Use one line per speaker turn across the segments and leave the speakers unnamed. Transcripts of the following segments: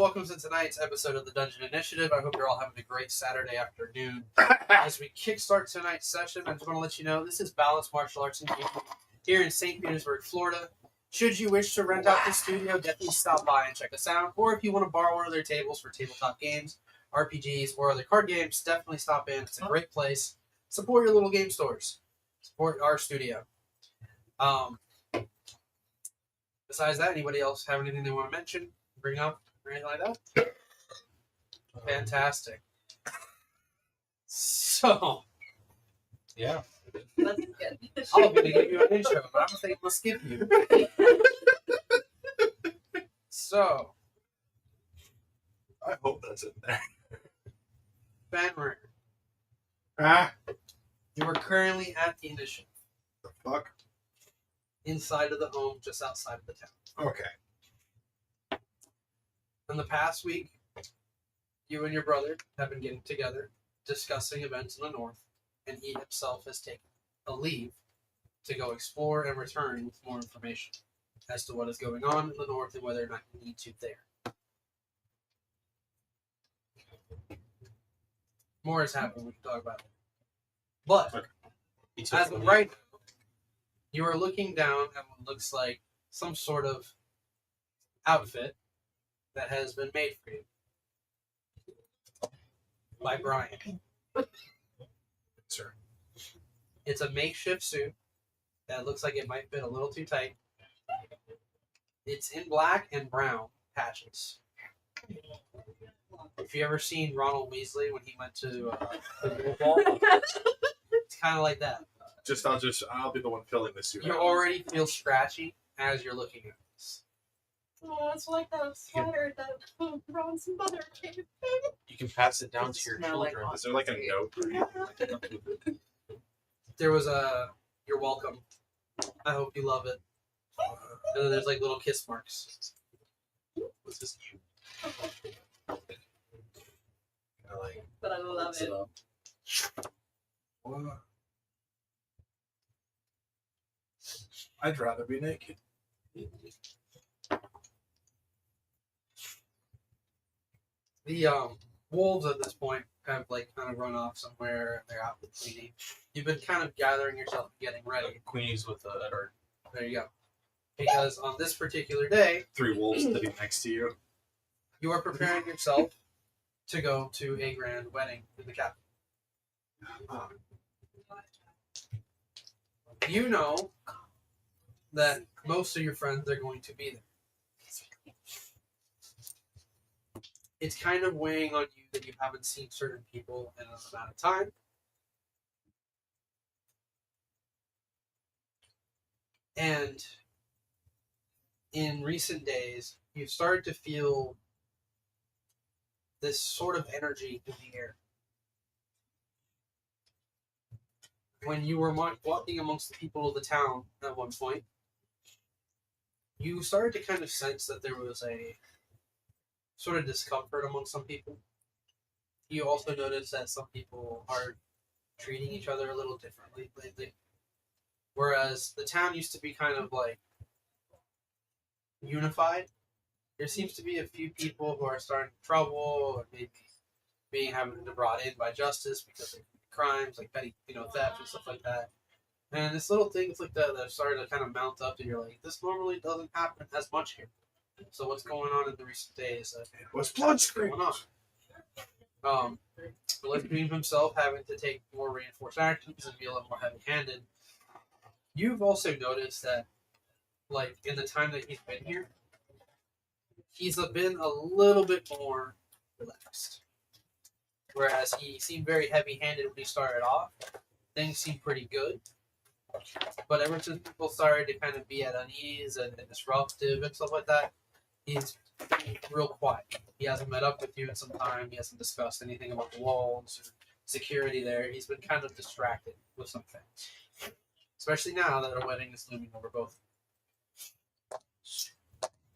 welcome to tonight's episode of the Dungeon Initiative. I hope you're all having a great Saturday afternoon. As we kickstart tonight's session, I just want to let you know this is Balance Martial Arts and Gaming here in St. Petersburg, Florida. Should you wish to rent out the studio, definitely stop by and check us out. Or if you want to borrow one of their tables for tabletop games, RPGs, or other card games, definitely stop in. It's a great place. Support your little game stores. Support our studio. Besides that, anybody else have anything they want to mention, bring up, or anything like that? Fantastic. So,
Yeah.
That's good.
I'm going to give you an intro, but I'm going to think we'll skip you. So,
I hope that's in there.
Fenrir,
Ah,
you are currently at the initiative,
the fuck?
inside of the home, just outside of the town.
Okay.
In the past week, you and your brother have been getting together, discussing events in the north, and he himself has taken a leave to go explore and return with more information as to what is going on in the north and whether or not you need to there. More has happened, we can talk about it. But, as of right now, you are looking down at what looks like some sort of outfit that has been made for you by Brian.
Sir.
It's a makeshift suit that looks like it might fit a little too tight. It's in black and brown patches. If you ever seen Ronald Weasley when he went to the Duel Ball, it's kind of like that.
I'll be the one filling this suit.
You already feel scratchy as you're looking at this.
Oh, it's like that sweater that Ron's mother gave him.
You can pass it down to your
Smell like
children. Is there like a note?
There was a, "You're welcome. I hope you love it." And then there's like little kiss marks.
What's this?
But I love it.
What? I'd rather be naked.
The wolves at this point have like kind of run off somewhere. They're out with Queenie. You've been kind of gathering yourself, getting ready.
Queenie's with Edward.
There you go. Because on this particular day,
3 wolves sitting next to you.
you are preparing yourself to go to a grand wedding in the capital. You know that most of your friends are going to be there. It's kind of weighing on you that you haven't seen certain people in an amount of time. And in recent days, you've started to feel this sort of energy in the air. When you were walking amongst the people of the town at one point, you started to kind of sense that there was a sort of discomfort among some people. You also noticed that some people are treating each other a little differently lately. Whereas the town used to be kind of like unified, there seems to be a few people who are starting trouble or maybe being having to brought in by justice because of crimes like petty, theft and stuff like that. And it's little things like that that are starting to kind of mount up, and you're like, this normally doesn't happen as much here. So what's going on in the recent days?
What's blood
What's going
screams?
on? Dream himself having to take more reinforced actions and be a little more heavy-handed. You've also noticed that, like, in the time that he's been here, he's been a little bit more relaxed. Whereas he seemed very heavy-handed when he started off, things seemed pretty good. But ever since people started to kind of be at unease and disruptive and stuff like that, he's real quiet. He hasn't met up with you in some time. He hasn't discussed anything about the walls or security there. He's been kind of distracted with some things. Especially now that our wedding is looming over both.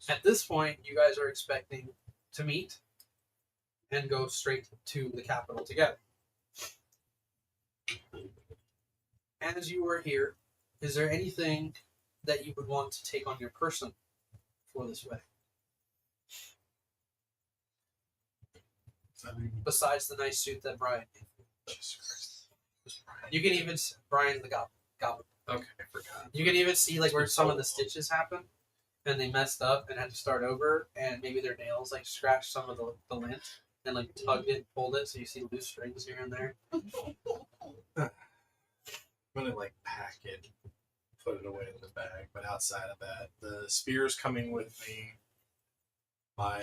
At this point, you guys are expecting to meet and go straight to the capital together. As you are here, is there anything that you would want to take on your person for this wedding?
I mean,
besides the nice suit that Brian gave you.
Jesus Christ. Who's Brian?
You can even Brian the goblin.
Okay, I forgot.
You can even see like where some of the stitches happened, and they messed up and had to start over, and maybe their nails like scratched some of the lint and like tugged it, pulled it, so you see loose strings here and there.
I'm gonna like pack it, put it away in the bag. But outside of that, the spear's coming with me. My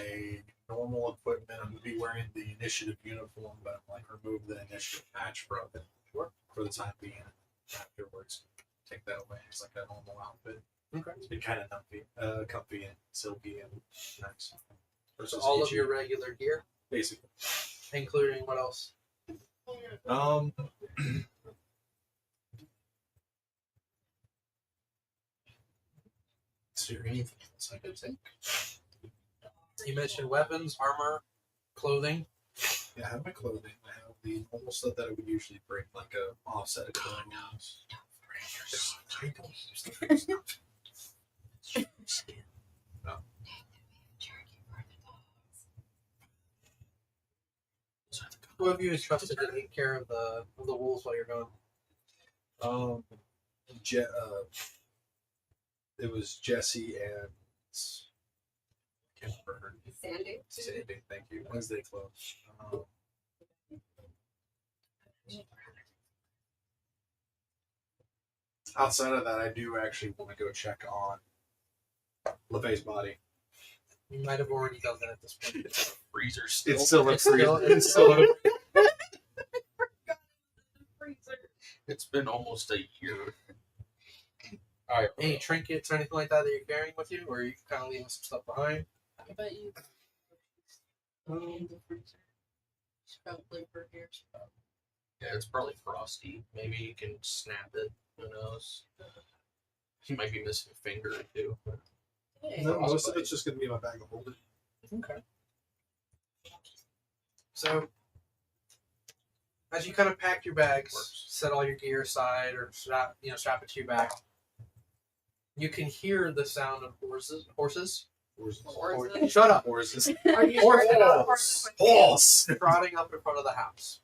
normal equipment, I'm gonna be wearing the initiative uniform, but I'm like remove the initiative patch from it for the time being. Afterwards, take that away. It's like a normal outfit.
Okay.
It's been kind of comfy and silky and nice.
So
Versus
all of
itchy,
your regular gear,
basically.
including what else?
Is there anything else I could think?
You mentioned weapons, armor, clothing.
Yeah, I have my clothing. I have the normal stuff that I would usually bring, like a offset of clothing. I don't use the No.
Who have you entrusted to take care of the wolves while you're gone?
It was Jesse and I can't remember her name.
Sandy.
Sandy, thank you. Wednesday close. Outside of that, I do actually want to go check on LeFay's body.
You might have already done that at this point.
Freezer still.
It's still a
It's still-
freezer. It's still a
Freezer.
It's been almost a year.
Any trinkets or anything like that you're carrying with you, or are you kind of leaving some stuff behind?
I bet you. The freezer. Probably for years.
Yeah, it's probably frosty. Maybe you can snap it. Who knows? He might be missing a finger or two.
Hey.
No, most of it's just going to be in my bag of holding.
Okay. So, as you kind of pack your bags, set all your gear aside, or strap it to your back, you can hear the sound of horses.
Horses.
Shut up.
Horses.
Are you
Horse. Horse.
Trotting up in front of the house.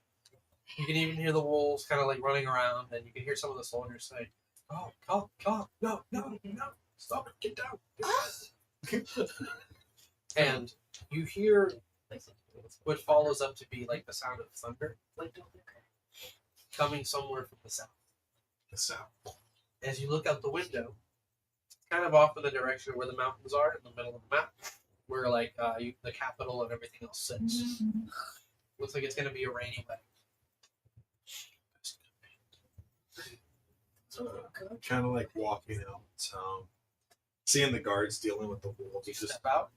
You can even hear the wolves kind of like running around, and you can hear some of the soldiers say, "Oh, come, no, stop it, get down." And you hear what follows up to be like the sound of thunder coming somewhere from the south.
The sound.
As you look out the window, kind of off in the direction of where the mountains are in the middle of the map, where like the capital and everything else sits. Looks like it's going to be a rainy wedding.
Kind of like walking out, seeing the guards dealing with the wolves.
You
Just,
step out,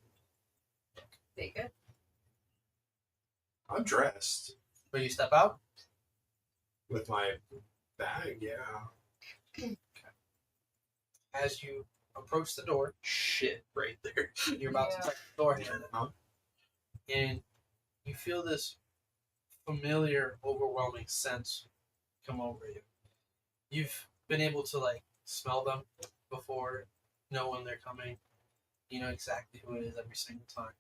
Take it.
I'm dressed
but you step out.
with my bag. Yeah.
As you approach the door,
Shit, right there.
you're about
Yeah.
to check the door handle, and you feel this familiar, overwhelming sense come over you. You've been able to like smell them before, know when they're coming. You know exactly who it is every single time,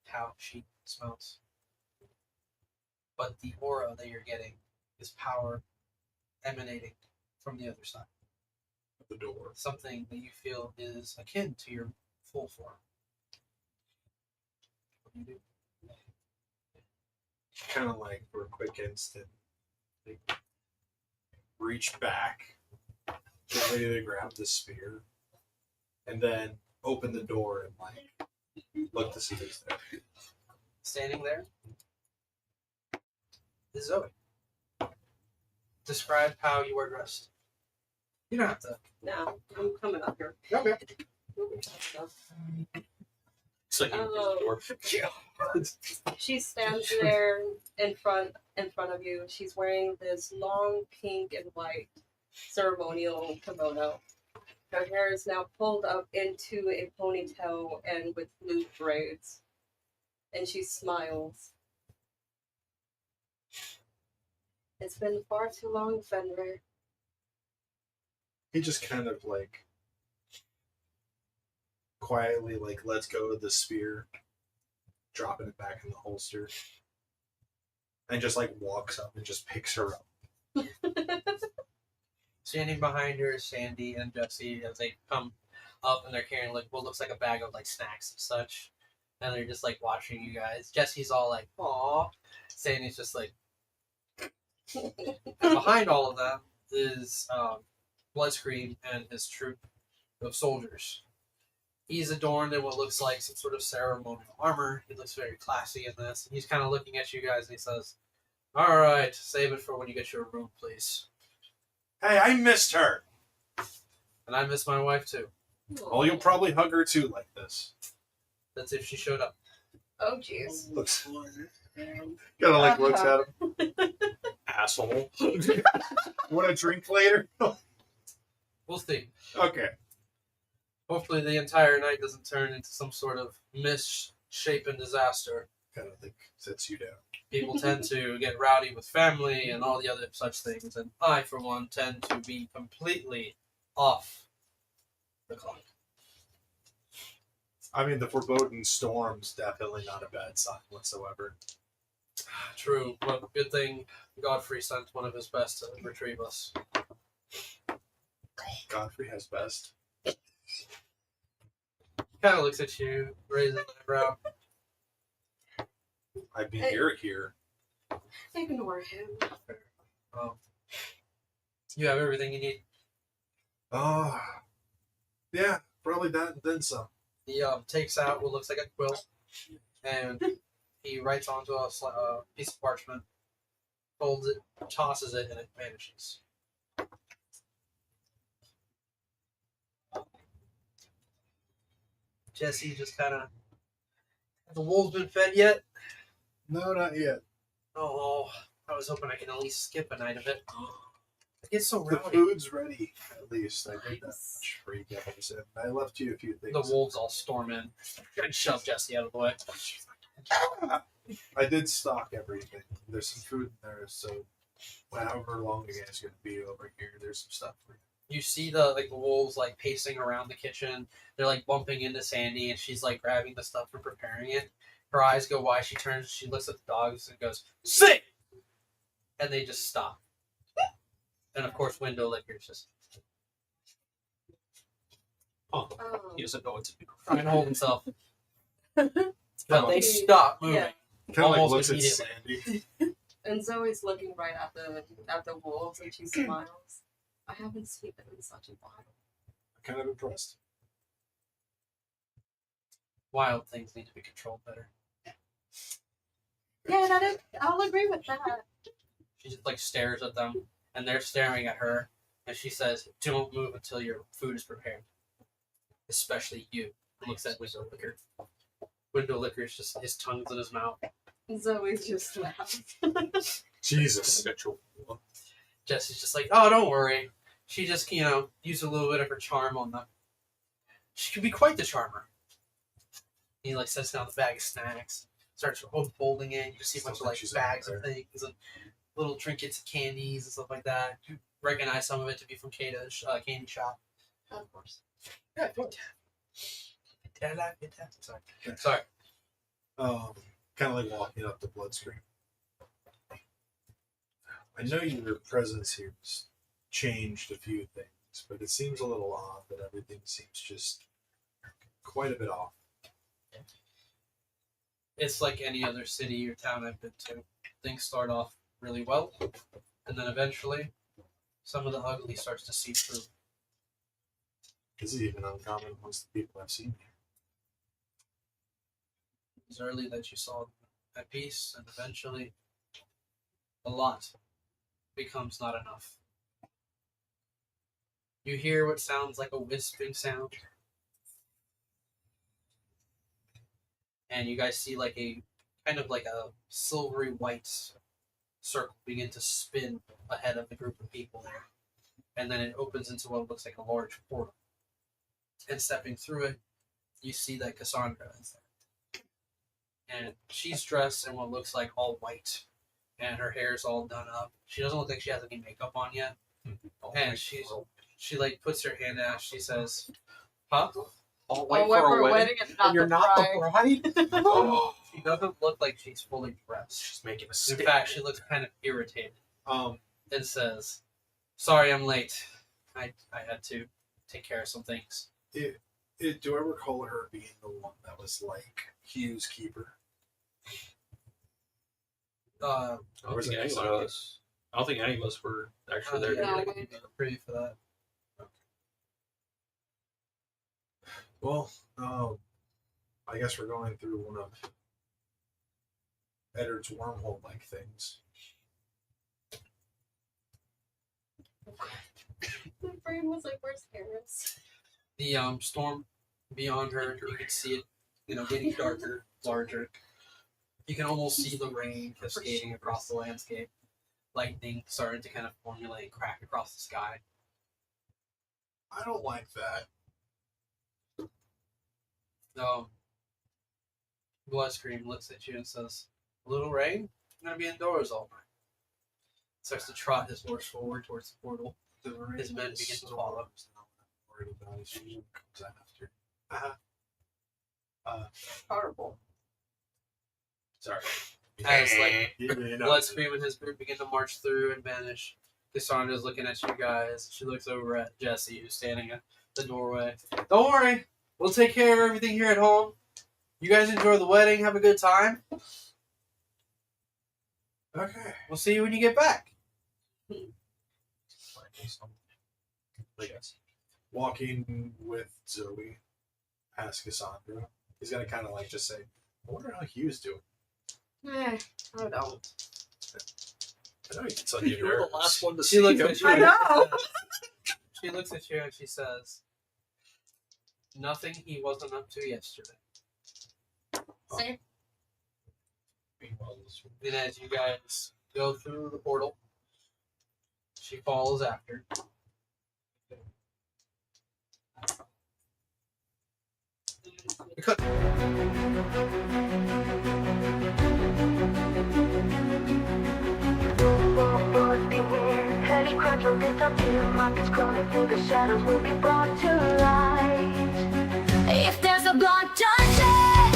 how she smells. But the aura that you're getting is power emanating from the other side.
At the door.
Something that you feel is akin to your full form. What do you do?
Kind of like for a quick instant, like, reach back, get ready to grab the spear, and then open the door and like look to see who's there.
Standing there is Zoe. Describe how you are dressed. You don't have to.
Now I'm coming up here.
Okay.
It's like
Oh. She stands there in front of you. She's wearing this long pink and white ceremonial kimono. Her hair is now pulled up into a ponytail and with loose braids. And she smiles. It's been far too long, Fenrir.
He just kind of like quietly like lets go of the spear, dropping it back in the holster, and just like walks up and just picks her up.
Standing behind her is Sandy and Jesse as they come up and they're carrying like what looks like a bag of like snacks and such. And they're just like watching you guys. Jesse's all like, "Aw." Sandy's just like. And behind all of them is Bloodscream and his troop of soldiers. He's adorned in what looks like some sort of ceremonial armor. He looks very classy in this. And he's kind of looking at you guys and he says, "All right, save it for when you get your room, please."
Hey, I missed her.
And I miss my wife too.
Well, you'll probably hug her too like this.
That's if she showed up.
Oh, jeez.
Looks kind of like looks at him. Asshole. Want a drink later?
We'll see.
Okay.
Hopefully the entire night doesn't turn into some sort of misshapen disaster.
Kind of like sits you down.
People tend to get rowdy with family and all the other such things, and I, for one, tend to be completely off the clock.
I mean, the foreboding storm's definitely not a bad sign whatsoever.
True, but good thing Godfrey sent one of his best to retrieve us.
Godfrey has best.
Kind of looks at you, raises an eyebrow.
I mean, you're here.
Ignore him.
You have everything you need.
Yeah, probably that and then some.
He takes out what looks like a quilt, and he writes onto a piece of parchment, folds it, tosses it, and it vanishes. Jesse just kind of. Have the wolves been fed yet?
No, not yet.
Oh, I was hoping I could at least skip a night of it. It gets so
The
rowdy.
food's ready, at least. I did that much for you guys. And I left you a few things.
The wolves all storm in and shove Jesse out of the way.
I did stock everything. There's some food in there, so however long the guy's going to be over here, there's some stuff for you.
You see the wolves like pacing around the kitchen. They're like bumping into Sandy, and she's like grabbing the stuff and preparing it. Her eyes go wide. She turns. She looks at the dogs and goes, "Sit!" And they just stop. And of course, Window Licker's just
Oh.
He doesn't know what to do.
trying to hold himself. But
Oh.
they stop moving.
Yeah.
Kind of like
Almost
looks at
immediately.
Sandy.
And Zoe's looking right at the wolves, and she smiles. I haven't seen them in such a while.
Kind of impressed.
Wild things need to be controlled better.
Yeah, I'll agree with that.
She just like stares at them, and they're staring at her. And she says, "Don't move until your food is prepared. Especially you." Looks at Window Licker. Window Licker's just his tongue's in his mouth.
Zoe's just laughs.
Jesus.
Jesse's just like, "Oh, don't worry. She just, used a little bit of her charm on them. She could be quite the charmer." He like sets down the bag of snacks, starts unfolding it. You see a bunch of like
She's
bags
over
of things and little trinkets, candies, and stuff like that. You recognize some of it to be from Kata's candy shop.
Of course.
Yeah, Sorry.
Kind of like walking up the Bloodscream. I know your presence here has changed a few things, but it seems a little odd that everything seems just quite a bit off.
It's like any other city or town I've been to. Things start off really well, and then eventually, some of the ugly starts to seep through.
This is even uncommon amongst the people I've seen here.
It's early that you saw them at peace, and eventually, a lot becomes not enough. You hear what sounds like a wisping sound, and you guys see like a kind of like a silvery white circle begin to spin ahead of the group of people there, and then it opens into what looks like a large portal. And stepping through it, you see that Cassandra is there. And she's dressed in what looks like all white, and her hair's all done up. She doesn't look like she has any makeup on yet. And she like puts her hand out. She says, "Huh?"
I'll
Oh, wait for a wedding and not
And you're
the
not
bride.
the bride.
She doesn't look like she's fully dressed.
She's making a
In
stick.
fact, she looks kind of irritated
um,
and says, "Sorry, I'm late. I had to take care of some things."
do I recall her being the one that was like Hugh's keeper?
Uh,
I don't
Was
think
it
any of
Cassandra?
us. I don't think any of us were actually there.
No.
yeah, we privy for that.
Well, I guess we're going through one of Eddard's wormhole-like things.
My brain was like, "Where's Harris?"
The storm beyond her, you can see it, getting darker, larger. You can almost see the rain cascading across the landscape. Lightning starting to kind of formulate and crack across the sky.
I don't like that.
Bloodscream looks at you and says, "A little rain? I'm gonna be indoors all night." Starts to trot his horse forward towards the portal. His men begin to follow.
Worried about it. She usually comes after.
Horrible.
Sorry.
As like
You know,
Bloodscream and his group begin to march through and vanish. Cassandra's looking at you guys. She looks over at Jesse, who's standing at the doorway. "Don't worry, we'll take care of everything here at home. You guys enjoy the wedding. Have a good time.
Okay.
We'll see you when you get back."
Walking with Zoe past Cassandra, he's gonna kind of like just say, "I wonder how Hugh's doing."
I don't know.
I know he's
So you were the last one to
She
see
looks
him.
at you.
I know.
She looks at you and she says, "Nothing he wasn't up to yesterday."
Same.
Then as you guys go through the portal, she follows after. Cut.
Heavy crimes will disappear, markets crawling through the shadows will be brought to light. If there's a blood dungeon,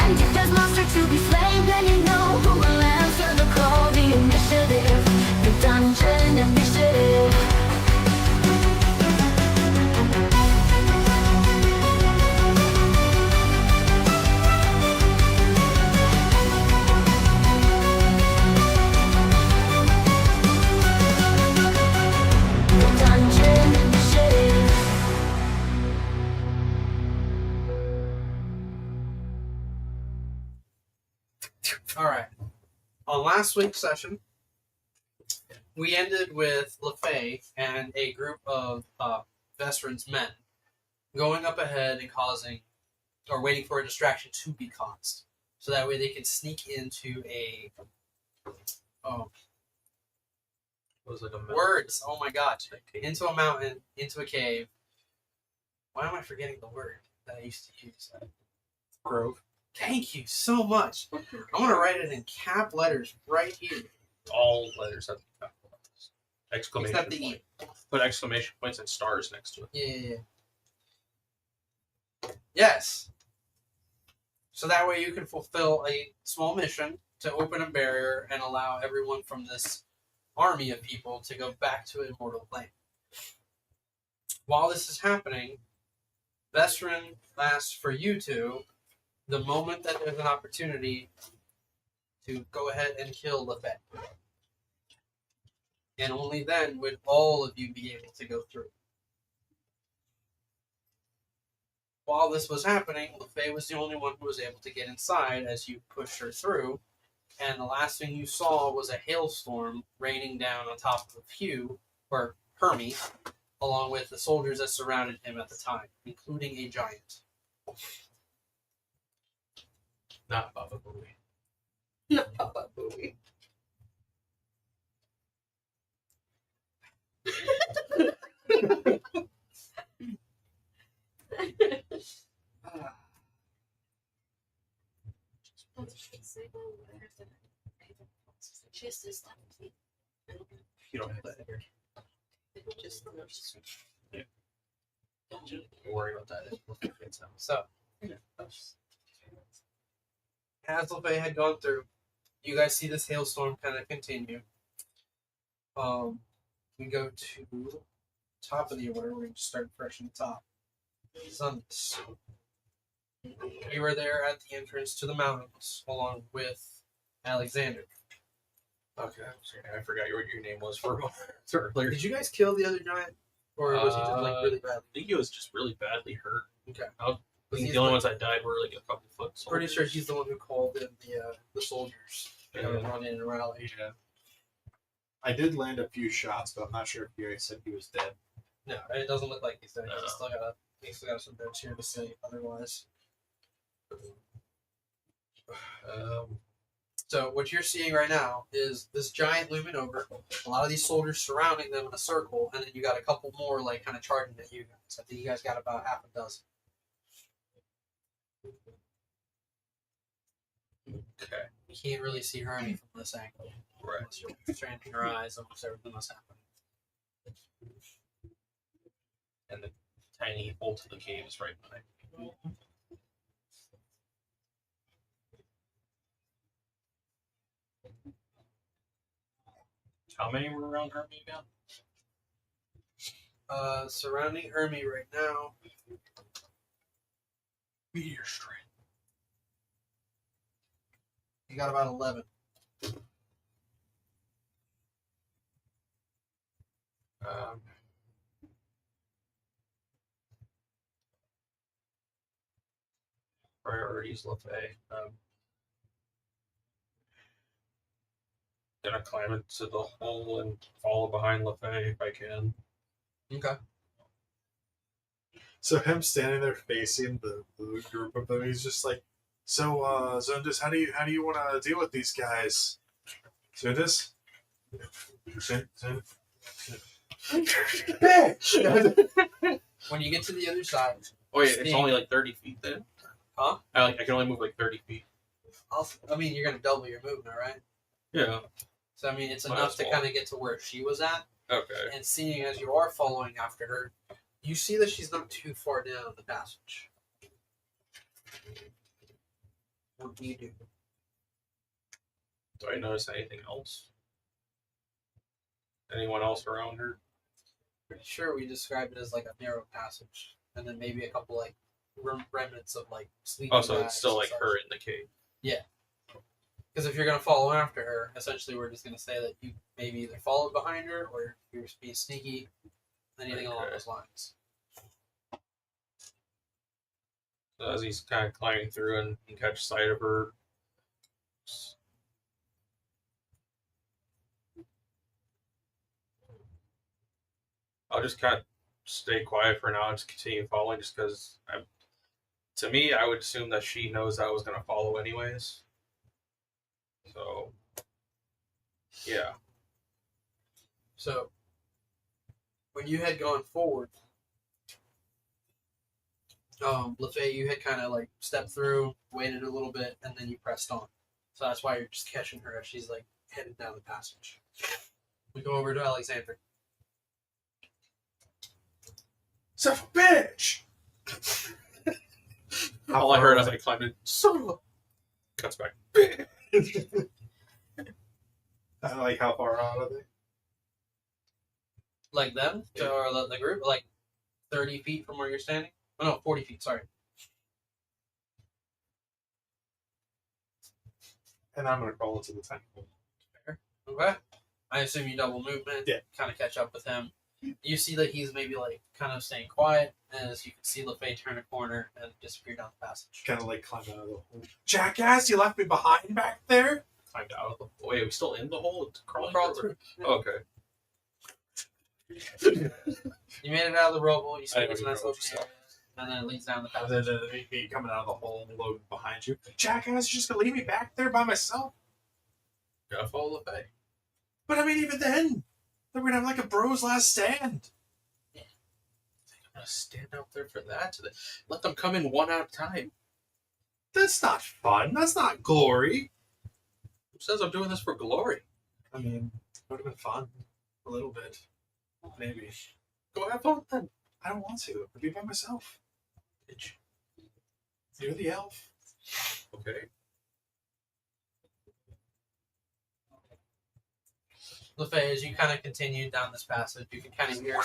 and if there's monster to be slain, then you know who will answer the call. The initiative, the dungeon initiative. The dungeon initiative.
All right. On last week's session, we ended with LaFay and a group of Vesperan's men going up ahead and causing, or waiting for a distraction to be caused, so that way they can sneak into a
Was like a mountain.
words. Oh my god! Into a mountain, into a cave. Why am I forgetting the word that I used to use?
Grove.
Thank you so much. I'm gonna write it in cap letters right here.
All letters have exclamation
Except the
point.
E.
Put exclamation points and stars next to it.
Yeah. Yes. So that way you can fulfill a small mission to open a barrier and allow everyone from this army of people to go back to Immortal Plane. While this is happening, Vesperin asks for you two, the moment that there's an opportunity, to go ahead and kill LaFay. And only then would all of you be able to go through. While this was happening, LaFay was the only one who was able to get inside as you pushed her through, and the last thing you saw was a hailstorm raining down on top of Hugh, or Hermes, along with the soldiers that surrounded him at the time, including a giant.
Not Baba Booey.
No, Papa Booey.
You don't have that here.
Just
Yeah. Don't worry about that.
So, as LeFay had gone through, you guys see this hailstorm kind of continue. We go to top of the order. We're going to start fresh from the top. Sundays. You were there at the entrance to the mountains, along with Alexander.
Okay, I forgot what your name was for a moment earlier.
Did you guys kill the other giant, or was he just like really bad?
I think he was just really badly hurt.
Okay.
I think
He's
the only
like-
ones that died were like a couple foot soldiers.
Pretty sure he's the one who called in the soldiers to
Yeah.
run in and rally.
Yeah. I did land a few shots, but I'm not sure if you guys said he was dead.
No, it doesn't look like he's dead.
No.
He's still got some notes here to say otherwise. So what you're seeing right now is this giant looming over, a lot of these soldiers surrounding them in a circle, and then you got a couple more like kind of charging at you guys. I think you guys got about half a dozen.
Okay.
You can't really see Hermie from this angle.
Right.
Unless you're straining her eyes, almost everything that's happening.
And the tiny hole to the cave is right behind me. How many were around Hermie again?
Surrounding Hermie right now,
Meteor strength.
you got about 11.
Priorities, LeFay. Gonna climb into the hole and follow behind LeFay if I can.
Okay.
So him standing there facing the group of them, he's just like, "So, Zundus, how do you want to deal with these guys, Zundus?"
When you get to the other side,
Oh yeah, it's
Sneak.
only like 30 feet then.
Huh?
I can only move like 30 feet.
I mean, you're gonna double your movement, right?
Yeah.
So I mean, it's
Might
enough
as
to
well.
kind of get to where she was at,
Okay.
and seeing as you are following after her, you see that she's not too far down the passage. What do you do?
Do I notice anything else? Anyone else around her?
Pretty sure we described it as like a narrow passage, and then maybe a couple like remnants of like sleeping.
Oh, so it's
bags
still
and
like
such.
her in the cave.
Because if you're gonna follow after her, essentially we're just gonna say that you maybe either followed behind her or you're being sneaky, anything along
Okay.
those lines.
So as he's kind of climbing through and you catch sight of her. I'll just kind of stay quiet for now and just continue following, just because to me, I would assume that she knows I was going to follow anyways. So, yeah.
So when you had gone forward, LeFay, you had kind of like stepped through, waited a little bit, and then you pressed on. So that's why you're just catching her as she's like headed down the passage. We go over to Alexander.
Son of a bitch!
All I heard as I climbed in, son of a... Cuts back.
I like how far out are they?
Like them?
Yeah.
Or the group? Like 30 feet from where you're standing? Oh, no, 40 feet, sorry.
And I'm gonna crawl into the tiny hole.
Okay. I assume you double movement.
Yeah.
Kind of catch up with him. You see that he's maybe like kind of staying quiet as you can see LeFay turn a corner and disappear down the passage.
Kind of like climb out of the hole. Jackass, you left me behind back there?
Climbed out of the... Wait, are we still in the hole? It's crawling
Crawl
through?
through.
Okay.
You made it out of the rubble. You see
I
this
didn't
nice
even know
open area, and then it leads down the
And
passage.
then me coming out of the hole and loading behind you. Jackass, you're just gonna leave me back there by myself?
Gotta follow LeFay.
But I mean, even then, we're gonna have like a bros last stand.
I'm gonna stand out there for that. Let them come in one at a time.
That's not fun. That's not glory.
Who says I'm doing this for glory?
I mean, it would have been fun. A little bit. Maybe.
Go have fun then.
I don't want to. I'll be by myself.
Bitch.
You're the elf.
Okay.
LaFay, as you kind of continue down this passage, you can kind of hear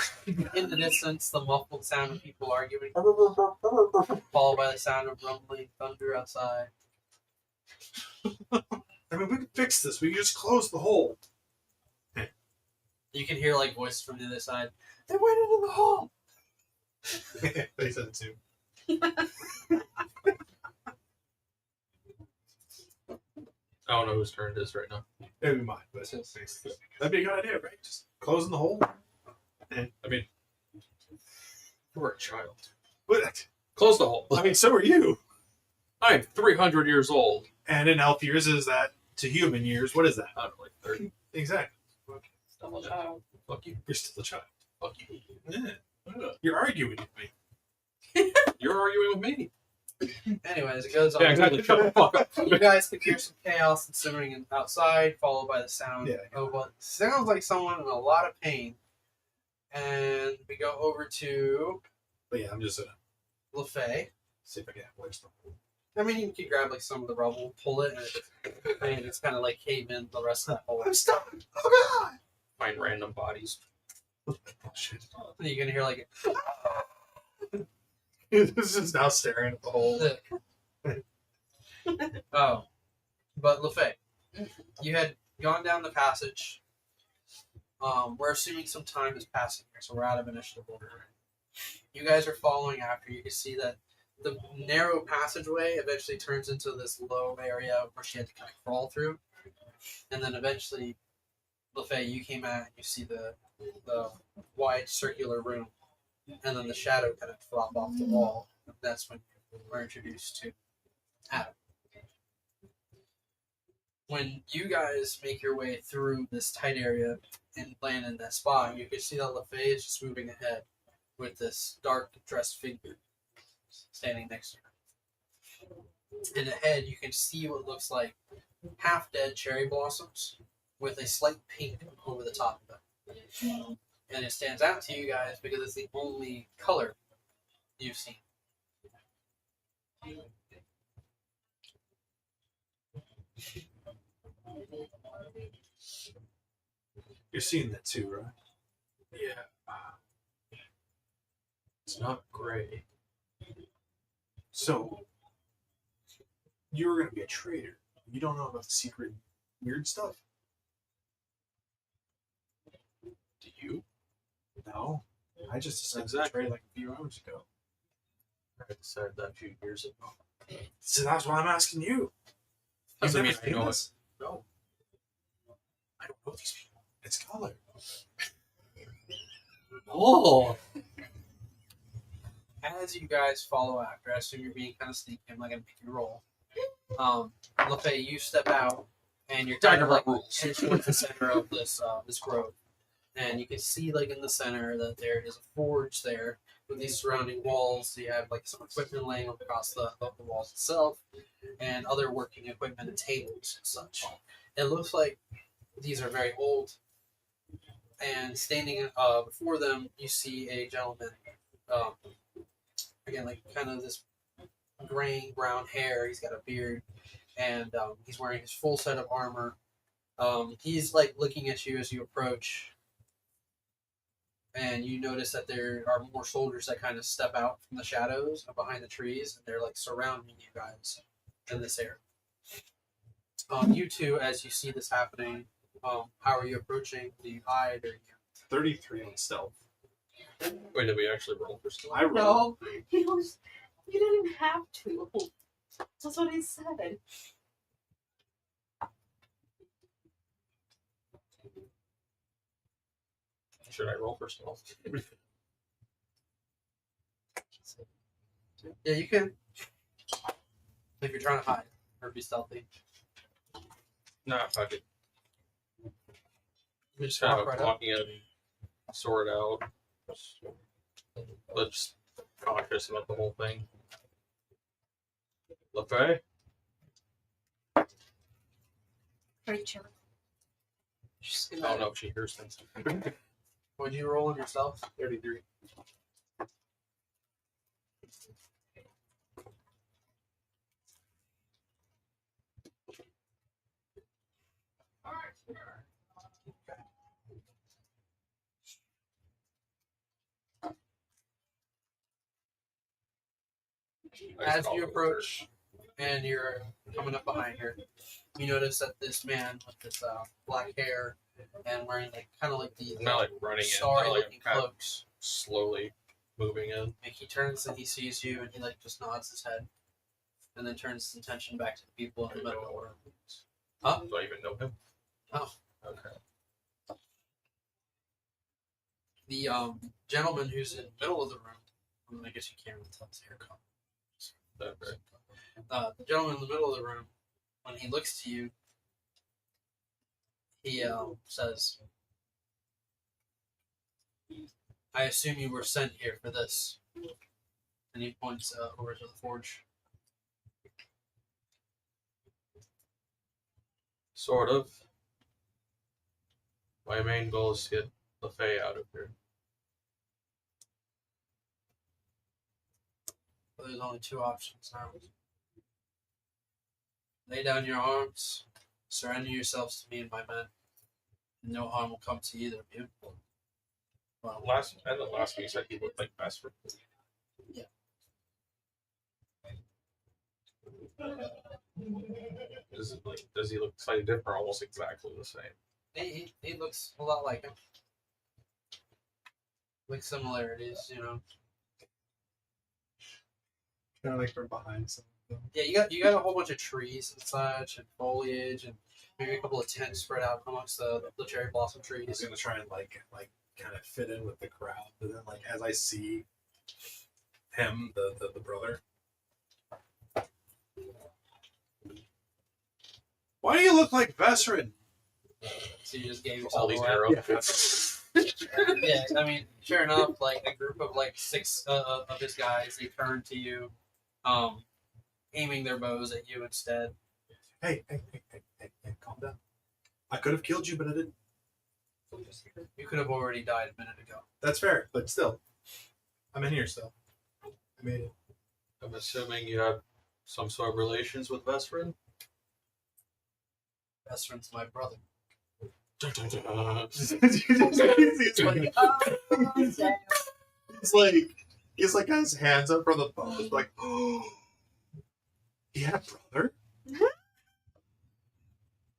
in the distance the muffled sound of people arguing, followed by the sound of rumbling thunder outside.
I mean, we can fix this. We can just close the hole.
You can hear like voices from the other side.
They went into the hole. They said it too.
I don't know whose turn it is right now.
Maybe mine, but that'd be a good idea, right? Just closing the hole.
I mean, you're a child.
But
Close the hole.
I mean, so are you.
I'm 300 years old.
And in elf years, is that to human years? What is that?
I don't know, like 30.
Exactly.
Still a child.
Fuck you.
You're still a child.
Fuck you.
Yeah. You're arguing with me.
You're arguing with me.
Anyways, it goes on.
Yeah, exactly. Shut the fuck up.
You guys can hear some chaos and simmering outside, followed by the sound
Yeah.
of what sounds like someone in a lot of pain. And we go over to
But yeah, I'm just gonna
LaFay.
see if I can wedge the hole.
I mean, you can grab like some of the rubble, pull it, and it's kind of like cave in the rest of that hole.
I'm stuck. Oh god.
Find random bodies.
Oh shit.
And you can hear like
This is now staring at the hole.
oh, but LaFay, you had gone down the passage. We're assuming some time is passing here, so we're out of initiative order. You guys are following after. You can see that the narrow passageway eventually turns into this low area where she had to kind of crawl through, and then eventually, LaFay, you came out and you see the wide circular room, and then the shadow kind of drop off the wall. That's when we're introduced to Adam. When you guys make your way through this tight area and land in that spot, you can see that LaFay is just moving ahead with this dark dressed figure standing next to her. And ahead, you can see what looks like half dead cherry blossoms with a slight pink over the top of them. And it stands out to you guys because it's the only color you've seen.
You're seeing that too, right?
Yeah. It's not gray.
So you were gonna be a traitor. You don't know about the secret weird stuff?
Do you?
No. I just decided
Exactly.
to trade like a few hours ago.
I decided that a few years ago.
So that's why I'm asking you.
Doesn't
You've
mean
never
I know
seen
it.
this? No. I don't know these people. It's color.
Oh! As you guys follow after, I assume you're being kind of sneaky. I'm not going to make you roll. LaFay, you step out, and you're kind of like headed towards the center of this grove. And you can see, like, in the center that there is a forge there with these surrounding walls. You have, like, some equipment laying across the walls itself, and other working equipment and tables and such. It looks like these are very old. And standing before them, you see a gentleman. Again, like, kind of this graying brown hair. He's got a beard, and he's wearing his full set of armor. He's, like, looking at you as you approach. And you notice that there are more soldiers that kind of step out from the shadows behind the trees, and they're like surrounding you guys in this area. You two, as you see this happening, how are you approaching? Do you hide or you?
33 on stealth.
Wait, did we actually roll for stealth?
I rolled.
No, you didn't have to. That's what he said.
Should I roll for stealth?
Yeah, you can. If you're trying to hide or be stealthy,
Nah, fuck it.
you just
Kind
walk
of
right up.
walking in, sword out. Let's cautious about the whole thing. LaFay?
Rachel.
Just
I don't know if she hears things.
Would you roll on yourself?
33.
I just
As
call
you
it
approach and you're coming up behind her, you notice that this man with this black hair and wearing like kind of like the
I'm not like running in.
sorry
I'm like
looking
kind of
cloaks.
slowly moving in.
Like he turns and he sees you and he like just nods his head and then turns his attention back to the people in the middle of the room. Huh?
Do I even know him?
Oh.
Okay.
The gentleman who's in the middle of the room, I guess you can't really tell his haircut.
Okay.
The gentleman in the middle of the room, when he looks to you, he says, I assume you were sent here for this. And he points over to the forge.
Sort of. My main goal is to get LaFay out of here.
But there's only two options now. Lay down your arms, surrender yourselves to me and my men. And no harm will come to either of you. Well,
The last one you said he looked like Vesper.
Yeah.
Does he look slightly different or almost exactly the same?
he looks a lot like him. Like similarities, you know.
Kind of like from behind some of them.
Yeah, you got a whole bunch of trees and such, and foliage, and maybe a couple of tents spread out amongst the cherry blossom
He's
trees.
gonna try and like kind of fit in with the crowd, but then like as I see him, the brother. Why do you look like Vesrin?
So you just gave
All
yourself
these
away.
arrows.
Yeah, I mean, sure enough, like a group of like six of his guys, they turn to you, aiming their bows at you instead.
Hey, calm down. I could have killed you, but I didn't.
You could have already died a minute ago.
That's fair, but still, I'm in here still. I made it.
I'm assuming you have some sort of relations with Vesperin?
Best friend's my brother.
He's like got his hands up for the bows, like, oh, he had a brother.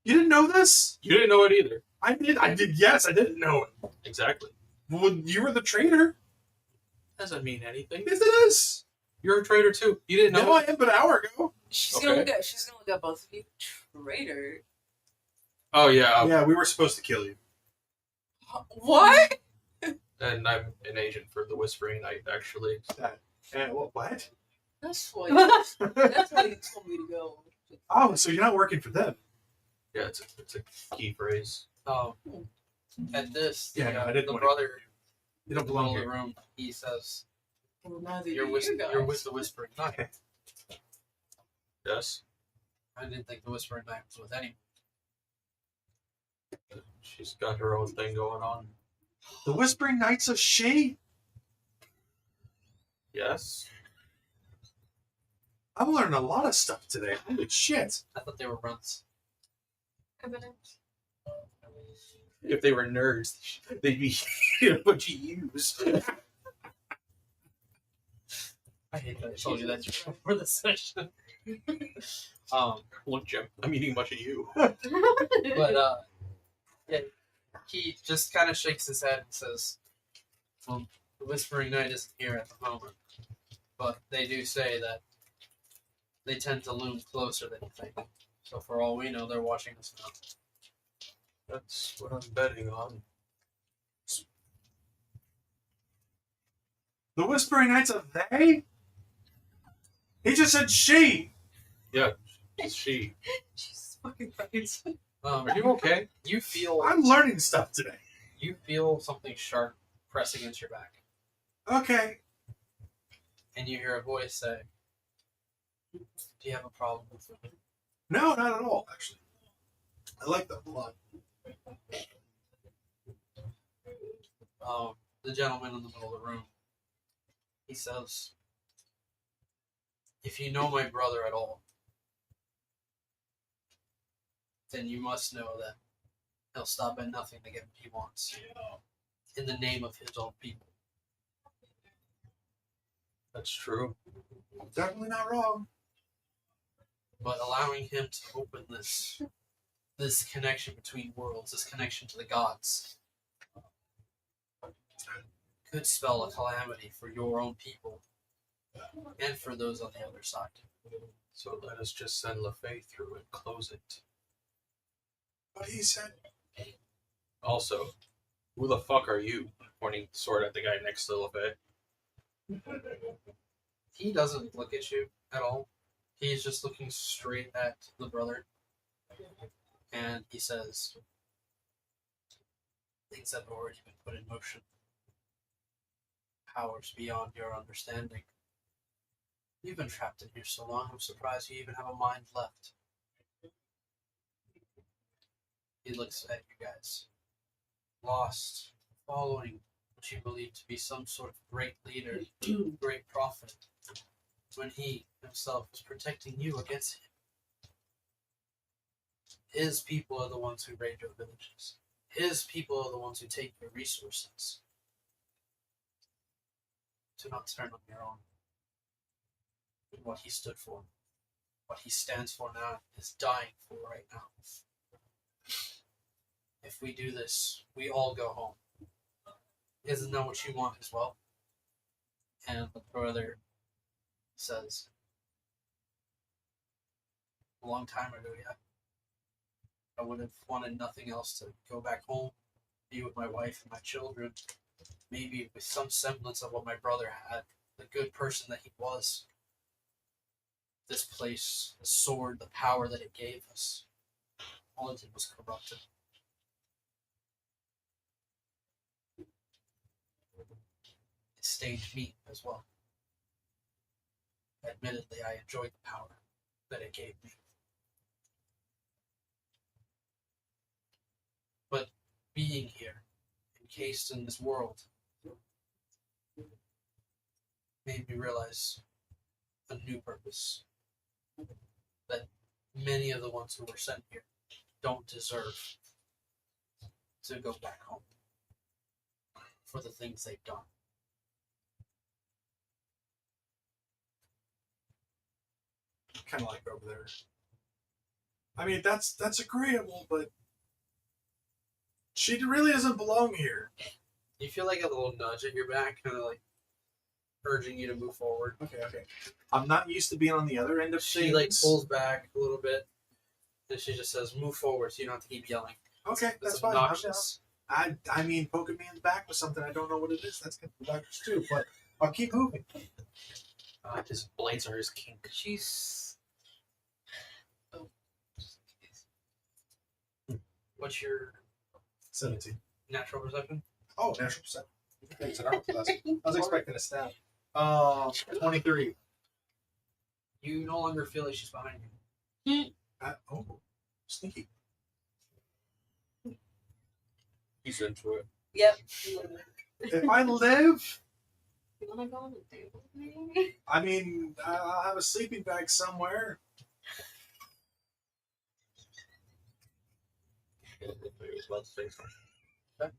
You didn't know this?
You didn't know it either.
I did. Yes, I didn't know it.
Exactly.
Well, you were the traitor.
Doesn't mean anything.
Yes, it is.
You're a traitor too. You didn't know
No,
it?
I am, but an hour ago.
She's
Okay.
gonna look at both of you. Traitor.
Oh yeah.
Yeah, we were supposed to kill you.
What?
And I'm an agent for the Whispering Knight, actually.
And what?
That's why. That's why you told me to go.
Oh, so you're not working for them?
Yeah, it's a key phrase.
At this,
Yeah, no, I didn't
the
want
brother
You
in
don't
the
belong
middle of the
here.
room, he says,
Well, neither
you're
do
with,
you guys.
you're with the Whispering Knight.
Yes.
I didn't think the Whispering Knight was with anyone.
She's got her own thing going on.
The Whispering Knight's a she?
Yes.
I'm learning a lot of stuff today. Holy shit.
I thought they were runts.
Evidence.
If they were nerds, they'd be a bunch of yous.
I hate that I told you that before the session.
Look, Jim, I'm eating a bunch of you.
But yeah, he just kind of shakes his head and says, "Well, the Whispering Knight isn't here at the moment, but they do say that they tend to loom closer than you think. So for all we know, they're watching us now."
That's what I'm betting on.
The Whispering Knight's a they? He just said she.
Yeah, she.
Jesus fucking Christ.
Are you okay?
You feel
I'm learning stuff today.
you feel something sharp press against your back,
Okay.
and you hear a voice say, "Do you have a problem with me?"
No, not at all, actually. I like that a lot.
The gentleman in the middle of the room, he says, "If you know my brother at all, then you must know that he'll stop at nothing to get what he wants in the name of his own people."
That's true.
Definitely not wrong.
But allowing him to open this connection between worlds, this connection to the gods, could spell a calamity for your own people and for those on the other side.
So let us just send LaFay through and close it.
But he said,
Also, who the fuck are you? Pointing the sword at the guy next to LaFay.
He doesn't look at you at all. He's just looking straight at the brother. And he says, things have already been put in motion. Powers beyond your understanding. You've been trapped in here so long, I'm surprised you even have a mind left. He looks at you guys. Lost, following what you believe to be some sort of great leader, great prophet, when he himself is protecting you against him. His people are the ones who raid your villages. His people are the ones who take your resources. Do not turn on your own. And what he stood for, what he stands for now, is dying for right now. If we do this, we all go home. Isn't that what you want as well? And the brother says, a long time ago, yeah. I would have wanted nothing else to go back home, be with my wife and my children, maybe with some semblance of what my brother had, the good person that he was. This place, the sword, the power that it gave us, all it did was corrupt it. It stained me as well. Admittedly, I enjoyed the power that it gave me. But being here, encased in this world, made me realize a new purpose. That many of the ones who were sent here don't deserve to go back home for the things they've done.
kind of like over there. I mean, that's agreeable, but she really doesn't belong here.
You feel like a little nudge at your back, kind of like urging you to move forward.
Okay. I'm not used to being on the other end of
She
things.
like pulls back a little bit, and she just says, "Move forward," so you don't have to keep yelling.
Okay, that's
It's
fine.
obnoxious.
I mean, poking me in the back with something I don't know what it is. That's good for doctors too. But I'll keep moving.
His blades are his kink.
She's.
What's your
17.
natural perception?
Oh, natural perception. Thanks, I was expecting a stab. 23.
You no longer feel like she's behind you.
Oh, sneaky.
He's into it.
Yep.
If I live,
You wanna go on a date with me?
I mean, I'll have a sleeping bag somewhere.
He was about to say something.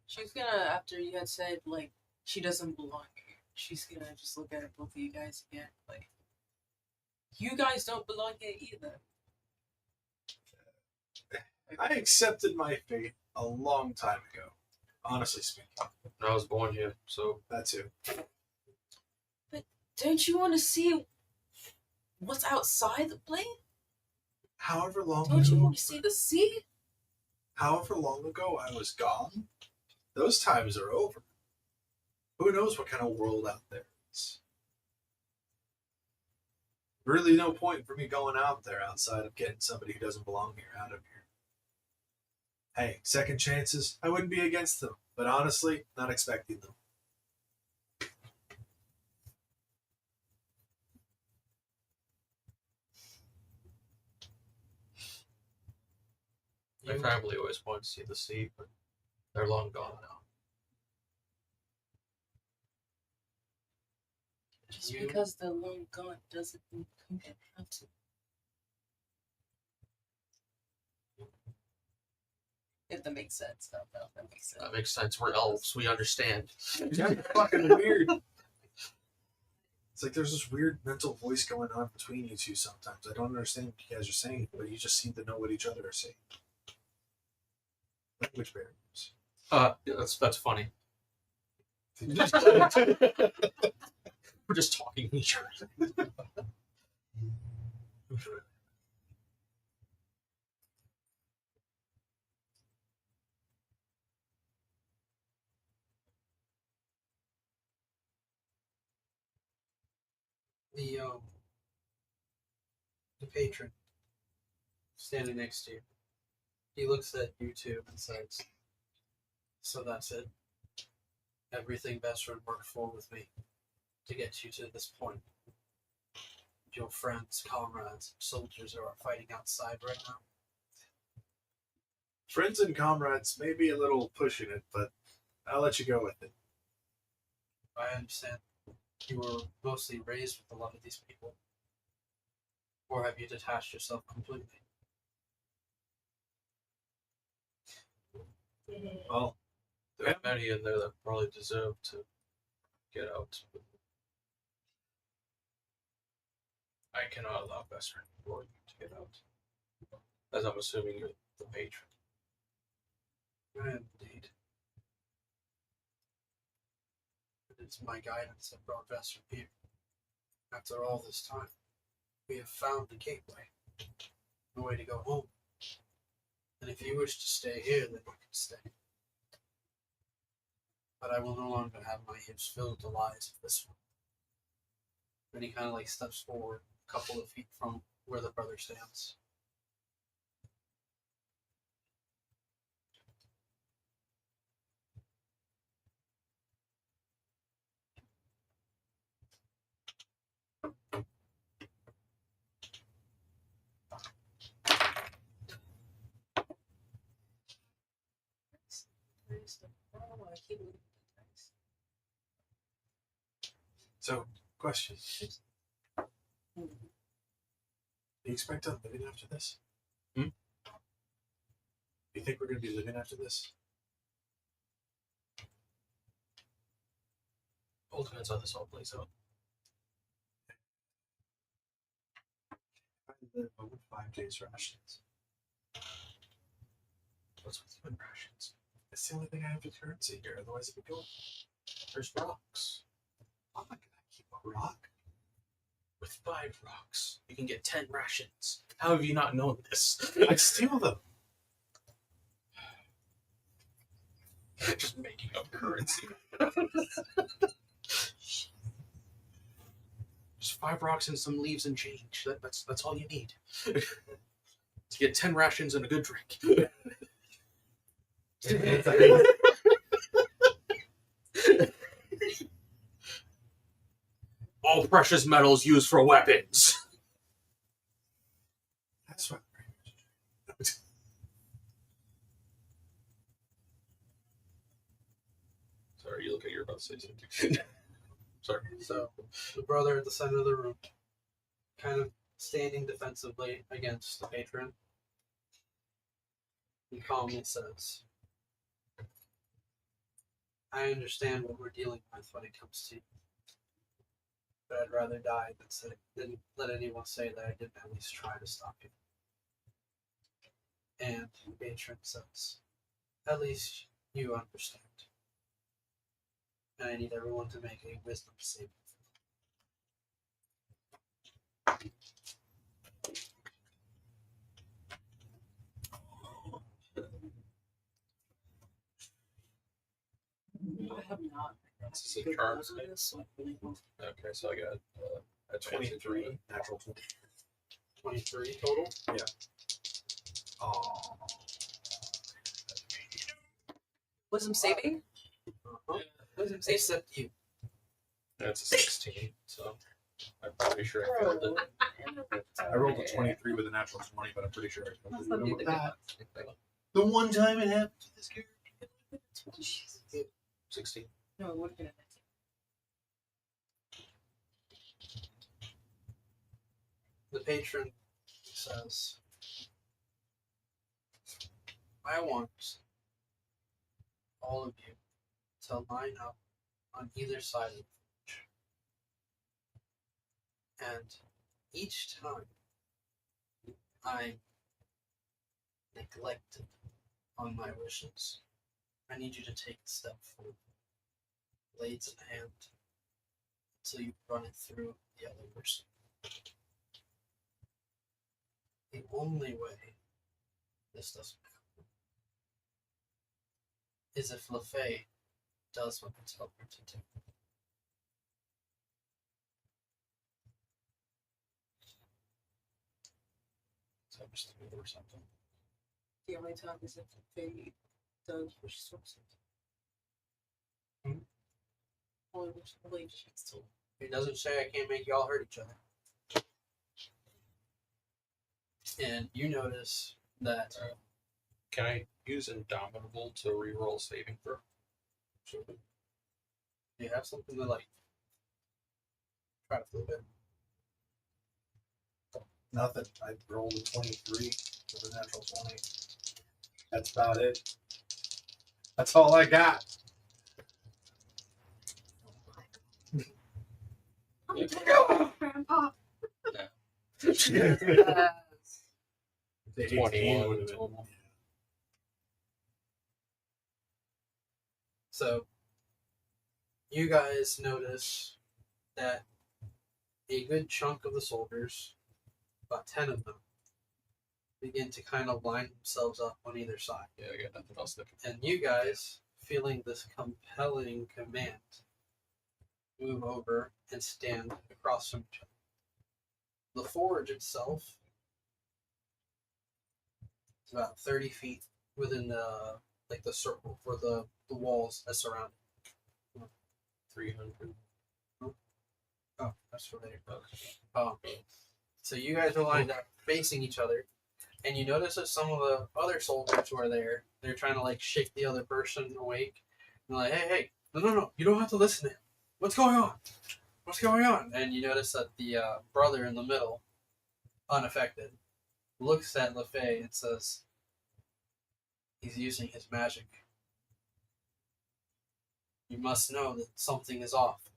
She's gonna, after you had said, like, she doesn't belong here, she's gonna just look at both of you guys again, like, you guys don't belong here either.
I accepted my fate a long time ago. Honestly speaking,
I was born here, so
that too.
Don't you want to see what's outside the plane?
However long
Don't you
ago,
want to see the sea?
however long ago I was gone, those times are over. Who knows what kind of world out there is? Really, no point for me going out there outside of getting somebody who doesn't belong here out of here. Hey, second chances, I wouldn't be against them, but honestly, not expecting them.
my family always wanted to see the sea, but they're long gone now.
Just
You-
because they're long gone doesn't mean you don't have to. If that makes sense, no, that makes sense.
That makes sense. We're elves. We understand.
Yeah, fucking weird. It's like there's this weird mental voice going on between you two sometimes. I don't understand what you guys are saying, but you just seem to know what each other are saying. Language barriers.
Yeah, that's funny. We're just talking to each other.
The patron standing next to you. He looks at you two and says, "So that's it. Everything Bestron worked for with me to get you to this point. Your friends, comrades, soldiers who are fighting outside right now.
Friends and comrades may be a little pushing it, but I'll let you go with it.
I understand you were mostly raised with a lot of these people. Or have you detached yourself completely?"
Well,
There are many in there that probably deserve to get out. I cannot allow Bester or you to get out. As I'm assuming you're the patron.
I am indeed. It's my guidance that brought Vester here. After all this time, we have found the gateway, the way to go home. And if you wish to stay here, then you can stay. But I will no longer have my ears filled with the lies of this one. Then he kind of like steps forward a couple of feet from where the brother stands.
so question. Do you expect on living after this?
Hmm?
Do you think we're going to be living after this?
All depends how this all plays out.
I live on 5 days rations.
What's with you and rations?
It's the only thing I have in currency here, otherwise it would go.
There's rocks.
I'm not going to keep a rock.
With 5 rocks, you can get 10 rations. How have you not known this?
I'd steal them.
Just making up currency. Just 5 rocks and some leaves and change. That's all you need. To get 10 rations and a good drink. All precious metals used for weapons.
That's what.
Sorry, you look like you're about to say something. Sorry.
So the brother at the center of the room, kind of standing defensively against the patron, he calmly says, "I understand what we're dealing with when it comes to you. But I'd rather die than let anyone say that I didn't at least try to stop you." And the patron says, "At least you understand. And I need everyone to make a wisdom saving
I have not.
This is a charm save. Okay, so I got a
23, natural 20.
23 total."
Oh.
Wisdom saving?
Uh-huh.
Wisdom saving?
Except you.
That's a 16, so I'm pretty sure I failed it.
I rolled a 23 with a natural 20, but I'm pretty sure I
That's
failed
not
it.
the good ones.
The one time it happened to this character.
16.
No, it would have been a 19.
The patron says, "I want all of you to line up on either side of the bridge. And each time I'm neglected on my wishes, I need you to take a step forward, blades in hand, until you run it through the other person. The only way this doesn't happen is if LaFay does what I tell her to do.
So I'm just thinking or something.
The only time is if they does what she's supposed to.
Hmm?
Only when she believes she's still.
He doesn't say I can't make y'all hurt each other. And you notice that
Can I use Indomitable to reroll saving throw?
you have something to like try to flip it.
Nothing. I rolled a 23 with a natural 20. That's about it. That's all I got.
Grandpa.
The 18
21
would have been.
total.
So you guys notice that a good chunk of the soldiers, about 10 of them, begin to kind of line themselves up on either side.
Yeah, I got nothing else that can.
And you guys, feeling this compelling command, move over and stand across from each other. The forge itself is about 30 feet within the circle for the walls that surround it.
300.
Oh, that's for later. So you guys are lined up facing each other, and you notice that some of the other soldiers who are there, they're trying to like shake the other person awake. And they're like, hey, no, you don't have to listen to him. What's going on? What's going on? And you notice that the brother in the middle, unaffected, looks at LaFay and says, he's using his magic. You must know that something is off.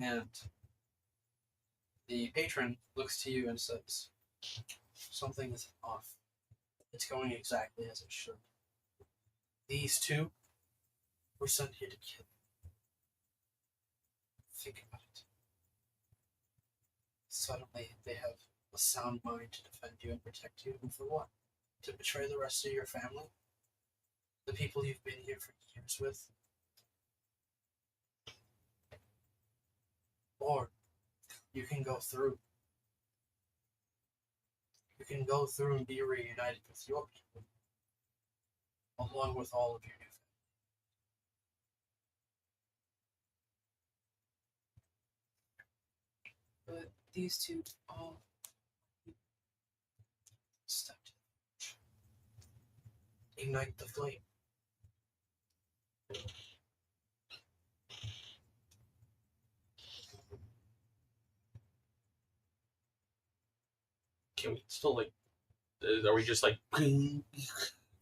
And the patron looks to you and says, something is off. It's going exactly as it should. These two were sent here to kill. Think about it. Suddenly they have a sound mind to defend you and protect you, and for what? To betray the rest of your family? The people you've been here for years with? Or you can go through. You can go through and be reunited with your people, along with all of your new family.
But these two all.
Step to the ignite the flame.
Can we still like? Are we just like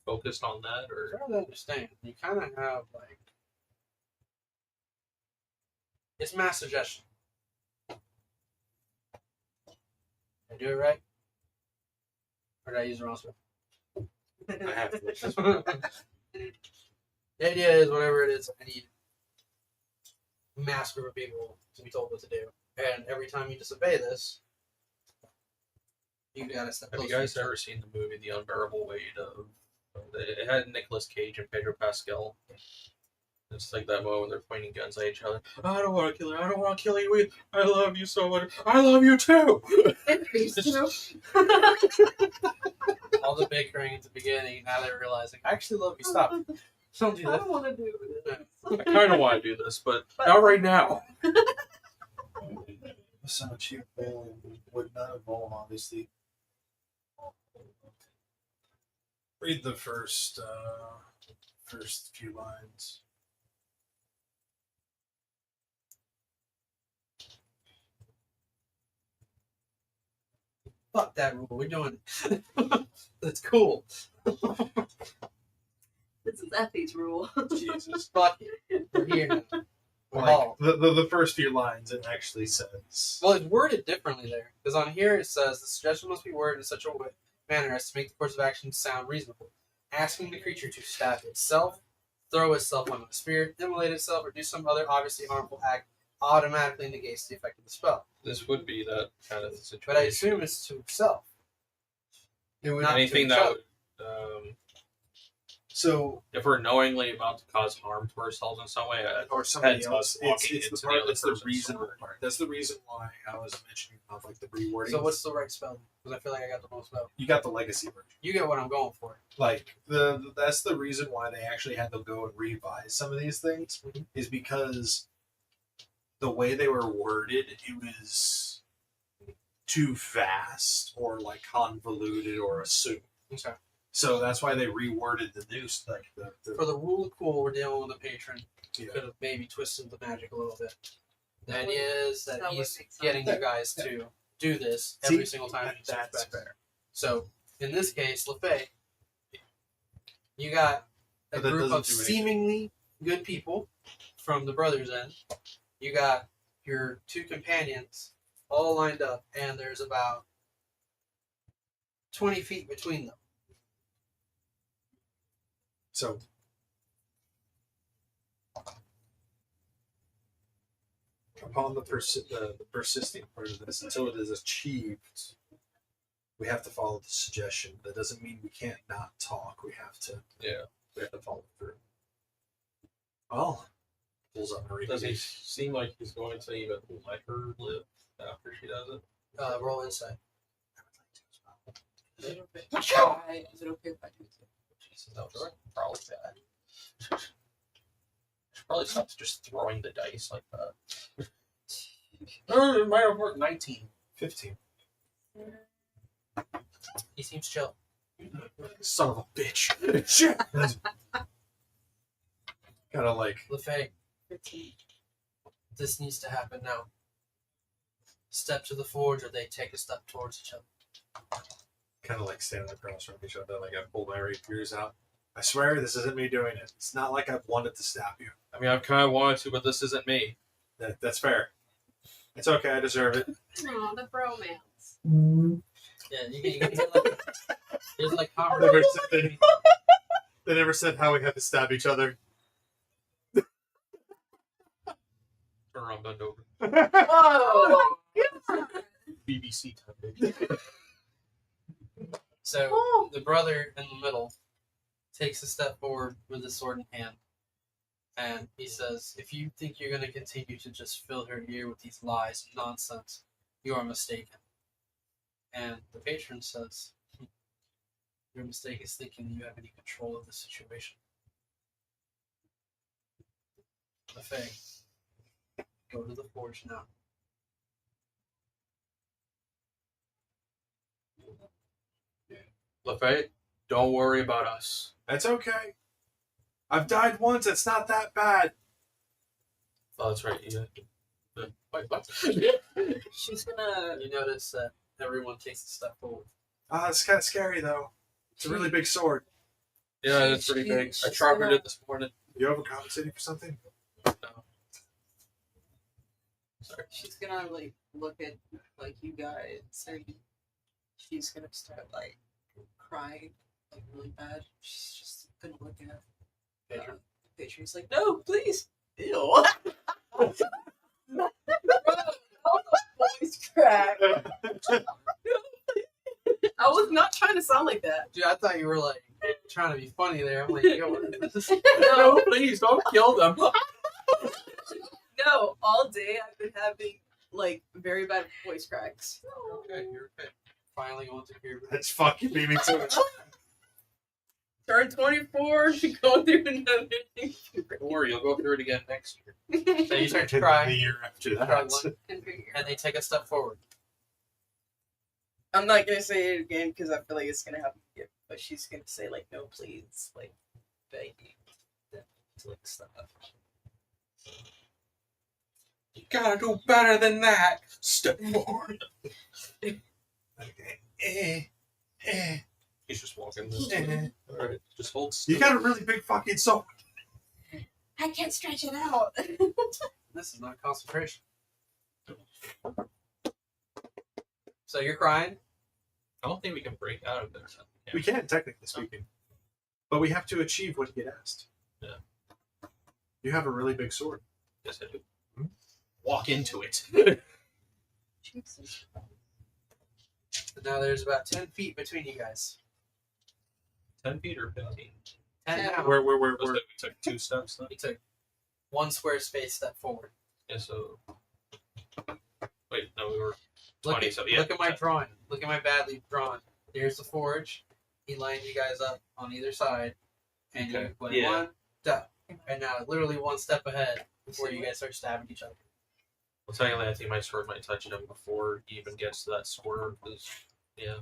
focused on that, or
Try to understand. You kind of have like it's mass suggestion. Did I do it right? Or did I use the wrong spell?
I have to?
The idea is whatever it is, I need a mass group of people to be told what to do. And every time you disobey this, you gotta step
Have you
closer.
guys ever seen the movie The Unbearable Weight of? It had Nicolas Cage and Pedro Pascal. It's like that moment when they're pointing guns at each other. I don't want to kill her. I don't want to kill you. I love you so much. I love you too.
All the bickering at the beginning, now they're realizing, I actually love you. Stop. Don't do
I
that.
don't want to do this.
I kind of want to do this, but not right now.
So much here would not involve, obviously. Read the first few lines.
Fuck that rule. We're doing it. That's cool.
This is Effie's rule.
Jesus.
Fuck it. We're here now. Hall.
the first few lines, it actually says.
Well, it's worded differently there because on here it says the suggestion must be worded in such a manner as to make the course of action sound reasonable. Asking the creature to stab itself, throw itself onto the spirit, immolate itself, or do some other obviously harmful act automatically negates the effect of the spell.
This would be that kind of situation.
But I assume it's to itself.
It would
Not to
anything
each
that
other.
would,
so
if we're knowingly about to cause harm to ourselves in some way,
or somebody
Heads
else.
us walking
It's the
into
part.
the other
That's the
person's
reasonable
sword.
part. That's the reason why I was mentioning about like the rewording.
So what's the right spell? Because I feel like I got the most spell.
you got the legacy version.
You get what I'm going for.
Like that's the reason why they actually had to go and revise some of these things is because the way they were worded, it was too fast or like convoluted or assumed.
Okay.
So that's why they reworded the new like
For the rule of cool, we're dealing with a patron.
yeah.
Could have maybe twisted the magic a little bit. The idea is that
That would
he's
make sense.
getting you guys to do this every single time. you
That's
suspect.
fair.
So in this case, LeFay, you got a
But that
group
doesn't
of
do anything.
seemingly good people from the brothers' end. You got your two companions all lined up, and there's about 20 feet between them.
So upon the persisting part of this, until it is achieved, we have to follow the suggestion. That doesn't mean we can't not talk. We have to follow through. Well, pulls up Marie.
does he seem like he's going to even let her live after she does it?
Roll insight.
Is it okay? Is it okay if I do it?
Jesus, no, probably bad. Should probably stop just throwing the dice like that. It might have worked. 19.
15.
He seems chill.
Son of a bitch. Shit. Kind of like
LeFay,
15.
this needs to happen now. Step to the forge, or they take a step towards each other.
standing across from each other. Like I pulled my rapiers out. I swear this isn't me doing it. It's not like I've wanted to stab you.
I mean, I've kind of wanted to, but this isn't me.
That's fair. It's okay. I deserve it.
Oh, the bromance.
Yeah, you can get like, there's like
Never said they never said how we had to stab each other.
Turn around, bend over.
Oh,
BBC time, baby.
So
Oh.
the brother in the middle takes a step forward with his sword in hand, and he says, "If you think you're going to continue to just fill her ear with these lies and nonsense, you are mistaken." And the patron says, "Your mistake is thinking that you have any control of the situation." LeFay, go to the forge now.
LeFay, don't worry about us.
That's okay. I've died once. It's not that bad.
Oh, that's right. Yeah. Wait, what?
she's gonna.
You notice that everyone takes a step forward.
It's kind of scary though. It's a really big sword.
Yeah, that's pretty big. I sharpened it this morning.
You overcompensating for something?
No.
She's gonna like look at like you guys, and she's gonna start like crying like really bad. She's just gonna look at
Patron.
the patron's like, no, please, ew. Voice crack. I was not trying to sound like that.
Dude, I thought you were like trying to be funny there. I'm like, yo, what is this?
No, please don't kill them.
No, all day I've been having like very bad voice cracks.
Okay, you're okay. Finally going to hear.
That's fucking me too.
Turn 24, going through another thing.
Don't worry, you'll go through it again next year.
So you start to
The
cry,
year after that.
struggling, and they take a step forward.
I'm not gonna say it again because I feel like it's gonna happen again. But she's gonna say like, "No, please, like, begging them to like stop."
You gotta do better than that. Step forward.
Okay.
He's just walking.
Eh.
Alright, just hold
You
still.
got a really big fucking sword.
I can't stretch it out.
This is not concentration. So you're crying?
I don't think we can break out of there.
We can, technically speaking. But we have to achieve what you get asked.
Yeah.
You have a really big sword.
Yes, I do. Walk into it.
Jesus.
And now there's about 10 feet between you guys.
10 feet or 15?
10 now.
Where
We took 2 steps then?
You took 1 square space step forward.
Yeah, so. Wait, no, we were
Look
20,
at,
so yeah.
look at my drawing. Look at my badly drawn. Here's the forge. He lined you guys up on either side. And
Okay.
you went
Yeah.
1 step. And now literally 1 step ahead before you guys start stabbing each other.
Well, technically, I think my sword might touch him before he even gets to that square. 'Cause, yeah.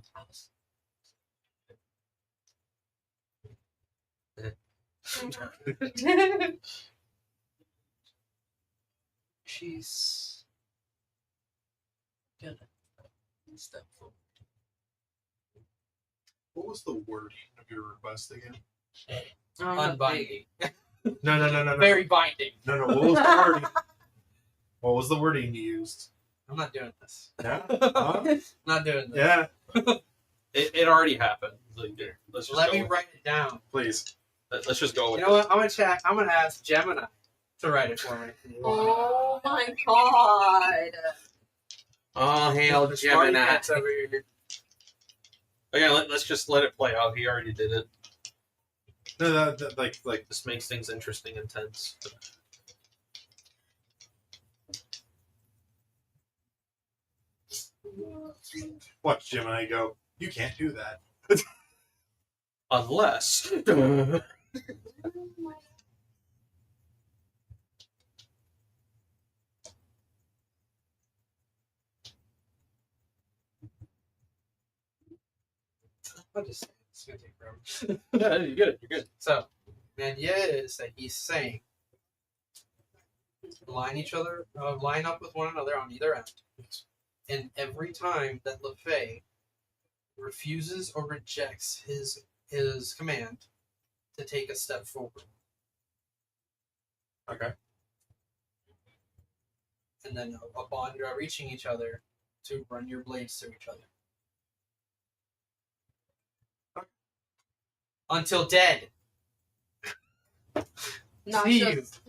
She's gonna step forward.
What was the wording of your request again?
Unbinding.
No.
Very binding.
No. What was the wording? What was the wording you used?
I'm not doing this.
Yeah. Huh?
I'm not doing this.
Yeah.
It already happened. Like, let's just
Let
go
me
with
write it down.
Please.
Let's just go with
You know what? I'm gonna ask Gemini to write it for me.
Oh my god.
Oh, hail
The smarty pants over here.
Okay, let's just let it play out. He already did it.
No, that like
This makes things interesting and tense.
watch Gemini go. You can't do that.
Unless.
I'll just say it. It's gonna take forever.
Yeah, you're good. You're good.
So, then is that he's saying line up with one another on either end, and every time that LeFay refuses or rejects his command to take a step forward,
Okay.
and then upon reaching each other, to run your blades through each other until dead.
Not
See
just.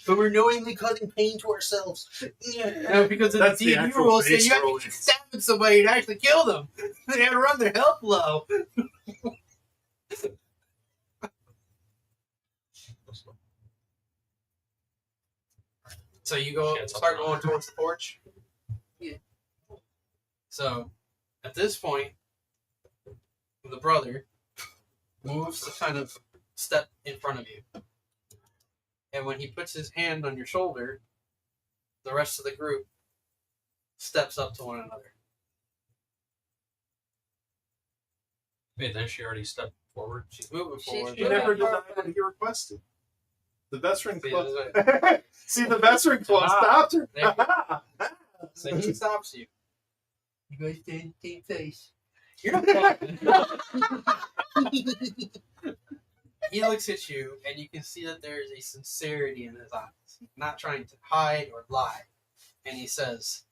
But we're knowingly causing pain to ourselves. No, because of
That's
the
the
D&D
actual
rules, say
base
you have
rule.
to stab somebody to actually kill them. They have to run their health low. So you go
Shit,
start
something
going towards the porch.
Yeah.
So at this point, the brother moves to kind of step in front of you. And when he puts his hand on your shoulder, the rest of the group steps up to one another.
Wait, then she already stepped forward.
She's moving
She's
forward.
You
moving
never
forward.
denied what you requested. The veteran
See,
club.
there's
See, the veteran club
Ah,
stopped her.
there So he stops you. You guys stand same face. You're not fucking. He looks at you, and you can see that there is a sincerity in his eyes. He's not trying to hide or lie. And he says,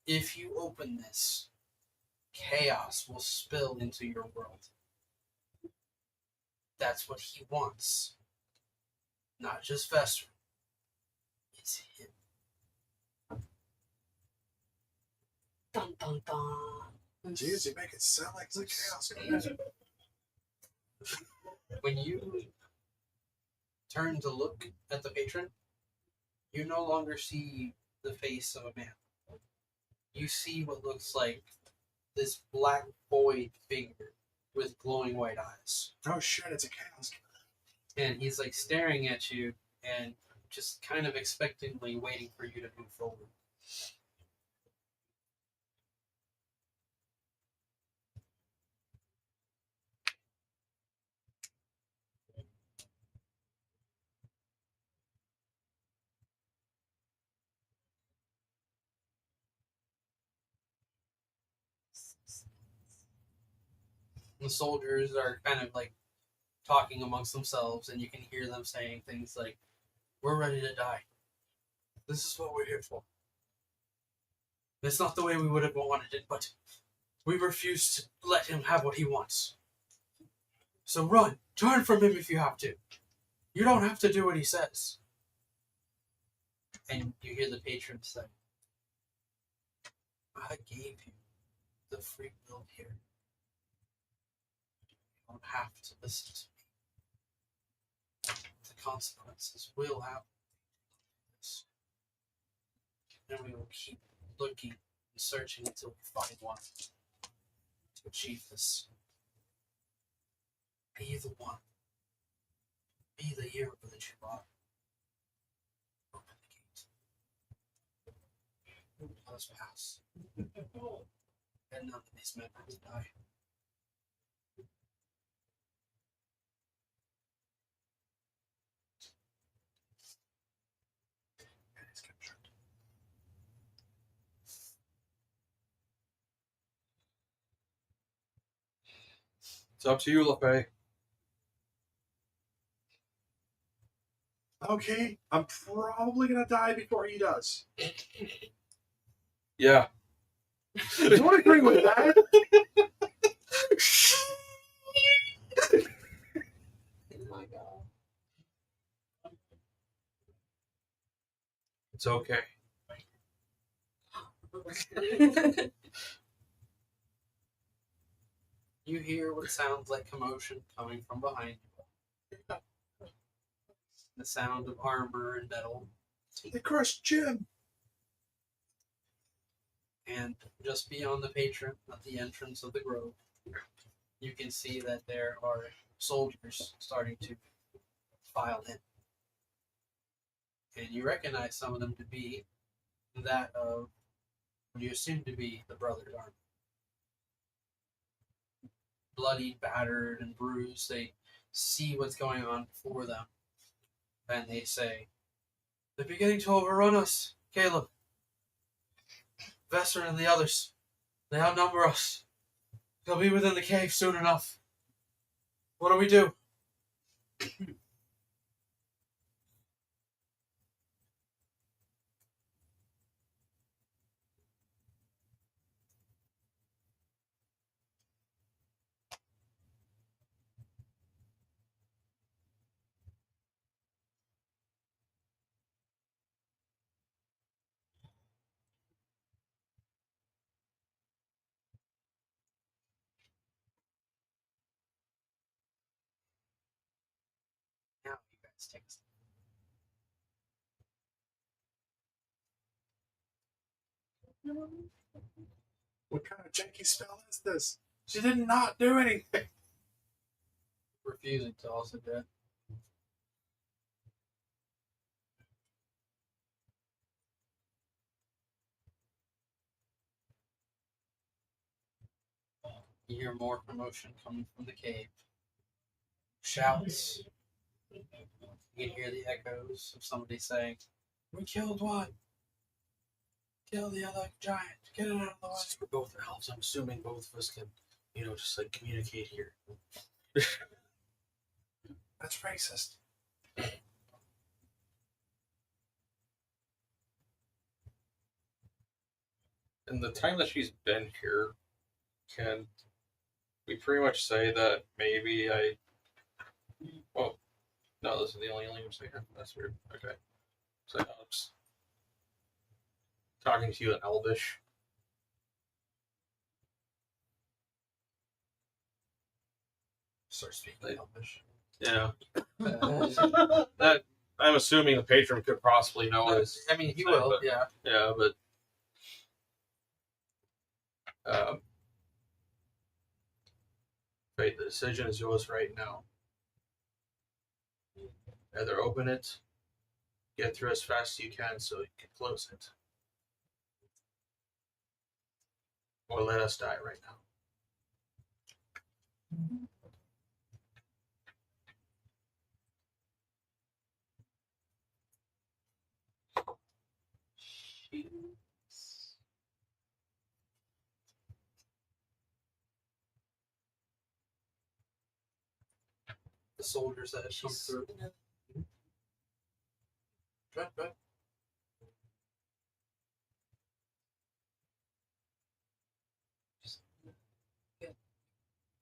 if you open this, chaos will spill into your world. That's what he wants. Not just Vesper. It's him.
Dun dun dun.
Jeez, you make it sound like the chaos.
When you turn to look at the patron, you no longer see the face of a man. You see what looks like this black void figure with glowing white eyes.
Oh shit, it's a chaos.
And he's like staring at you and just kind of expectantly waiting for you to move forward. The soldiers are kind of like talking amongst themselves, and you can hear them saying things like, "We're ready to die. This is what we're here for. It's not the way we would have wanted it, but we refuse to let him have what he wants. So run. Turn from him if you have to. You don't have to do what he says. And you hear the patron say, I gave you the free will here. You don't have to listen to me. The consequences will happen. And we will keep looking and searching until we find one to achieve this. Be the one. Be the hero that you are. Open the gate. Let us pass. And none of these men have to die.
It's up to you, LeFay.
Okay, I'm probably gonna die before he does.
Yeah.
Don't agree with that.
Oh my god.
It's okay.
You hear what sounds like commotion coming from behind you. The sound of armor and metal.
They crushed Jim.
And just beyond the patron, at the entrance of the grove, you can see that there are soldiers starting to file in. And you recognize some of them to be that of what you assume to be the Brothers' army. Bloody, battered, and bruised, they see what's going on before them. And they say, they're beginning to overrun us, Caleb. Vesser and the others. They outnumber us. They'll be within the cave soon enough. What do we do? Now you guys take a step.
What kind of janky spell is this? She did not do anything.
Refusing to also do it. You hear more commotion coming from the cave. Shouts. You can hear the echoes of somebody saying, we killed one. Kill the other giant. Get it out of the way.
Since we're both elves, I'm assuming both of us can, just like communicate here.
That's racist.
In the time that she's been here, can we pretty much say that maybe well, no, this is the only language they have. That's weird. Okay. So I'm just talking to you in Elvish.
Start speaking Elvish.
Yeah. That I'm assuming the patron could possibly know is.
I mean, he
say,
will,
but-
yeah.
Yeah, but right, the decision is yours right now. Either open it, get through as fast as you can so you can close it, or let us die right now.
The soldiers that have come through. Go ahead.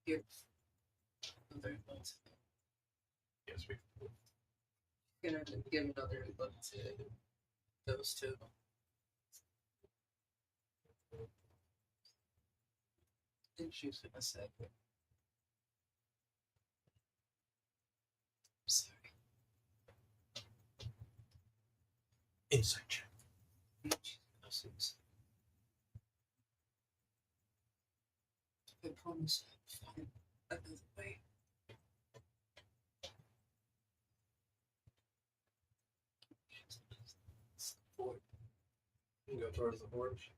give another look to them.
Yes, we.
Gonna give another look to those two. And she's gonna say, sorry.
Insight check.
She's gonna say, I promise I'll find another way. Forward.
You go towards the forge.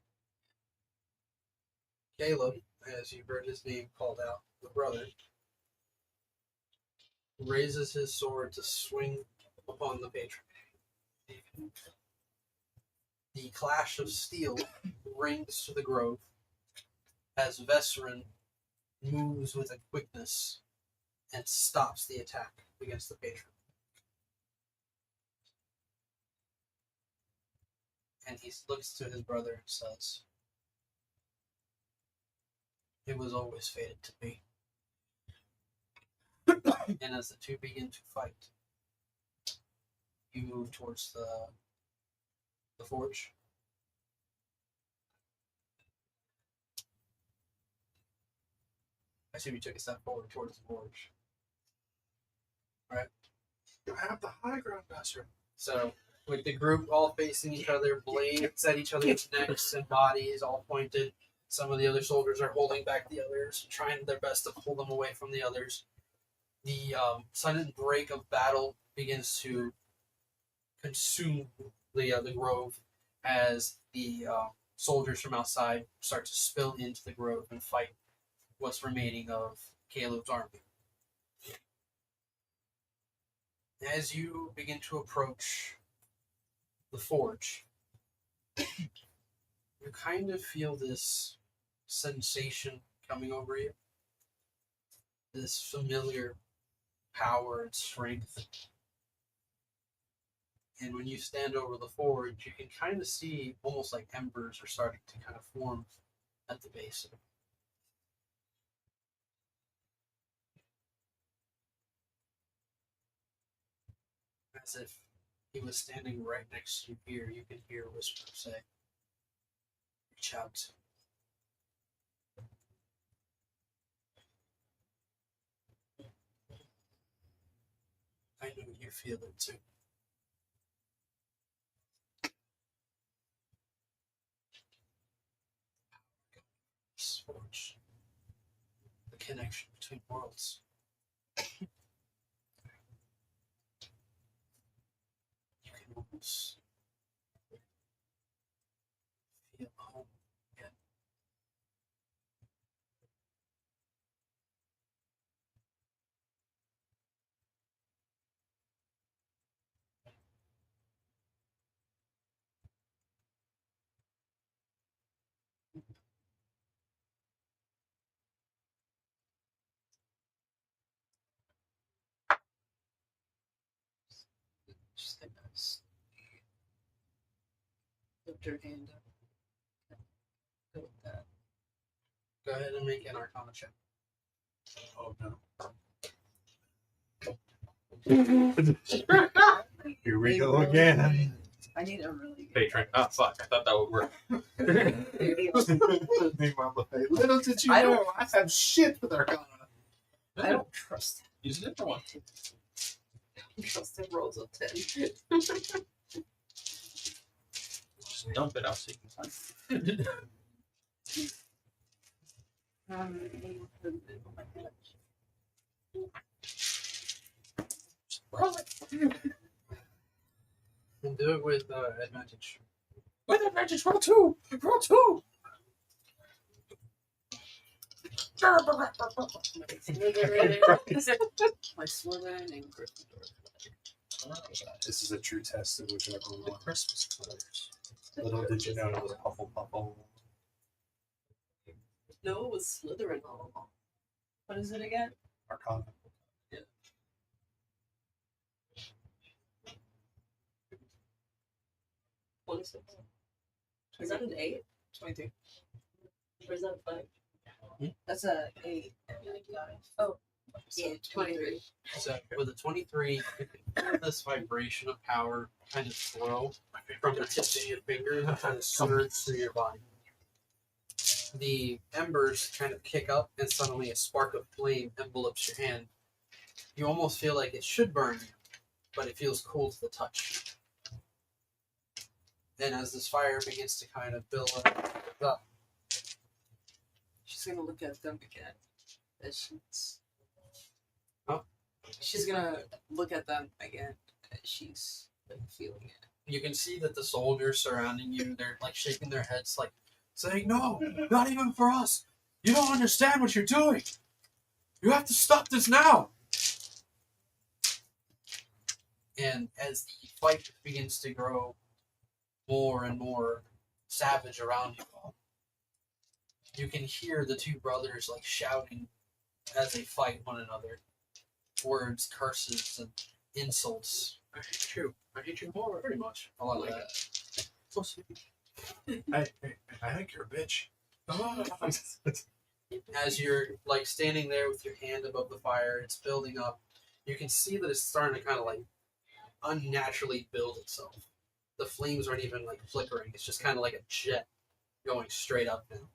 Caleb, as you heard his name called out, the brother, raises his sword to swing upon the patron. The clash of steel rings to the grove as Vesserin moves with a quickness and stops the attack against the patron. And he looks to his brother and says, "It was always fated to be." And as the two begin to fight, you move towards the forge. I assume you took a step forward towards the forge. Right?
You have the high ground, Master.
So, with the group all facing each other, blades at each other's necks and bodies all pointed, some of the other soldiers are holding back the others, trying their best to pull them away from the others. The sudden break of battle begins to consume the grove as the soldiers from outside start to spill into the grove and fight what's remaining of Caleb's army. As you begin to approach the forge, you kind of feel this sensation coming over you. This familiar power and strength. And when you stand over the forge, you can kind of see almost like embers are starting to kind of form at the base of it. As if he was standing right next to you here, you can hear a whisper say, "Reach out." I know you feel it too. This forge, the connection between worlds. You can almost feel home again.
She's gonna lift her hand up. Go with that.
Go ahead and make an Arcana check.
Oh no. Here we go again.
I need a really good
Patron. Ah, fuck. I thought that would work.
Meanwhile, little did you
I
know,
don't-
I have shit with Arcana.
I don't trust him.
Use a different one.
I don't trust him. Rolls of 10.
Just dump it out so you can find it.
And do it with advantage.
With advantage, roll 2! Roll 2!
My Slytherin and Gryffindor.
This is a true test of whichever one.
Christmas colors.
Little did you know it was Puffle.
No, it was Slytherin all along. What is it again?
Arcana.
What is it? Is that an 8? 23. Or is that a 5? That's a 8. Oh, yeah, 23.
So with a 23, you can feel this vibration of power kind of flow from the tips of your fingers and kind of surge through your body. The embers kind of kick up, and suddenly a spark of flame envelopes your hand. You almost feel like it should burn you, but it feels cool to the touch. And as this fire begins to kind of build up,
She's gonna look at them again. As she's.
Huh?
She's gonna look at them again. As she's like feeling it.
you can see that the soldiers surrounding you, they're like shaking their heads, like saying, "No, not even for us. You don't understand what you're doing. You have to stop this now." And as the fight begins to grow more and more savage around you all, you can hear the two brothers like shouting as they fight one another. Words, curses, and insults. I hate you. I hate you more, very much. A lot of that. So sweet.
I think you're a bitch.
As you're like standing there with your hand above the fire, it's building up. You can see that it's starting to kind of like unnaturally build itself. The flames aren't even like flickering. It's just kind of like a jet going straight up now.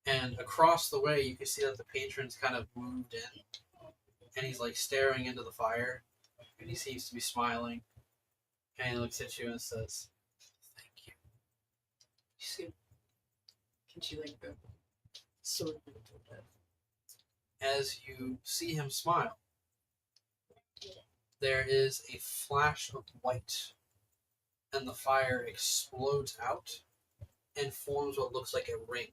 And across the way, you can see that the patron's kind of moved in, and he's like staring into the fire, and he seems to be smiling. And he looks at you and says, "Thank you."
She's gonna. Can she like go? Sort of.
As you see him smile, there is a flash of white, and the fire explodes out and forms what looks like a ring.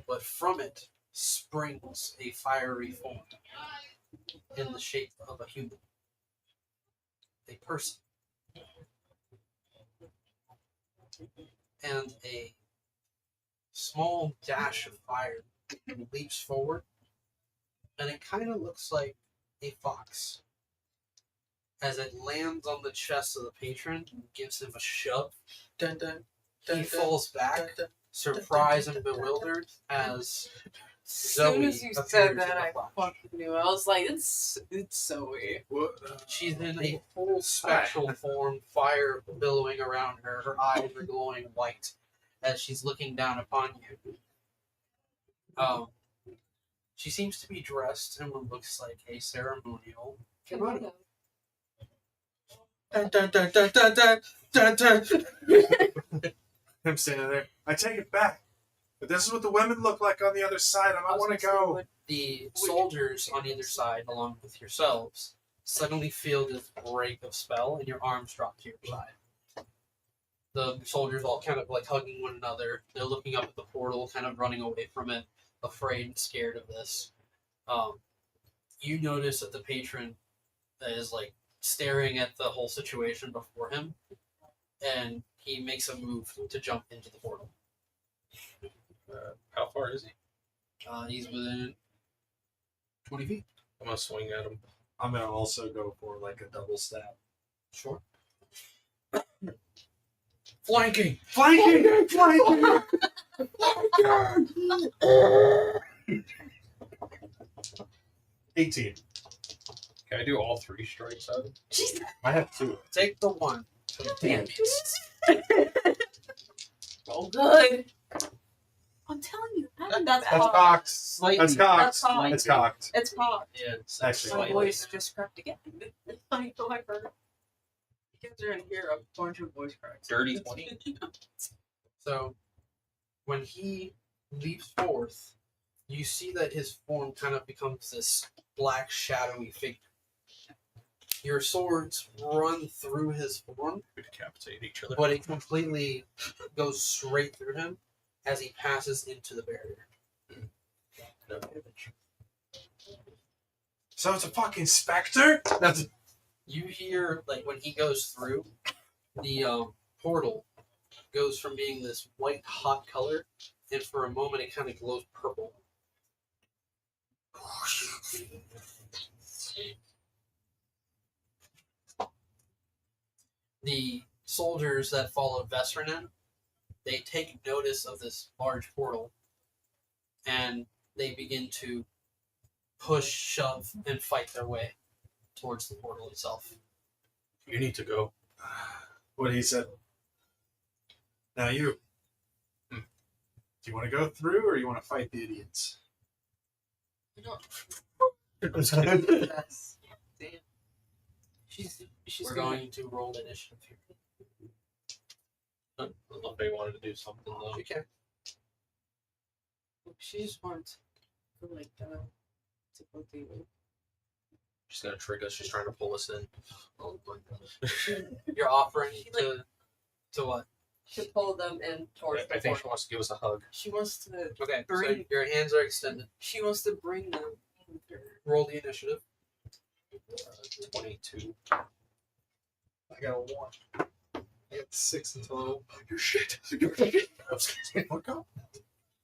But from it springs a fiery form in the shape of a human, a person, and a small dash of fire leaps forward, and it kind of looks like a fox. As it lands on the chest of the patron and gives him a shove,
Dun dun.
he falls back, surprised and bewildered, as
As soon
Zoe
as you
appears
said
in
that,
the
I
flash.
fucking knew. I was like, it's Zoe.
What?
She's in a full spectral form, fire billowing around her. Her eyes are glowing white as she's looking down upon you. She seems to be dressed in what looks like a ceremonial kimono.
Dun, dun, dun, dun, dun, dun, dun, dun. I'm standing there. I take it back. But this is what the women look like on the other side. I want to go.
The soldiers on either side, along with yourselves, suddenly feel this break of spell, and your arms drop to your side. The soldiers all kind of like hugging one another. They're looking up at the portal, kind of running away from it, afraid and scared of this. You notice that the patron is like staring at the whole situation before him, and he makes a move to jump into the portal.
How far is he?
He's within 20 feet.
I'm gonna swing at him.
I'm going to also go for like a double stab.
Sure.
Flanking! Flanking! Flanking! 18.
Can I do all 3 strikes at him?
I have 2.
Take the one.
Damn. Oh, good. I'm telling you, that's
That's
cocked.
cocked.
Slightly.
That's cocked.
That's cocked.
That's cocked.
It's cocked.
Yeah, it's
Actually,
My
slightly.
voice just cracked again. I feel like you guys are gonna hear a bunch of voice cracks.
Dirty 20.
So, when he leaps forth, you see that his form kind of becomes this black, shadowy figure. Your swords run through his form,
We decapitate each other.
but it completely goes straight through him as he passes into the barrier.
No damage.
So it's a fucking specter?
That's you hear like when he goes through, the portal goes from being this white hot color, and for a moment it kind of glows purple. The soldiers that followed Vespernin, they take notice of this large portal, and they begin to push, shove, and fight their way towards the portal itself.
You need to go.
What he said. Now you. Do you want to go through, or you want to fight the idiots?
Yes.
Damn. She's
We're
gonna-
going to roll initiative here.
I don't know if they wanted to do something though.
You can.
She just wants to like to go through.
She's gonna trick us. She's trying to pull us in. Oh my god! You're offering to what?
To pull them in towards the
I think she
portal.
wants to give us a hug.
She wants to.
Okay, so
Bring-
your hands are extended.
She wants to bring them. in with her.
Roll the initiative.
22.
I got a 1. I got 6 until your shit. Your shit. Fuck up.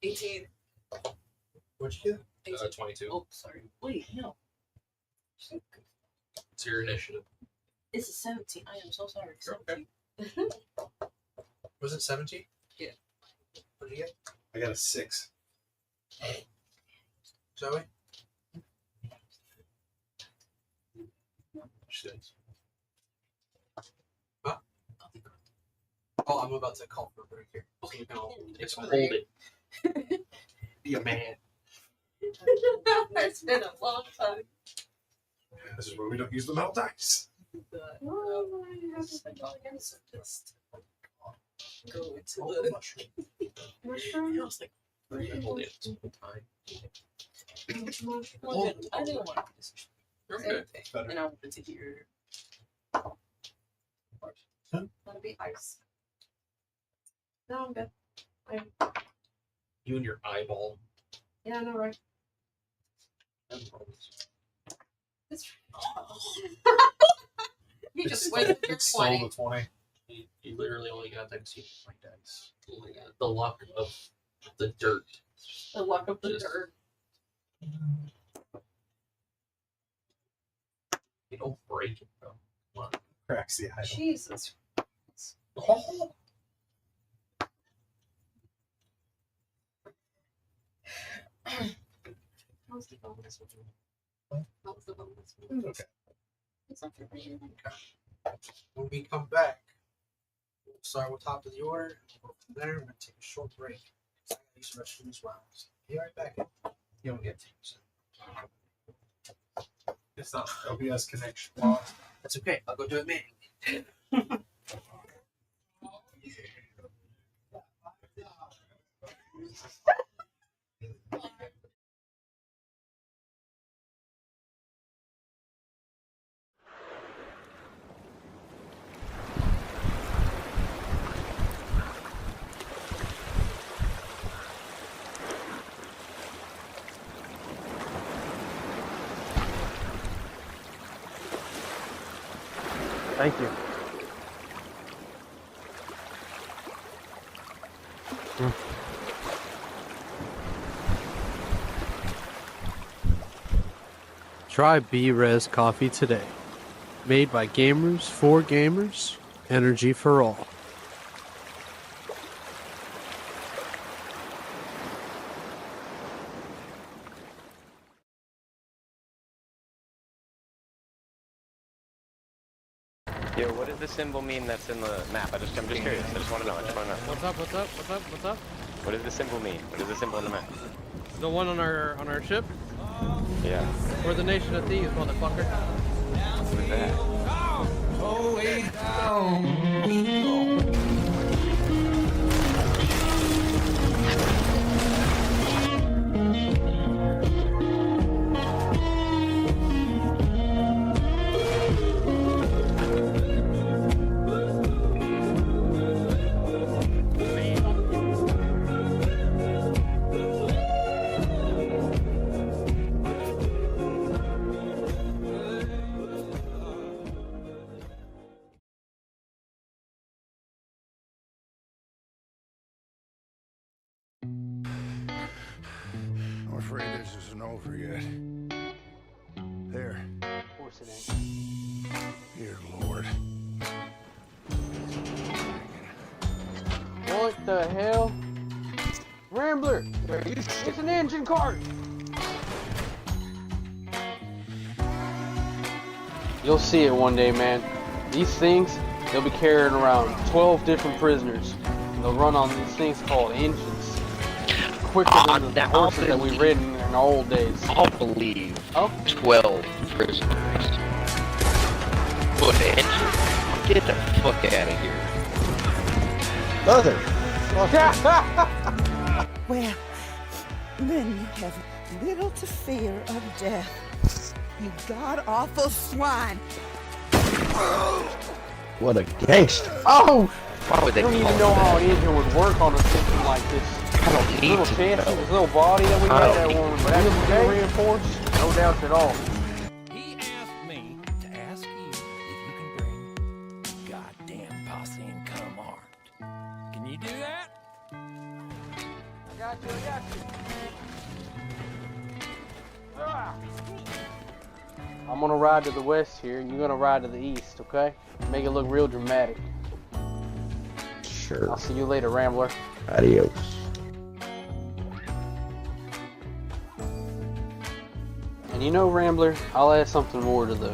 18.
What'd you get?
22.
Oh, sorry. Wait, no.
It's your initiative.
It's a 17. I am so sorry.
You're okay.
17.
Was it 17?
Yeah.
What'd you get?
I got a 6.
Zoe?
6.
Oh, I'm about to call for a break here. Okay, no.
It's hold it. Be a man.
It's been a long time.
This is where we don't use the metal dice.
Oh,
Go into
Roll
the
the mushroom.
mushroom. I was like,
Hold it. Time.
I didn't want to do this.
You're
Same
good.
thing.
Better.
And I wanted to hear.
That'll be ice. No, I'm good.
You and your eyeball.
Yeah, no, right. It's... you just waited your
It's sold
20.
at 20.
You literally only got that because you my dice. Oh my god. The luck of the dirt.
The luck of the
Just-
dirt.
You don't break it though. Come on.
Cracks the idol.
Jesus.
Oh.
How's the bonus one? How's the bonus one?
Okay.
It's not for me.
When we come back, we'll start with top of the order. And we'll go from there. We're going to take a short break. I gotta use the restroom as well. So be right back. You don't get to use it.
It's not OBS connection lost.
That's okay. I'll go do it manually.
Thank you. Try B-Res coffee today. Made by gamers for gamers. Energy for all.
Yo, what does the symbol mean that's in the map? I'm just curious. I just want to know.
What's up? What's up? What's up? What's up?
What does the symbol mean? What is the symbol in the map?
The one on our ship?
Yeah.
We're the nation of thieves, motherfucker.
What is that?
I'm afraid this isn't over yet. There.
Of course it ain't.
Dear Lord.
What the hell? Ram Rambler! It's an engine cart! You'll see it one day, man. These things, they'll be carrying around 12 different prisoners. And they'll run on these things called engines. Quicker than the horses that we ridden in the old days.
I'll believe
Oh?
12 prisoners. But engine? Get the fuck out of here.
Mother.
Well, then you have little to fear of death. You god-awful swine.
What a gangster.
Oh!
Why would
I
they
don't
call
even
it
know how
that?
an engine would work on a system like this.
I don't need
Little
to
chassis,
know.
this little body that we
I
had,
don't
that
need
one,
to
but that was reinforced, no doubt at all.
He asked me to ask you if you can bring goddamn posse and come armed. Can you do that?
I got you. Ah. I'm gonna ride to the west here, and you're gonna ride to the east, okay? Make it look real dramatic.
Sure.
I'll see you later, Rambler.
Adios.
And you know, Rambler, I'll add something more to the...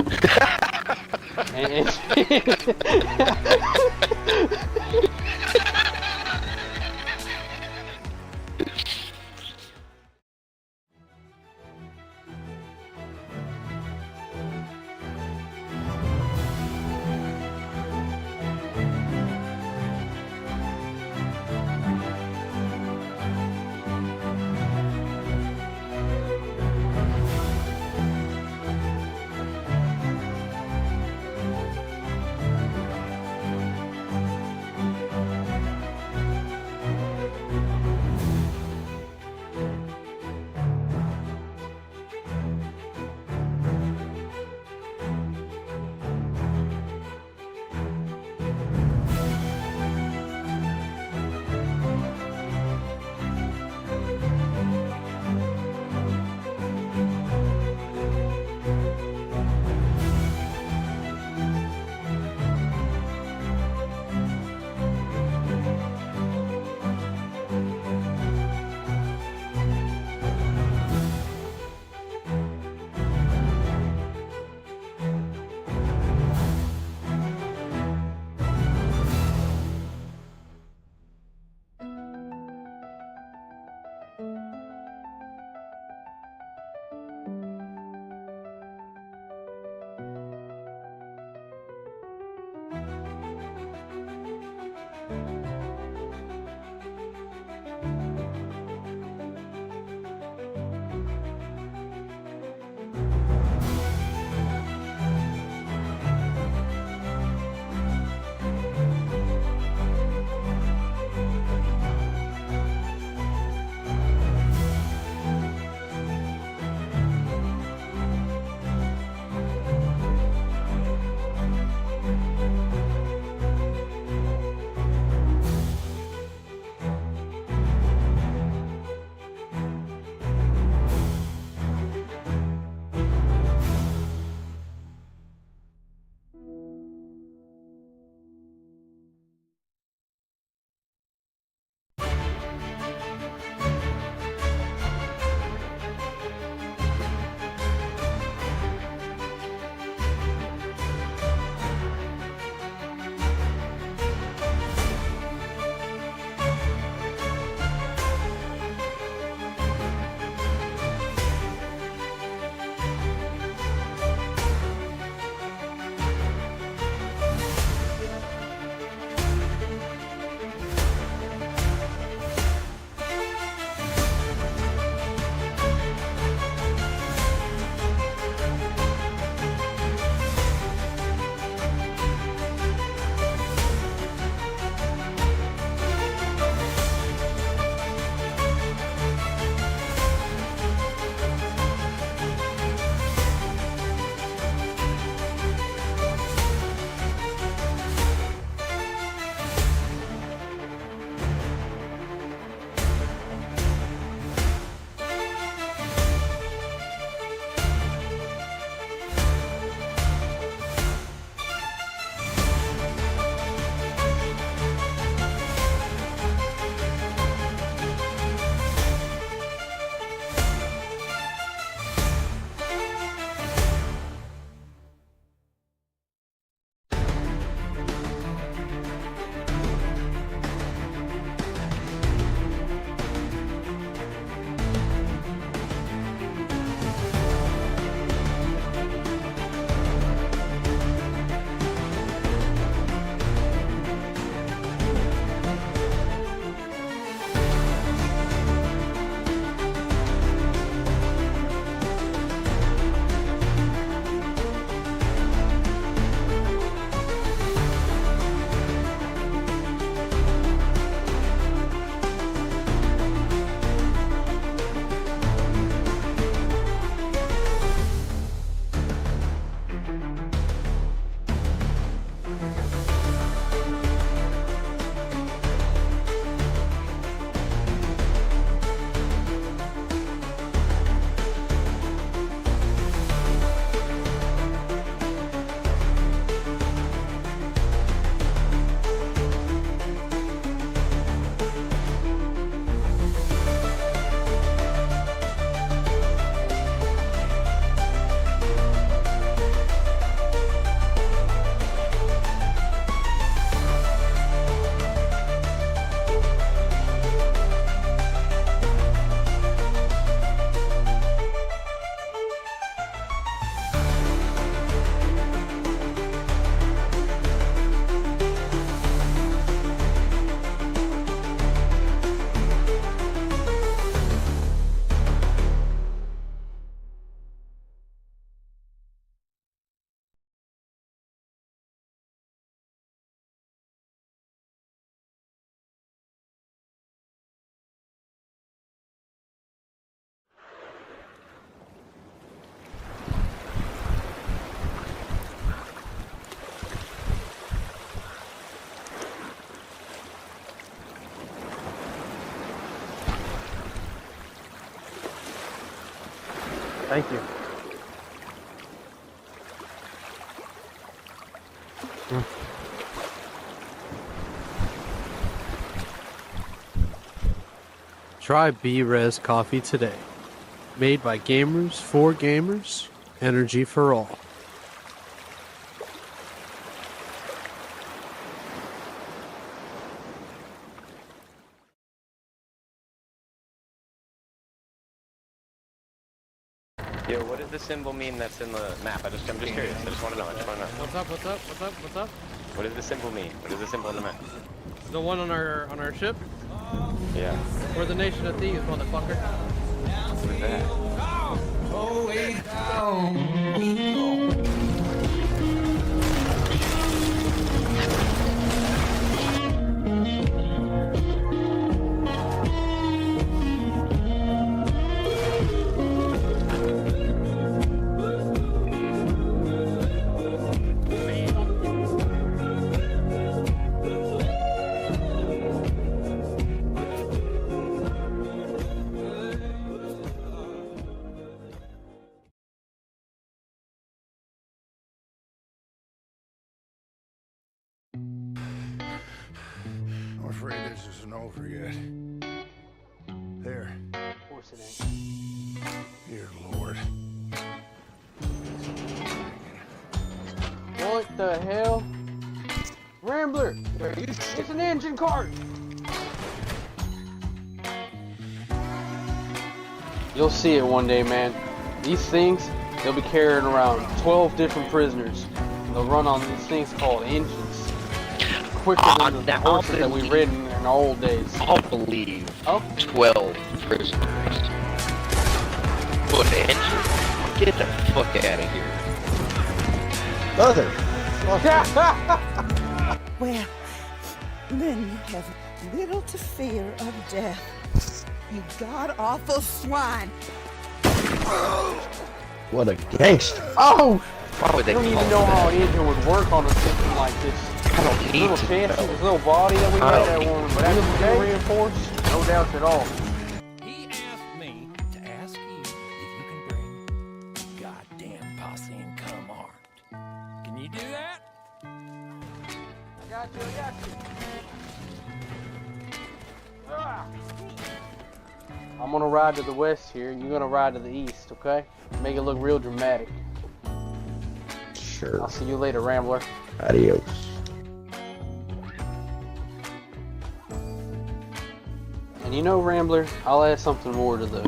Thank you.
Try B-Res coffee today. Made by gamers for gamers. Energy for all.
Yo, what does the symbol mean that's in the map? I'm just curious. I just want to know.
What's up? What's up? What's up? What's up?
What does the symbol mean? What is the symbol in the map?
The one on our ship?
Yeah.
We're the nation of thieves, motherfucker.
What is that?
I'm afraid this isn't over yet. There.
Of course it ain't.
Dear Lord.
What the hell? Rambler! It's an engine cart! You'll see it one day, man. These things, they'll be carrying around 12 different prisoners. And they'll run on these things called engines. Quicker than the horses that we rid in the old days.
I'll believe.
Oh?
12 prisoners. What engine? Get the fuck out of here.
Mother.
Well, then you have little to fear of death. You god-awful swine.
What a gangster.
Oh!
Why would they
I don't even
call
know
it
how
that?
an engine would work on a system like this.
I don't need
Little
to
fancy,
know.
this little body that we
I
made
don't
that
need
one
to know.
really reinforced, no doubt at all.
He asked me to ask you if you can bring goddamn posse and come armed. Can you do that?
I got you. Ah. I'm gonna ride to the west here, and you're gonna ride to the east, okay? Make it look real dramatic.
Sure.
I'll see you later, Rambler.
Adios.
And you know, Rambler, I'll add something more to the...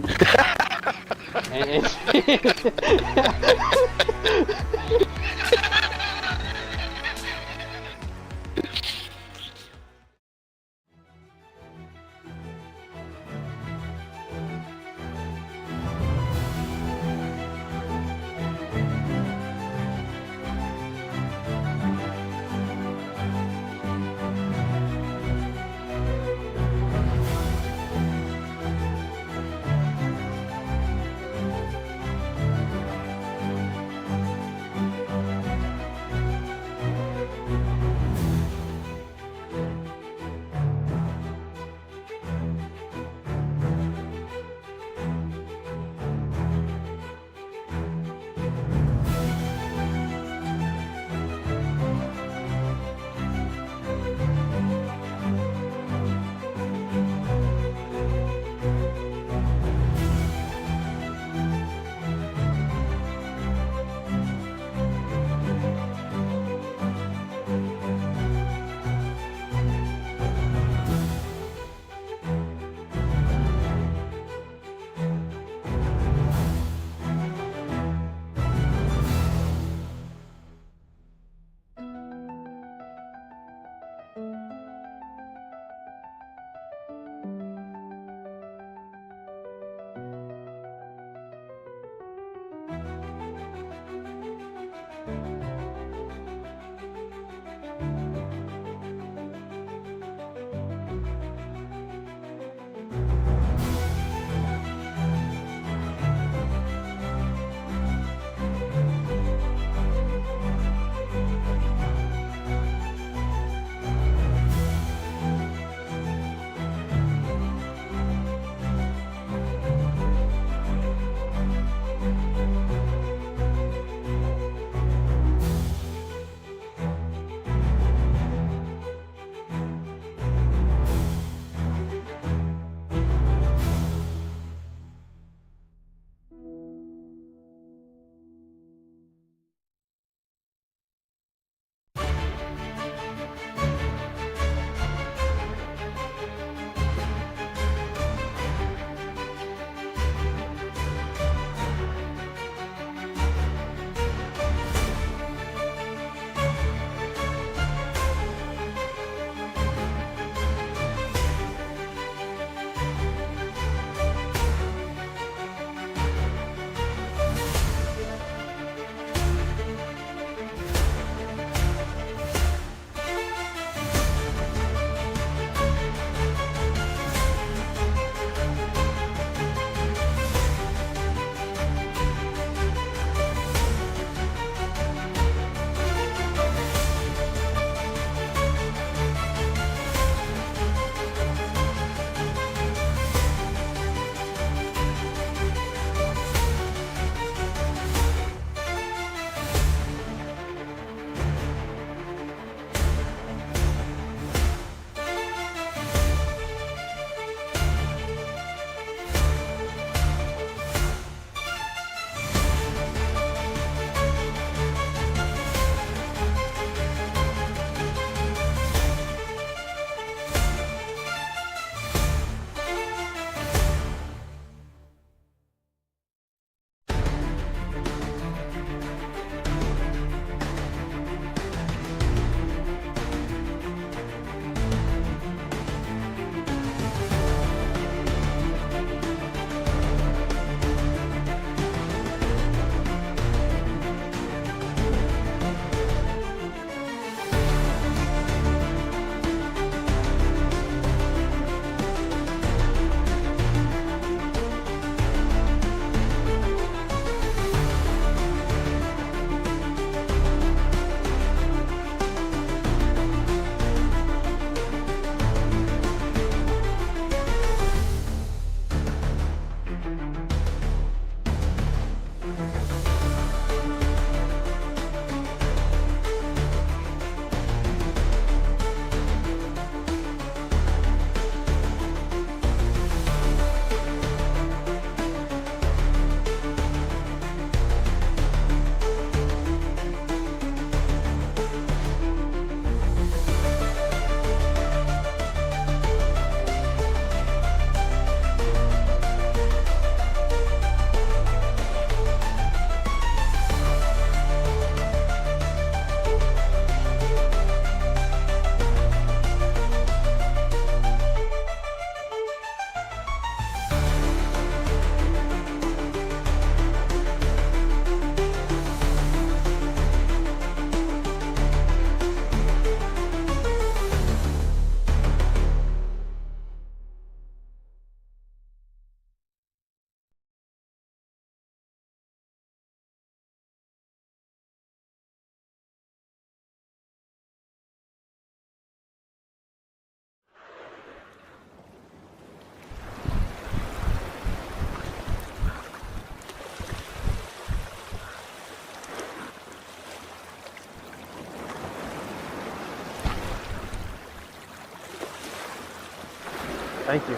Thank you.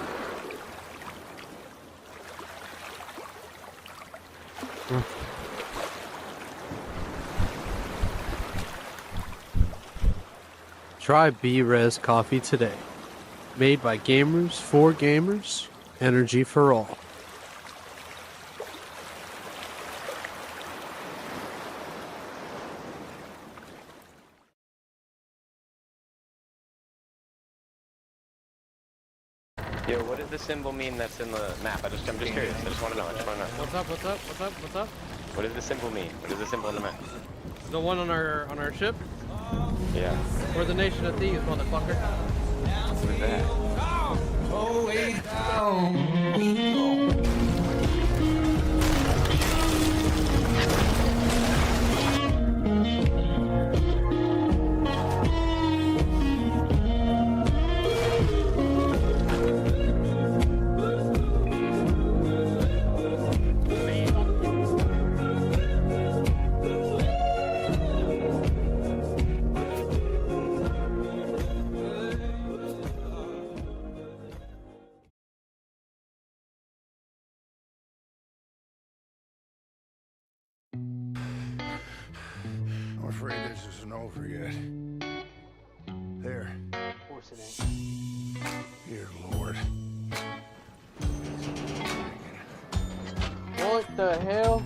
Try B-Res coffee today. Made by gamers for gamers, energy for all.
Yo, what does the symbol mean that's in the map? I'm just curious. I just want to know.
What's up?
What does the symbol mean? What is the symbol on the map?
The one on our ship?
Yeah.
We're the nation of thieves, motherfucker.
What is that?
Oh, way down. I'm afraid this isn't over yet. There.
Of course it ain't.
Dear Lord.
What the hell?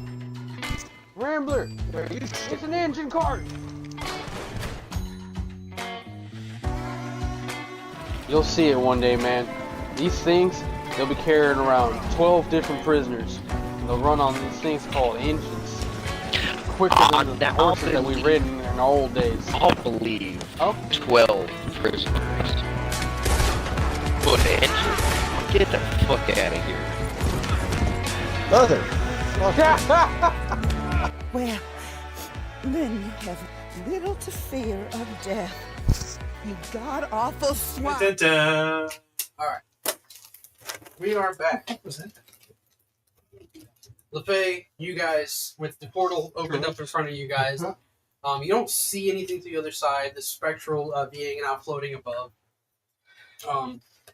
Rambler! It's an engine cart! You'll see it one day, man. These things, they'll be carrying around 12 different prisoners. They'll run on these things called engines. Quicker than the horses that we ridden in the old days.
I'll believe
Oh?
12 prisoners. But engine? Get the fuck out of here.
Mother.
Well, then you have little to fear of death. You god-awful swine.
Dun-dun-dun. All right, we are back. What was that? LeFay, you guys, with the portal opened up in front of you guys, you don't see anything to the other side. The spectral being now floating above.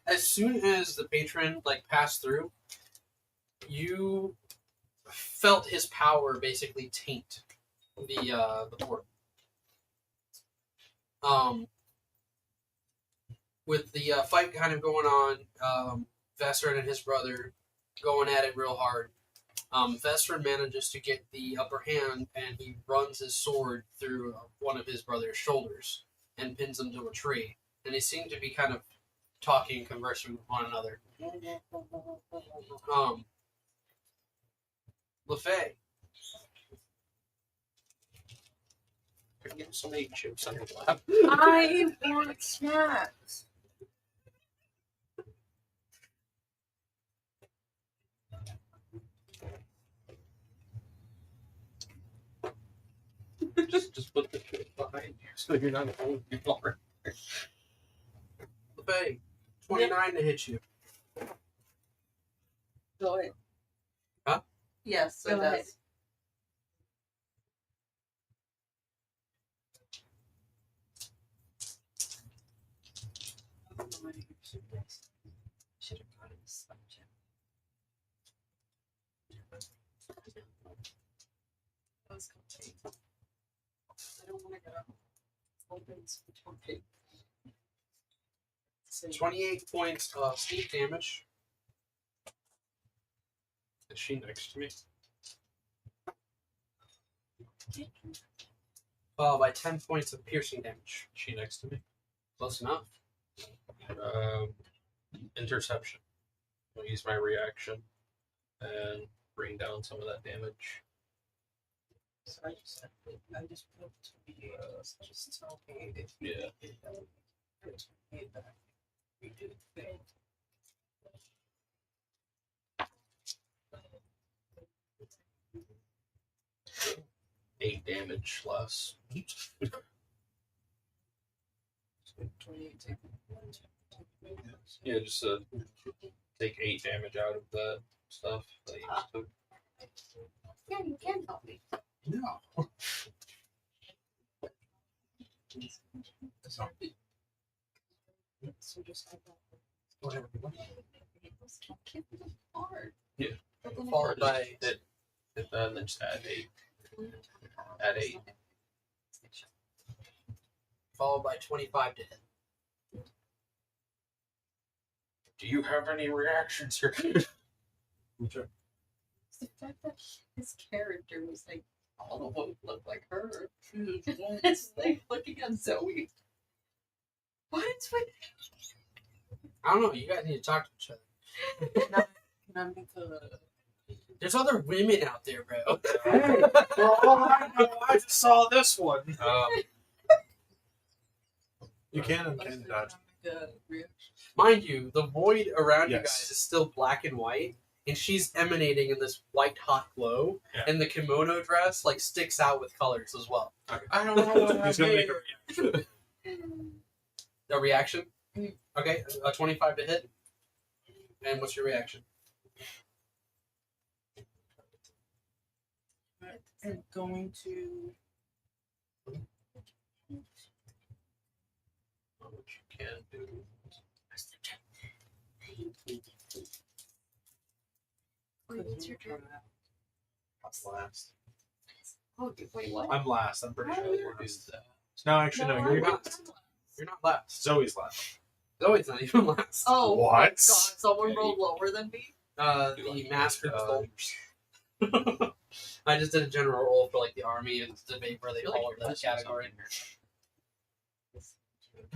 As soon as the patron passed through, you felt his power basically taint the portal. With the fight kind of going on, Vesserin and his brother going at it real hard. Vesserin manages to get the upper hand, and he runs his sword through one of his brother's shoulders and pins him to a tree. And they seem to be kind of talking, conversing with one another. LeFay. You're getting so many chips on your lap.
I want snacks.
just put the shit behind you so you're not holding your bar. LeFay, 29 to hit you.
Go ahead.
Huh?
Yes, it
Go ahead.
does.
Should have gone in the subject. Let's go take. I don't want to go. Opens for 20.
28 points of sneak damage.
Is she next to me?
Followed by 10 points of piercing damage.
Is she next to me?
Close enough.
Interception. I'll use my reaction and bring down some of that damage.
So I just put to be just tell me if you
Yeah.
we do the thing.
8 damage less.
28 take
Yeah, just take 8 damage out of that stuff that you just took.
Yeah, you can help me.
No.
So just have that.
Whatever you want.
Yeah.
Followed by
And then just add 8. Add 8.
followed by 25 to hit.
Do you have any reactions here?
The fact that his character was like, all of them look like her. It's like looking at Zoe. What is with
I don't know. You guys need to talk to each other. There's other women out there, bro.
Hey, for all I know, I just saw this one. You can uncanny dodge.
Mind you, the void around you
Yes.
guys is still black and white, and she's emanating in this white hot glow,
Yeah.
and the kimono dress like sticks out with colors as well.
I don't know what
He's gonna make a reaction.
A reaction? Okay, a 25 to hit. And what's your reaction?
I'm going to.
What you can do.
What's your turn?
That's last.
Oh, wait, what?
I'm last. I'm pretty sure.
What is that?
No, actually, no. You're
not. You're not last.
Zoe's last.
Zoe's not even last.
Oh,
What?
my God, someone rolled lower than me?
The master soldiers. I just did a general roll for like the army and debate where they fall into that category.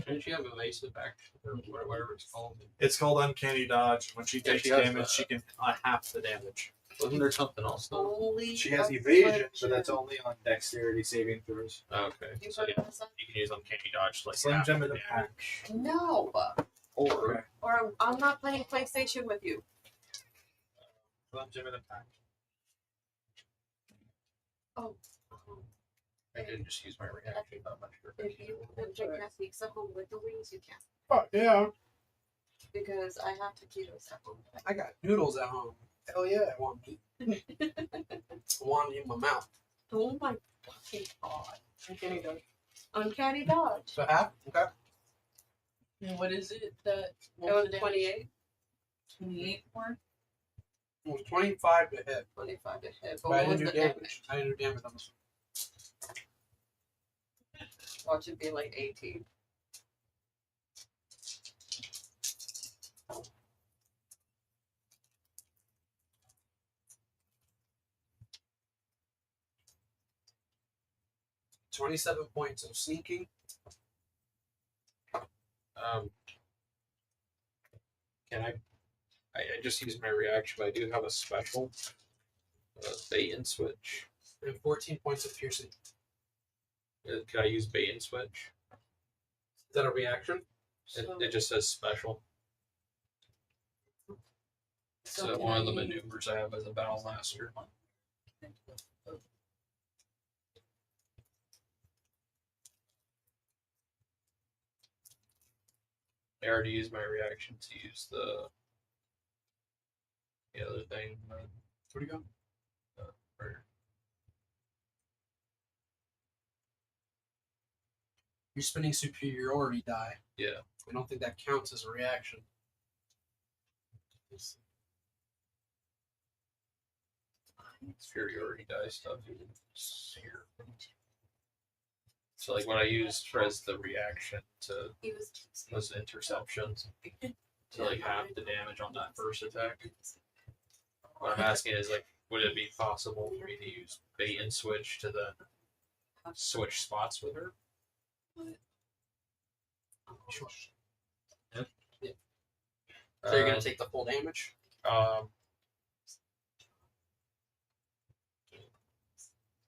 Didn't she have evasive action or whatever it's called?
It's called uncanny dodge. When she
Yeah,
takes
she has
damage,
that.
she can half the damage.
Wasn't there something else though?
Holy
She has
affliction.
evasion, but that's only on dexterity saving throws.
Okay.
You
So
heard
yeah,
of that?
you can use uncanny dodge to, like
Slim
half
Jim
the
in the
damage.
pack.
No.
Or
Or I'm not playing PlayStation with you.
Slim Jim in the pack.
Oh.
I did just use my reaction. I'm not sure.
If you can't speak something with the wings, you can't.
Oh, yeah.
Because I have to keep it separate.
I got noodles at home. Hell yeah, I want meat. I want it in my mouth.
Oh my fucking God. Uncanny dodge. Uncanny dodge.
So half? Okay.
And what is it that?
It was 28.
28 more?
It was 25 to hit.
25 to hit.
But
But
I
what was
didn't
the
do
damage?
damage. I didn't do damage on this
Watch it be like 18.
one. 27 points of sneaking.
Can I just used my reaction, but I do have a special bait and switch.
And 14 points of piercing.
Can I use bait and switch?
Is that a reaction?
It just says special. So one of the maneuvers I have as a battle master. I already used my reaction to use the other thing.
Where'd you go?
Or-
You're spending superiority die.
yeah.
I don't think that counts as a reaction.
Superiority dice stuff is here. So like when I used as the reaction to was interceptions to like half the damage on that first attack. What I'm asking is like, would it be possible for me to use bait and switch to then switch spots with her?
Sure.
Yeah.
Yeah. So you're gonna take the full damage?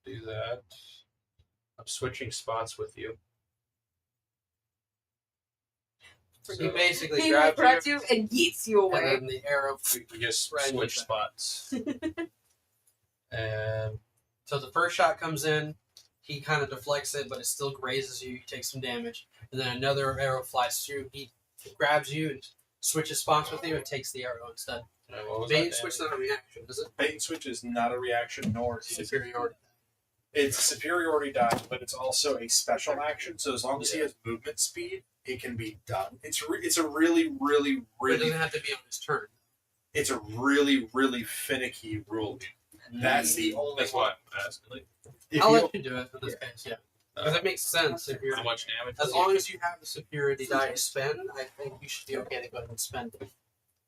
Do that. I'm switching spots with you.
He basically
He
grabs
grabs
you
you and yeets you
and
away.
then the arrow.
We just
Right.
switch spots. And
So the first shot comes in, he kind of deflects it, but it still grazes you. You take some damage, and then another arrow flies through. He grabs you and switches spots with you and takes the arrow instead.
what was
Bait
that
and switch
damage?
not a reaction, is it?
Bait and switch is not a reaction nor is it
Superiority.
It's a superiority die, but it's also a special action. So as long as he has movement speed, it can be done. It's a really, really,
But it
really.
doesn't have to be on his turn.
It's a really, really finicky rule. That's the only.
That's why I'm asking. Like,
If
I'll
you,
let you do it in this case, yeah. Because it makes sense if you're.
how much damage?
As long as you have the superiority die to spend, I think you should be okay to go ahead and spend it.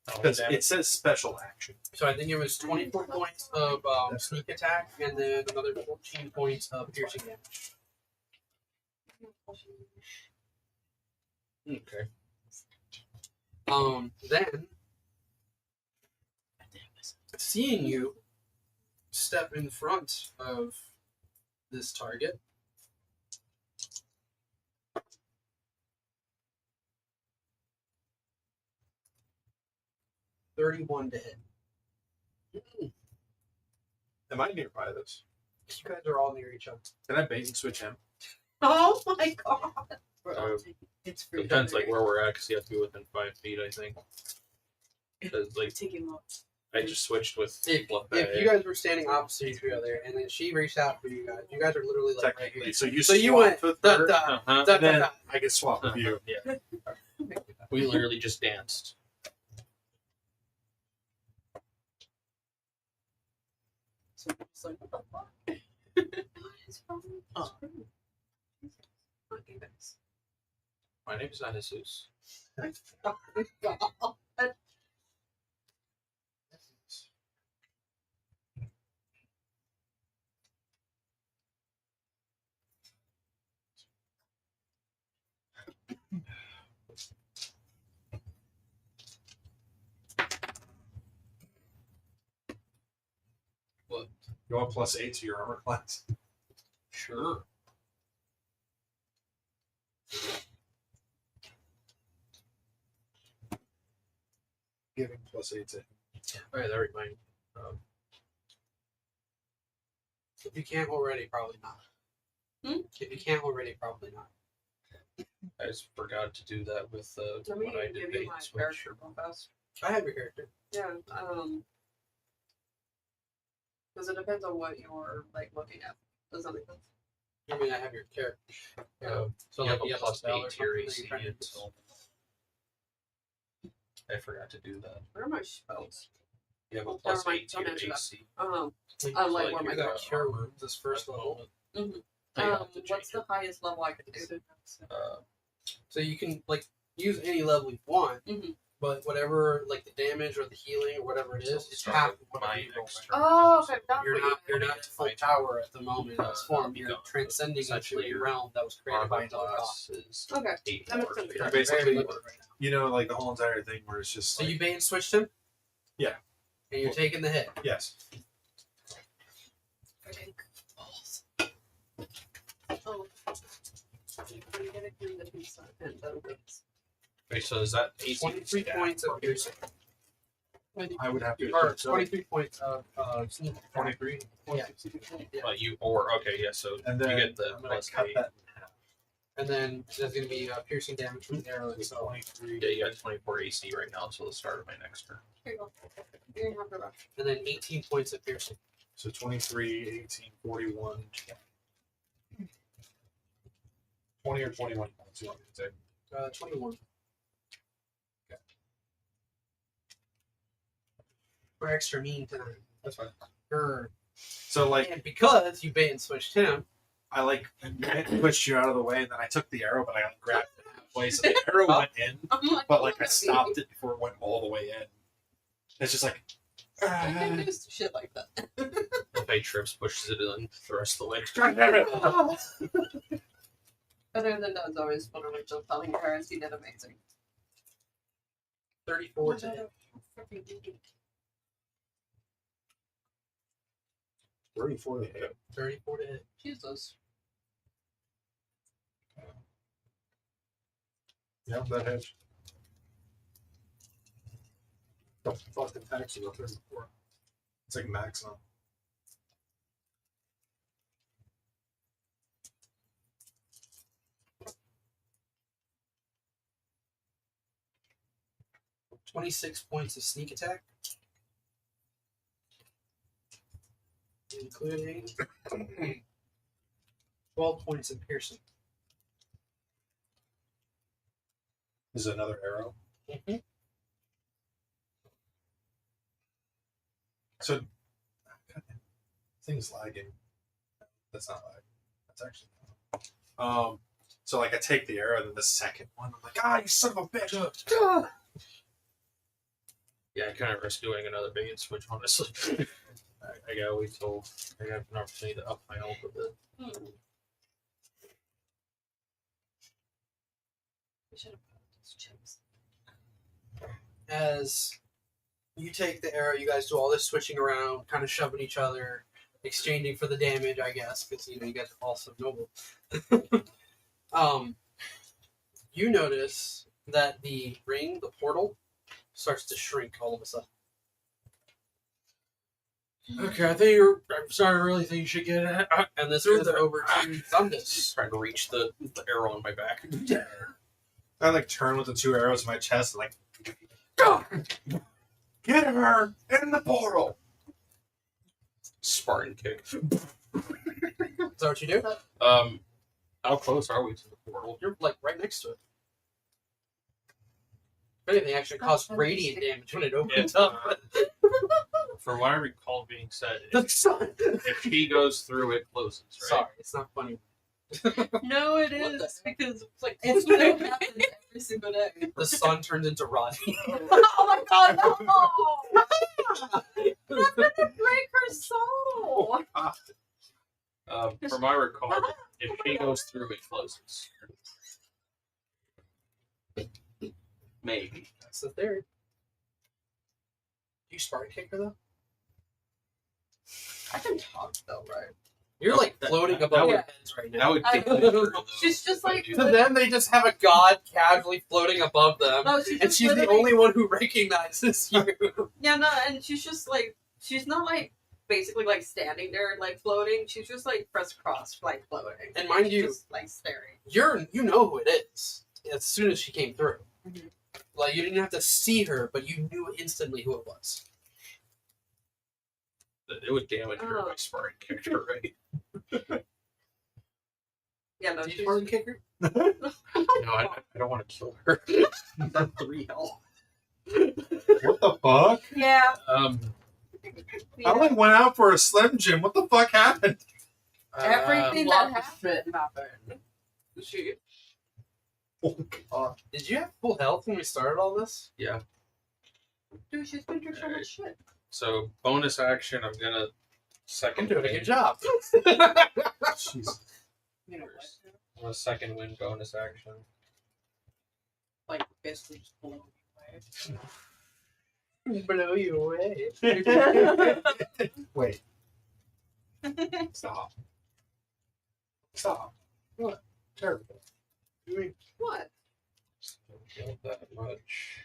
because it says special action.
So I think it was 24 points of sneak attack and then another 14 points of piercing damage.
Okay.
Then seeing you step in front of this target, $31 to hit.
Am I nearby this?
You guys are all near each other.
Can I bait and switch him?
Oh my god.
It's free.
Depends like where we're at because you have to be within 5 feet, I think. 'Cause, like
Take him up.
I just switched with
If you guys were standing opposite each other and then she reached out for you guys are literally like right
Technically,
here.
so you
So you
swap
went
with
da,
her,
da,
Uh-huh.
da,
and then
da, da.
I can swap with you.
Yeah. We literally just danced.
So it's like, what the fuck? Oh.
My name's not Jesus.
What?
You want +8 to your armor class?
Sure.
Giving +8 to him.
Alright, that reminds me. If you can't already, probably not. If you can't already, probably not.
I just forgot to do that with
Let me
when I did
give
bait
you my
and switch.
character real fast.
I have your character.
Yeah, because it depends on what you're like looking at. Does that make sense?
I mean, I have your character. So
you
like
have
you
a
have a spell or
+8 to your
something that
AC
you're trying to do.
until I forgot to do that.
Where are my spells?
You have a
Never mind,
+8 to
don't
your
answer that.
AC.
I like
like
where my
I
your,
got cure wounds this first level.
what's the highest level I can do?
So you can like use any level you want, but whatever like the damage or the healing or whatever it is, it's half of what
my
you roll.
next turn.
Oh, okay. That's
You're
what
not
you
you're not at full power at the moment in this form. You're transcending into
essentially
a
your
realm that was created by
Armor
another god.
class is
Okay.
8
That makes
more
sense.
to
You're
your
basically,
Very limited right now.
you know, like the whole entire thing where it's just
So
like,
you bait and switched him?
Yeah.
And you're taking the hit.
yes.
Oh. I'm gonna do the pizza and then wait.
Wait, so is that
23 points of piercing.
I would have to.
Or 23 points of sneak.
23.
Yeah.
you or okay, yeah, so
And
you
then
get the
I'm gonna
+8.
cut that in half.
And then there's going to be piercing damage from the arrow itself.
23.
Yeah, you got 24 AC right now until the start of my next turn.
Here you go. You're gonna have to rush.
And then 18 points of piercing.
So 23, 18, 41. 20 or 21 points you want me to take?
21. We're extra mean tonight.
That's fine.
Grr.
So like
And because you bait and switched him,
I like pushed you out of the way and then I took the arrow, but I like, grabbed it halfway, so the arrow went in,
I'm like,
but
oh,
like I
look at
stopped
me.
it before it went all the way in. It's just like
I can do shit like that.
If a trips pushes it in the rest of the way.
Other than that, it's always fun when just telling your parents you did amazing.
34 to hit.
34 to hit.
34 to hit.
Jesus.
Yeah, that hits. The fucking tax is a 34. It's like maximum.
$26 points of sneak attack. Including 12 points of piercing.
Is it another arrow?
Mm-hmm.
So, thing's lagging. That's not lagging. That's actually. So like I take the arrow, and then the second one, I'm like, ah, you son of a bitch!
Yeah, I kind of risk doing another bait and switch, honestly. I gotta wait till I have an opportunity to up my health a bit.
We should have put those chips.
As you take the arrow, you guys do all this switching around, kind of shoving each other, exchanging for the damage, I guess, because you guys are also noble. You notice that the ring, the portal, starts to shrink all of a sudden. Okay, I'm sorry, I really think you should get it. And this goes over to Thundus.
Trying to reach the arrow on my back.
I like turn with the two arrows in my chest, and like, go! Get her in the portal.
Spartan kick.
Is that what you do?
How close are we to the portal?
You're like right next to it. If anything, actually caused radiant damage when it opens up.
From what I recall being said,
The sun.
if she goes through, it closes, right?
Sorry, it's not funny.
No, it is because
Like, it's what happens every single day.
The sun turns into Rodney.
oh my god, no! That's gonna break her soul.
From my recall, if she goes through, it closes. Maybe.
That's the theory. Do you Spartan kick her though?
I can talk though, right?
You're like floating above
would-
their heads right
That
now.
would
I-
damage her, though,
She's just
if I
like-
do
To
that.
them, they just have a god casually floating above them,
No, she's
and
just
she's the
literally-
only one who recognizes you.
Yeah, no, and she's just like she's not like basically like standing there like floating. She's just like crisscross like floating.
And mind
She's
you,
just like staring.
you know who it is as soon as she came through.
Mhm.
Like you didn't have to see her, but you knew instantly who it was.
It would damage her if I Spartan kicked her, right?
Yeah, no,
Did you
she's
Spartan kick her?
No, I don't want to kill her.
That's 3 health.
What the fuck?
yeah.
I only went out for a Slim Jim. What the fuck happened?
Everything that happened.
She
Did you have full health when we started all this?
Yeah.
Dude, she's been through so
Alright.
much shit.
So bonus action, I'm gonna
I'm
second
doing a
win.
good job.
Jeez.
You know
First. I'm gonna second win bonus action.
like basically just blow me away.
Blow you away.
Wait. Stop. Stop.
What? Terrible. You mean,
What?
Don't feel that much.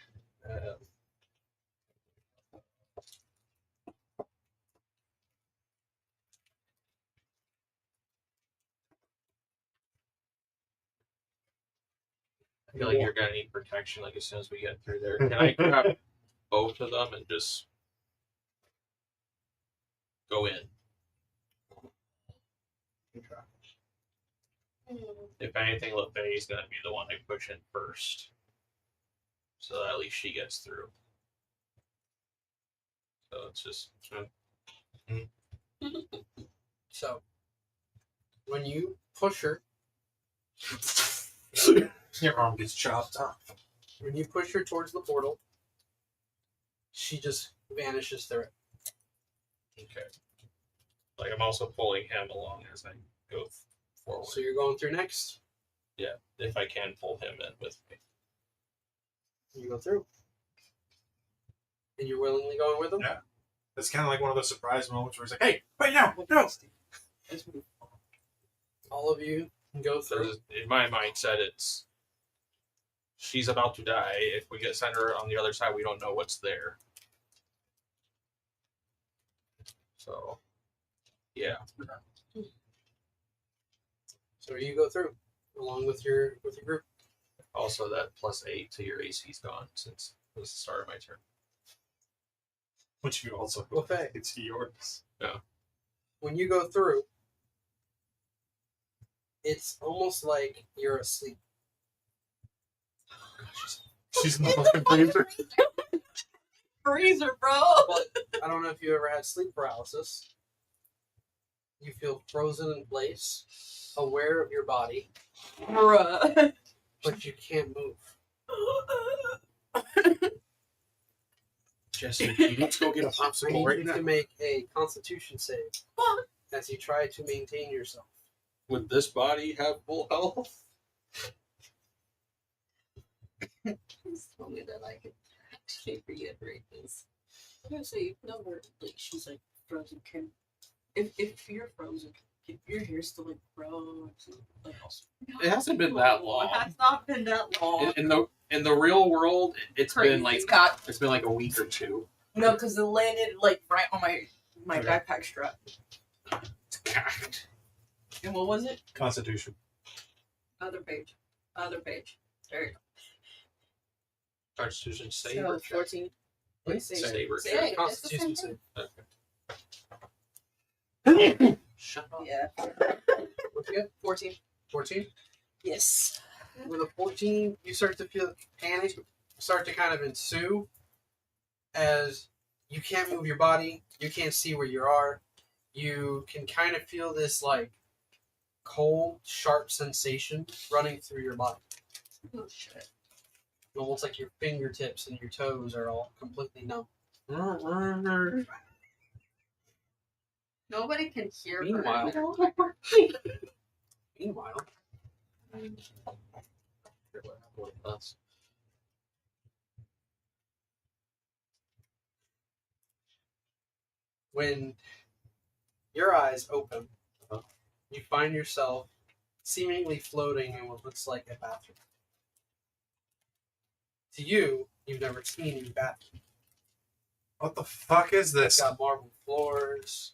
I feel like you're gonna need protection like as soon as we get through there. Can I grab both of them and just go in? If anything, LeFay is gonna be the one I push in first. So that at least she gets through. So it's just
so, when you push her,
Your arm gets chopped off.
when you push her towards the portal, she just vanishes through it.
okay. Like I'm also pulling him along as I go forward.
So you're going through next.
Yeah, if I can pull him in with me.
You go through. And you're willingly going with them?
Yeah. It's kind of like one of those surprise moments where it's like, hey, wait, no, no.
All of you can go
So
through.
in my mindset, it's she's about to die. If we get sent her on the other side, we don't know what's there. So, yeah.
So you go through along with your group.
Also, that +8 to your AC's gone since it was the start of my turn.
Which you also
Okay.
it's yours.
Yeah.
When you go through, it's almost like you're asleep.
She's in the fucking freezer.
Freezer, bro.
But I don't know if you ever had sleep paralysis. You feel frozen in place, aware of your body,
Bruh.
but you can't move.
Jesse, you need to go get a
I
popsicle
need
right
you
now.
to make a Constitution save as you try to maintain yourself.
Would this body have full health?
Please tell me that I can actually reiterate this. I'm gonna say no word. Like she's like frozen. Can if you're frozen, if your hair still like grows, like also.
It hasn't been that long.
It has not been that long.
In the real world, it's
Crazy.
been like
Scott.
it's been like a week or two.
No, because it landed like right on my
Okay.
backpack strap. And what was it?
Constitution.
Other page. Other page. There you go.
Constitution save
So
or check?
14.
Wait,
Save.
Save or
Save.
check?
It's the
Constitution
same
save.
Shut up.
Yeah.
What'd you get?
14.
14?
Yes.
With a 14, you start to feel panic start to kind of ensue as you can't move your body, you can't see where you are. You can kind of feel this like cold, sharp sensation running through your body.
Oh shit.
Almost like your fingertips and your toes are all completely numb.
Nobody can hear
Meanwhile,
her.
when your eyes open, you find yourself seemingly floating in what looks like a bathroom. To you, you've never seen a bathroom.
What the fuck is
It's
this?
got marble floors.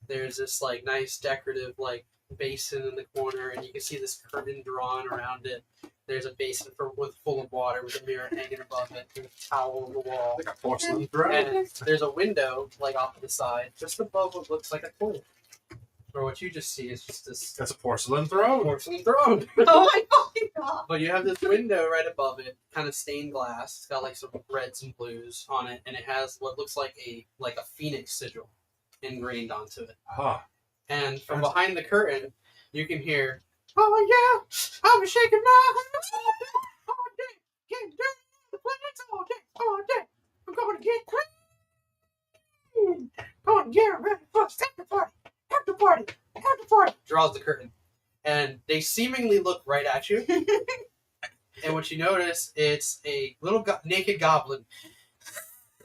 There's this like nice decorative like basin in the corner, and you can see this curtain drawn around it. There's a basin full of water with a mirror hanging above it. There's a towel on the wall.
Like a porcelain throne.
And there's a window like off to the side, just above what looks like a toilet. Or what you just see is just this
That's a porcelain throne.
porcelain throne.
Oh my fucking god.
But you have this window right above it, kind of stained glass. It's got like some reds and blues on it, and it has what looks like a phoenix sigil ingrained onto it.
Huh.
And from behind the curtain, you can hear, "Oh yeah, I was shaking my head all day, getting dirty the planets all day. I'm going to get clean, going to get ready for after party. Draws the curtain, and they seemingly look right at you. And what you notice, it's a little naked goblin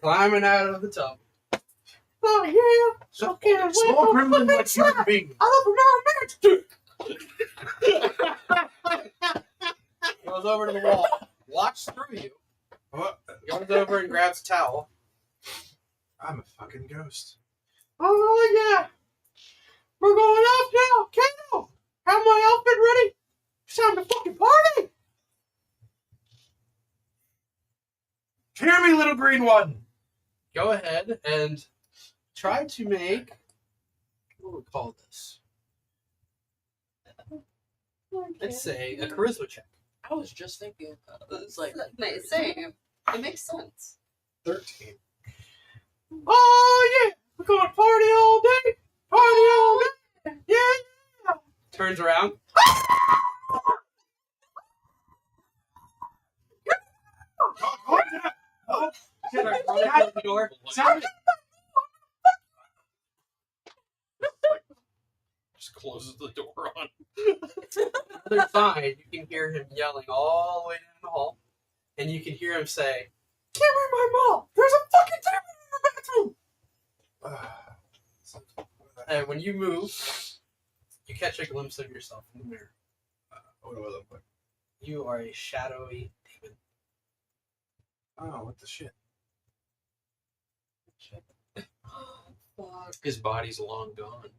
climbing out of the tub. Oh yeah, so can't wait.
Small gremlin like human being.
I love America. Goes over to the wall, walks through you,
What?
goes over and grabs a towel.
I'm a fucking ghost.
Oh yeah, we're going off now. Kano, have my outfit ready. It's time to fucking party.
Hear me, little green one.
Go ahead and try to make, what would we call this? Let's say a charisma check.
I was just thinking it's like
Same. It makes sense.
13.
Oh yeah, we're going to party all day. Party all day. Yeah. Turns around. Starts running out the door.
Just closes the door on.
Other side, you can hear him yelling all the way down the hall, and you can hear him say, "Give me my ball! There's a fucking table in the bathroom!" And when you move, you catch a glimpse of yourself in the mirror.
What do I look like?
You are a shadowy demon.
Oh, what the shit?
Fuck.
His body's long gone.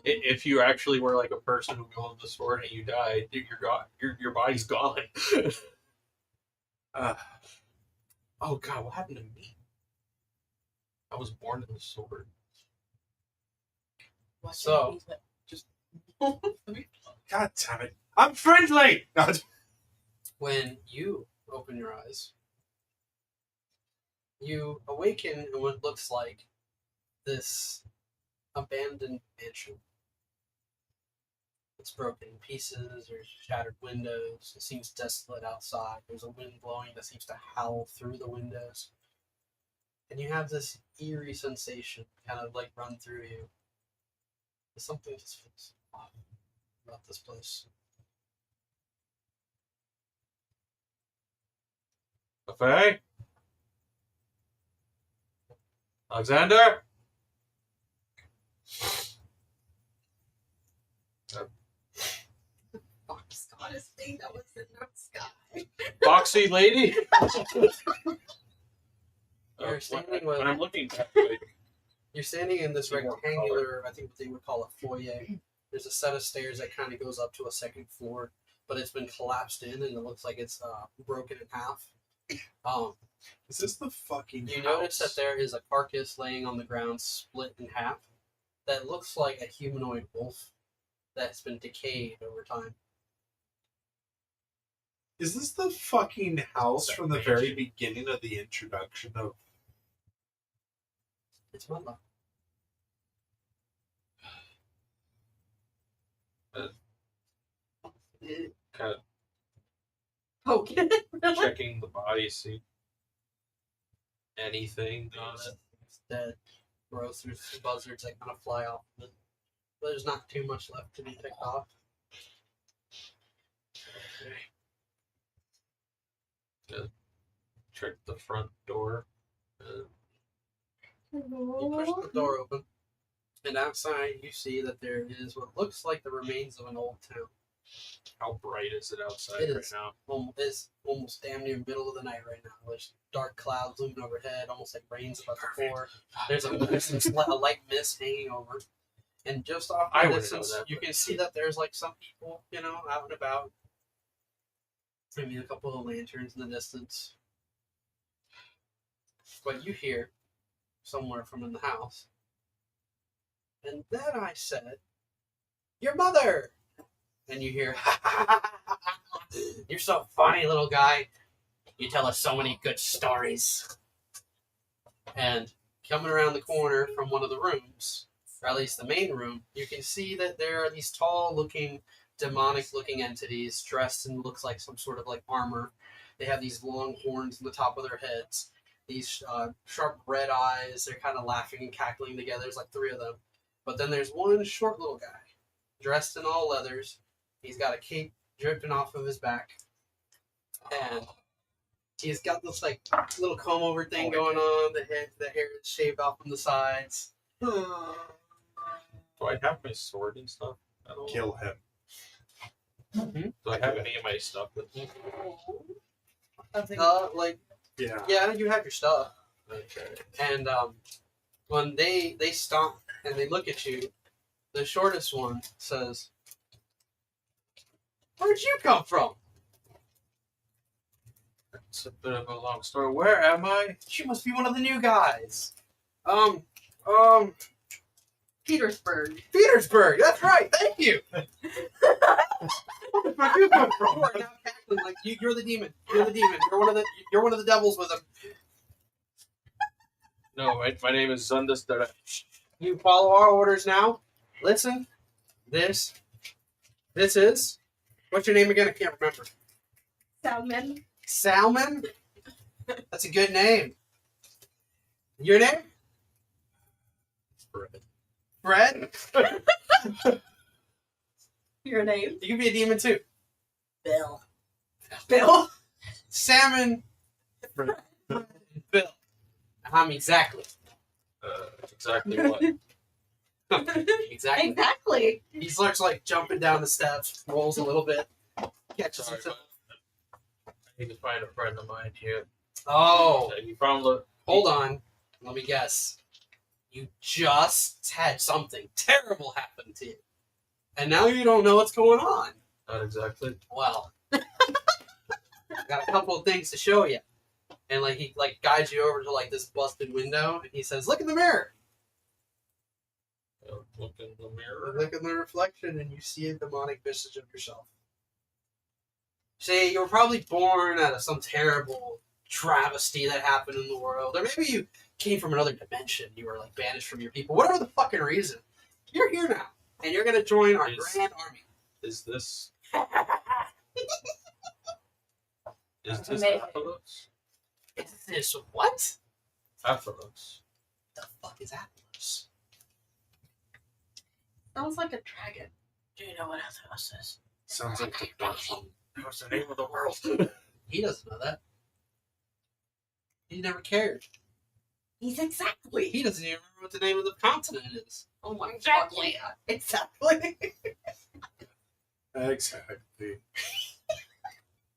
If you actually were like a person who wielded the sword and you died, your body's gone. Oh god, what happened to me? I was born in the sword.
So,
God damn it! I'm friendly. No,
When you open your eyes, you awaken in what looks like this abandoned mansion. It's broken in pieces, there's shattered windows, it seems desolate outside, there's a wind blowing that seems to howl through the windows. And you have this eerie sensation kind of like run through you. Something just feels off about this place.
Buffet? Alexander?
Fox got his thing that was in the sky.
Boxy lady?
You're standing
when
with.
I'm looking back, like,
You're standing in this
See more
rectangular, I think what they would call a foyer. There's a set of stairs that kind of goes up to a second floor, but it's been collapsed in and it looks like it's broken in half.
is this the fucking?
You
house?
notice that there is a carcass laying on the ground, split in half, that looks like a humanoid wolf that's been decayed over time.
Is this the fucking house from the very beginning of the introduction of?
It's Mudlock.
kind of
Poke it.
checking the body, see anything on it.
It's dead. Gross. There's some buzzards that kind of fly off of it. But there's not too much left to be picked off.
Check the front door.
You push the door open, and outside you see that there is what looks like the remains of an old town.
How bright is it outside
It
right
is
now?
It's almost damn near middle of the night right now. There's dark clouds looming overhead, almost like rain's about to pour. There's a light mist hanging over. And just off
I
in the
wouldn't know
distance,
that,
you
but-
can see that there's like some people, out and about. Maybe a couple of lanterns in the distance. But you hear somewhere from in the house. And then I said, "Your mother!" And you hear, "You're so funny, little guy. You tell us so many good stories." And coming around the corner from one of the rooms, or at least the main room, you can see that there are these tall-looking, demonic-looking entities dressed in looks like some sort of like armor. They have these long horns on the top of their heads, these sharp red eyes. They're kind of laughing and cackling together. There's like three of them. But then there's one short little guy, dressed in all leathers. He's got a cape dripping off of his back, and he's got this like little comb over thing going on. The hair is shaved off from the sides.
Do I have my sword and stuff? I don't
Kill him.
Do I have any of my stuff with me?
Yeah, you have your stuff.
Okay.
And when they stop and they look at you, the shortest one says, "Where'd you come from?"
It's a bit of a long story. Where am I?
"You must be one of the new guys."
Petersburg.
Petersburg. That's right. Thank you. Where did you come from? You are now cackling like you're the demon. You're the demon. You're one of the devils with him.
No, my name is Zundus Dara.
You follow our orders now. Listen. This is. What's your name again? I can't remember.
Salmon.
Salmon? That's a good name. Your name? Fred?
Your name?
You can be a demon too.
Bill.
Bill? Salmon. Bill. Exactly.
Exactly what?
Exactly.
Exactly.
He starts like jumping down the steps, rolls a little bit, catches
Sorry,
himself.
I need to find a friend of mine here.
Oh,
You found the.
hold on. Let me guess. You just had something terrible happen to you. And now you don't know what's going on.
Not exactly.
Well, I got a couple of things to show you. And like he like guides you over to like this busted window and he says, "Look in the mirror."
Look in the
You
mirror.
look in the reflection and you see a demonic visage of yourself. Say you were probably born out of some terrible travesty that happened in the world, or maybe you came from another dimension. You were like banished from your people. Whatever the fucking reason, you're here now, and you're gonna join our grand army.
Is this Apolos?
Is this what?
Apolos.
The fuck is Apolos?
Sounds like a dragon.
Do you know what Atheros is?
Sounds like depression.
What's the name of the world? He doesn't know that. He never cared.
He's exactly.
He doesn't even remember what the name of the continent is.
Oh my
Exactly.
God. Exactly.
Exactly.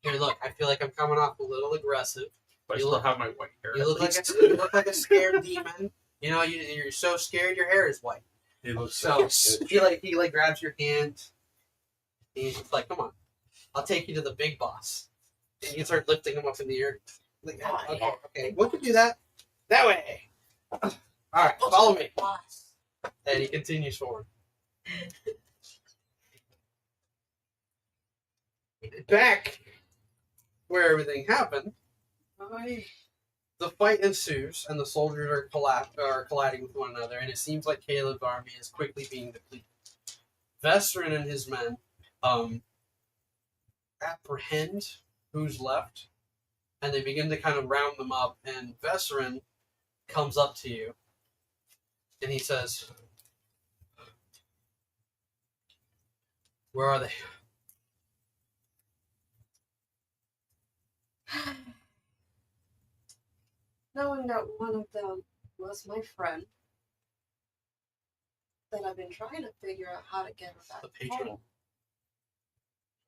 Here, look. I feel like I'm coming off a little aggressive.
But I
You
still
look-
have my white hair.
You
at
look
least.
like a scared demon. You know, you're so scared your hair is white.
It looks
So
so.
he grabs your hand. And he's just like, "Come on, I'll take you to the big boss." And you start lifting him up in the air. Like, okay, we can do that. That way. All right, follow me. And he continues forward. Back where everything happened, the fight ensues, and the soldiers are colliding with one another, and it seems like Caleb's army is quickly being depleted. Vesserin and his men apprehend who's left, and they begin to kind of round them up, and Vesserin comes up to you, and he says, "Where are they?"
Knowing that one of them was my friend, that I've been trying to figure out how to get her back
The patron.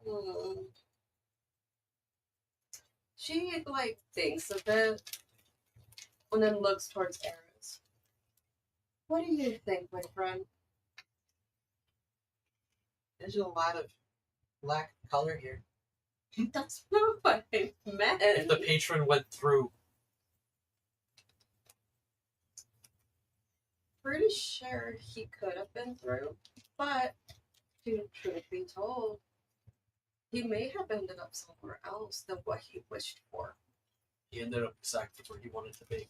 home. She like thinks a bit and then looks towards Eris. What do you think, my friend?
There's a lot of black color here.
That's not what I meant.
If the patron went through,
Pretty sure he could have been through, but to truth be told, he may have ended up somewhere else than what he wished for.
he ended up exactly where he wanted to be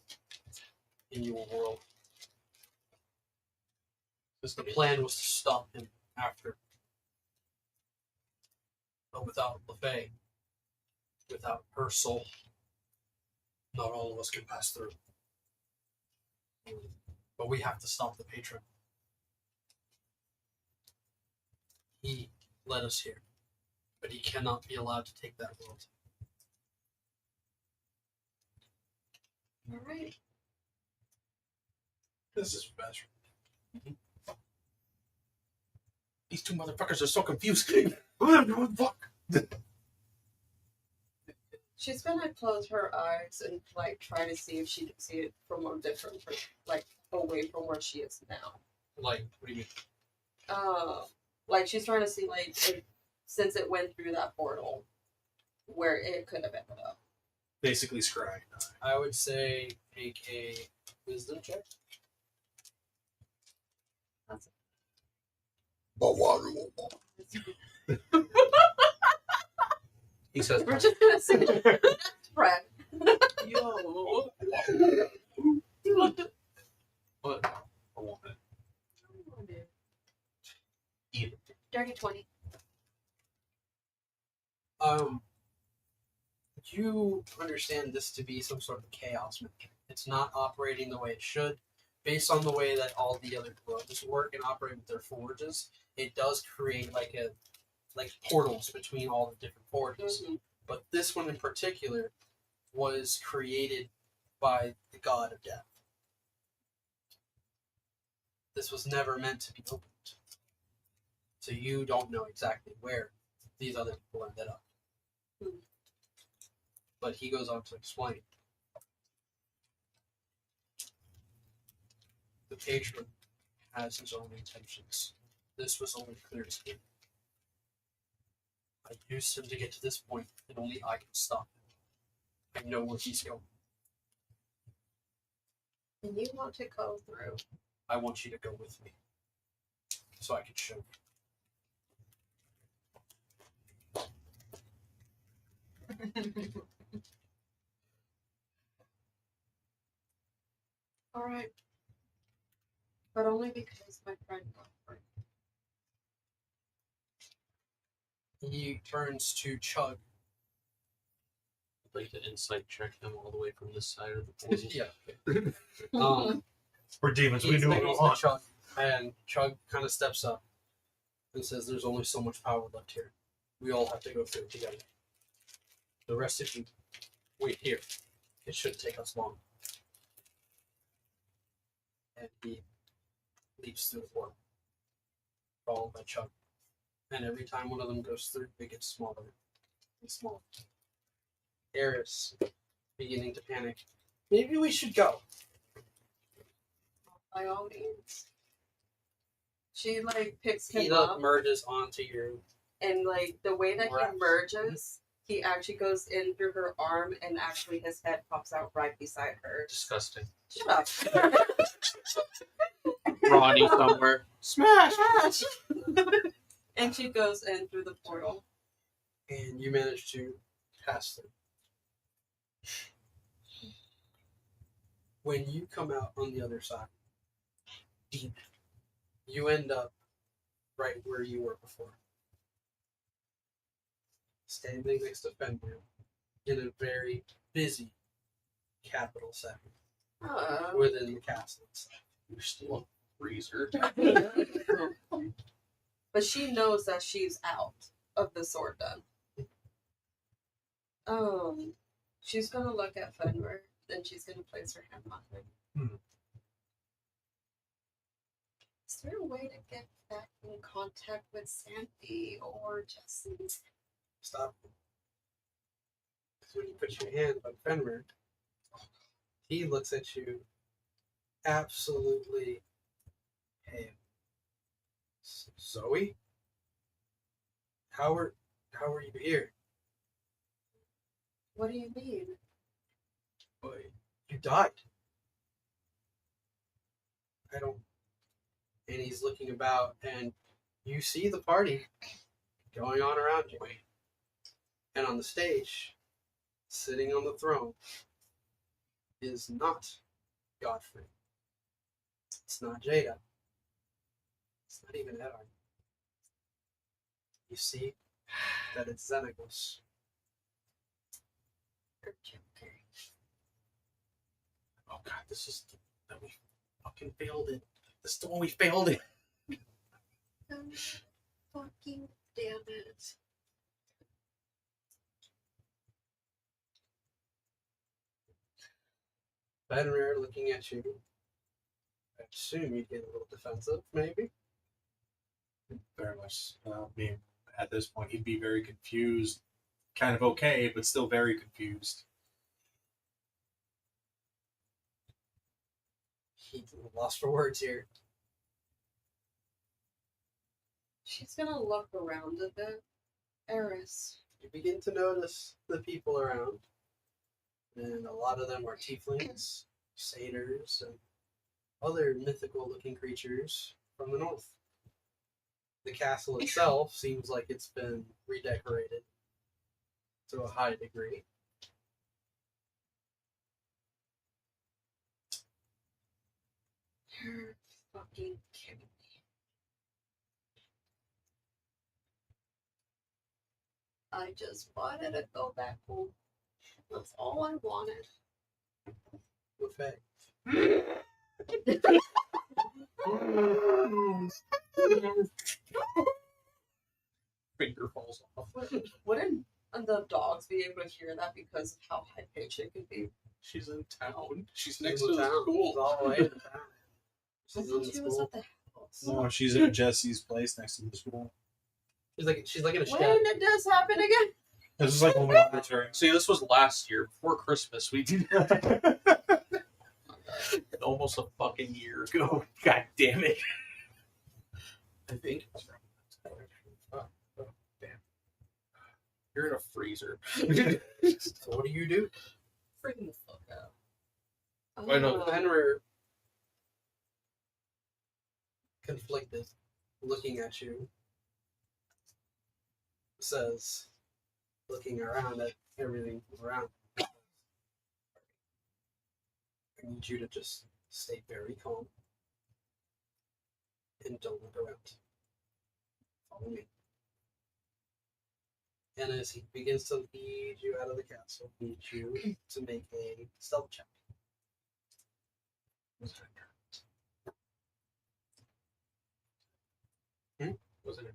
in your world. Because the plan was to stop him after. But without LaFay, without her soul, not all of us can pass through. But we have to stop the patron. He led us here, but he cannot be allowed to take that world.
All right.
This is best.
These two motherfuckers are so confused.
Fuck.
She's gonna close her eyes and like try to see if she can see it from a different, like away from where she is now.
Like, what do you mean?
Like she's trying to see like if, since it went through that portal, where it could have ended up.
Basically, scrying.
I would say make a wisdom check.
That's
He says,
We're just gonna say Fred.
"Yo, what? I want it. Eat it."
Dirty 20.
You understand this to be some sort of chaos mechanic. It's not operating the way it should. Based on the way that all the other clubs work and operate with their forges, it does create like portals between all the different forges.
Mhm.
But this one in particular was created by the god of death. This was never meant to be opened. So you don't know exactly where these other people ended up. But he goes on to explain. The patron has his own intentions. This was only clear to him. I used him to get to this point, and only I can stop him. I know where he's going.
And you want to go through.
I want you to go with me. so I could show you.
All right. But only because my friend got hurt.
He turns to Chug.
I'd like to insight check him all the way from this side of the portal.
Yeah.
We're demons.
He
We do what we
signals to
want.
Chug, and Chug kind of steps up and says, "There's only so much power left here. We all have to go through it together. The rest of you, wait here. It shouldn't take us long." And he leaps through the portal, followed by Chug. And every time one of them goes through, it gets smaller and smaller. Eris, beginning to panic. Maybe we should go.
By all means. She like picks him
He
up,
merges onto you.
and like the way that
Wraps.
he merges, he actually goes in through her arm, and actually his head pops out right beside her.
Disgusting.
Shut up.
Ronnie somewhere.
Smash!
Smash! And she goes in through the portal.
And you manage to pass through. When you come out on the other side, deep, you end up right where you were before. Standing next to Fenrir in a very busy capital setting within the castle itself.
You're still a freezer.
But she knows that she's out of the sword den. She's gonna look at Fenrir, then she's gonna place her hand on him. Is there a way to get back in contact with Sandy or Jesse?
Stop. Because when you put your hand on Fenrir, he looks at you absolutely pale. Zoe? How are you here?
What do you mean?
Boy, you died. I don't. And he's looking about, and you see the party going on around you. And on the stage, sitting on the throne, is not Godfrey. It's not Jada. It's not even Edard. You see that it's Xenagos. Oh god, this is that we fucking failed it. This is the one we failed it.
Fucking damn it.
Fenrir looking at you. I assume you'd get a little defensive, maybe.
Very much. Being at this point, he'd be very confused. Kind of okay, but still very confused.
He's lost for words here.
She's gonna look around a bit. Eris.
You begin to notice the people around. And a lot of them are tieflings, satyrs, and other mythical looking creatures from the north. The castle itself seems like it's been redecorated to a high degree.
You're fucking kidding me. I just wanted to go back home. That's all I wanted.
Buffet.
Finger falls off.
Wouldn't the dogs be able to hear that because of how high pitched it could be?
She's in town. She's
She's
next
in
to the
town.
school.
She's all the way in town.
I
She's in
thought
the
she was
school.
at the house.
No, she's at Jesse's place next to the school.
She's like in a shed.
When did this happen again?
This is like when we were returning.
See, this was last year before Christmas. We did almost a fucking year ago. God damn it!
I think.
Oh, damn. You're in a freezer.
So what do you do?
Freaking the fuck out.
Why not?
Fenrir conflicted looking at you, says, looking around at everything around, I need you to just stay very calm and don't look around. Follow me. And as he begins to lead you out of the castle, I need you to make a stealth check.
Wasn't it?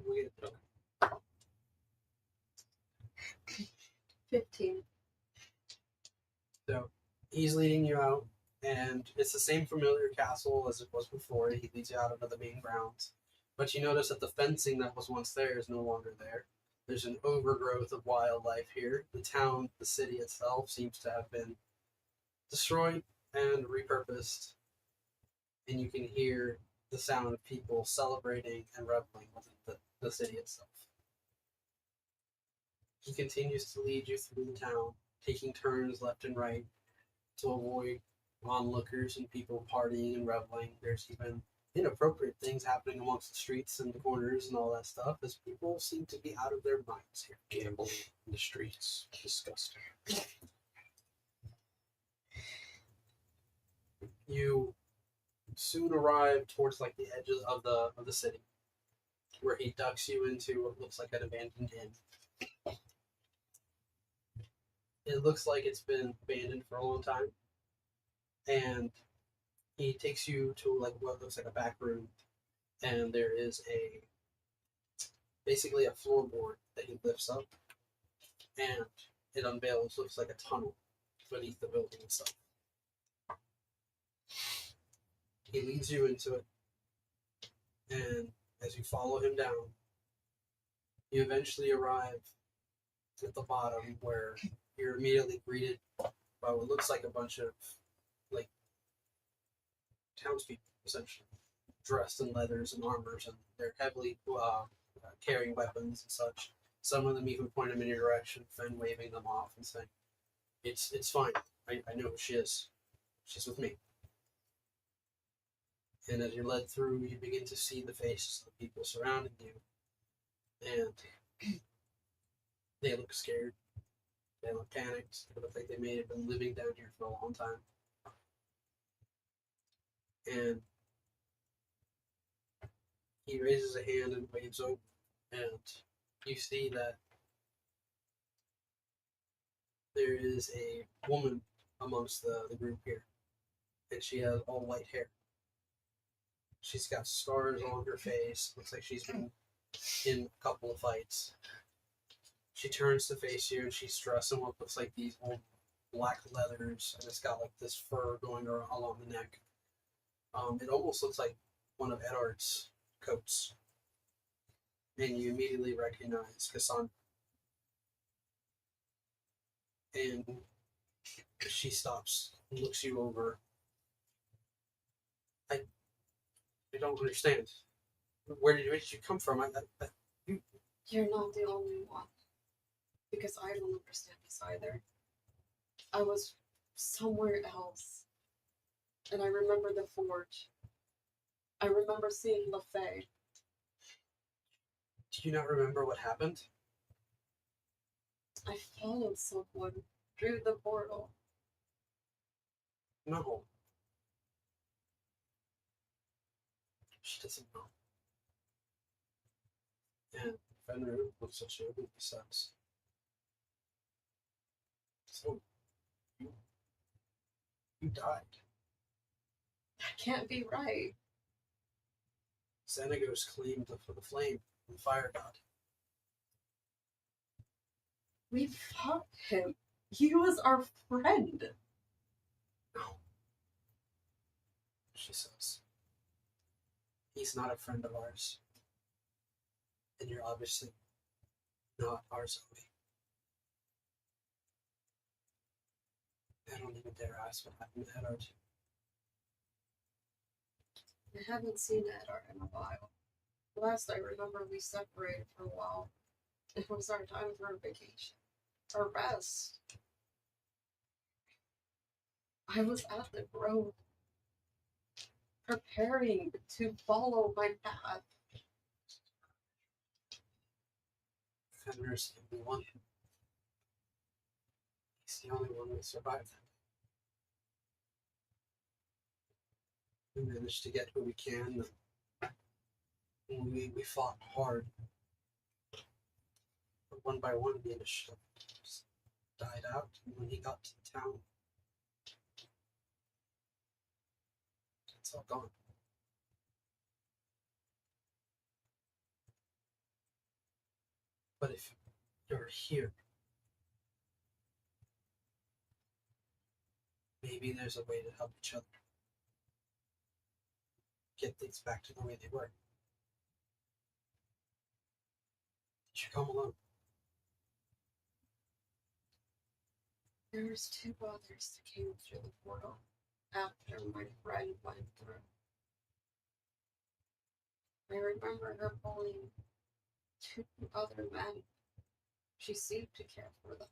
We'll get it.
15.
So he's leading you out, and it's the same familiar castle as it was before. He leads you out into the main grounds. But you notice that the fencing that was once there is no longer there. There's an overgrowth of wildlife here. The town, the city itself, seems to have been destroyed and repurposed. And you can hear the sound of people celebrating and reveling within the city itself. He continues to lead you through the town, taking turns left and right to avoid onlookers and people partying and reveling. There's even inappropriate things happening amongst the streets and the corners and all that stuff, as people seem to be out of their minds here.
Gambling in the streets. Disgusting.
You soon arrive towards like the edges of the city, where he ducks you into what looks like an abandoned inn. It looks like it's been abandoned for a long time, and he takes you to like what looks like a back room, and there is basically a floorboard that he lifts up, and it unveils, looks like a tunnel beneath the building itself. He leads you into it, and as you follow him down, you eventually arrive at the bottom, where you're immediately greeted by what looks like a bunch of like townspeople, essentially, dressed in leathers and armors, and they're heavily carrying weapons and such. Some of them even point them in your direction, Fen waving them off and saying, "It's fine. I know who she is. She's with me." And as you're led through, you begin to see the faces of the people surrounding you, and they look scared. They look panicked. They look like they may have been living down here for a long time. And he raises a hand and waves over, and you see that there is a woman amongst the group here, and she has all white hair. She's got scars on her face. Looks like she's been in a couple of fights. She turns to face you, and she's dressed in what looks like these old black leathers, and it's got like this fur going along the neck. It almost looks like one of Eddard's coats. And you immediately recognize Cassandra. And she stops and looks you over. I don't understand. Where did you come from?
You're not the only one. Because I don't understand this either. I was somewhere else. And I remember the forge. I remember seeing LaFay.
Do you not remember what happened?
I followed someone through the portal.
No. She doesn't know. And Fenrir looks at you and he says, "So, you died."
That can't be right.
Xenagos claimed for the flame, the fire god.
We fought him. He was our friend.
No. She says, "He's not a friend of ours. And you're obviously not our Zoe." I don't even dare ask what happened to Eddard.
I haven't seen Eddard in a while. Last I remember, we separated for a while. It was our time for a vacation. Our rest. I was at the grove. preparing to follow my path.
Fenrir's the only one. He's the only one that survived that. We managed to get who we can. And we fought hard. But one by one, the initiative just died out. And when he got to town, it's all gone. But if you're here, maybe there's a way to help each other get things back to the way they were. Did you come alone?
There was 2 others that came through the portal after my friend went through. I remember her pulling 2 other men. She seemed to care for them.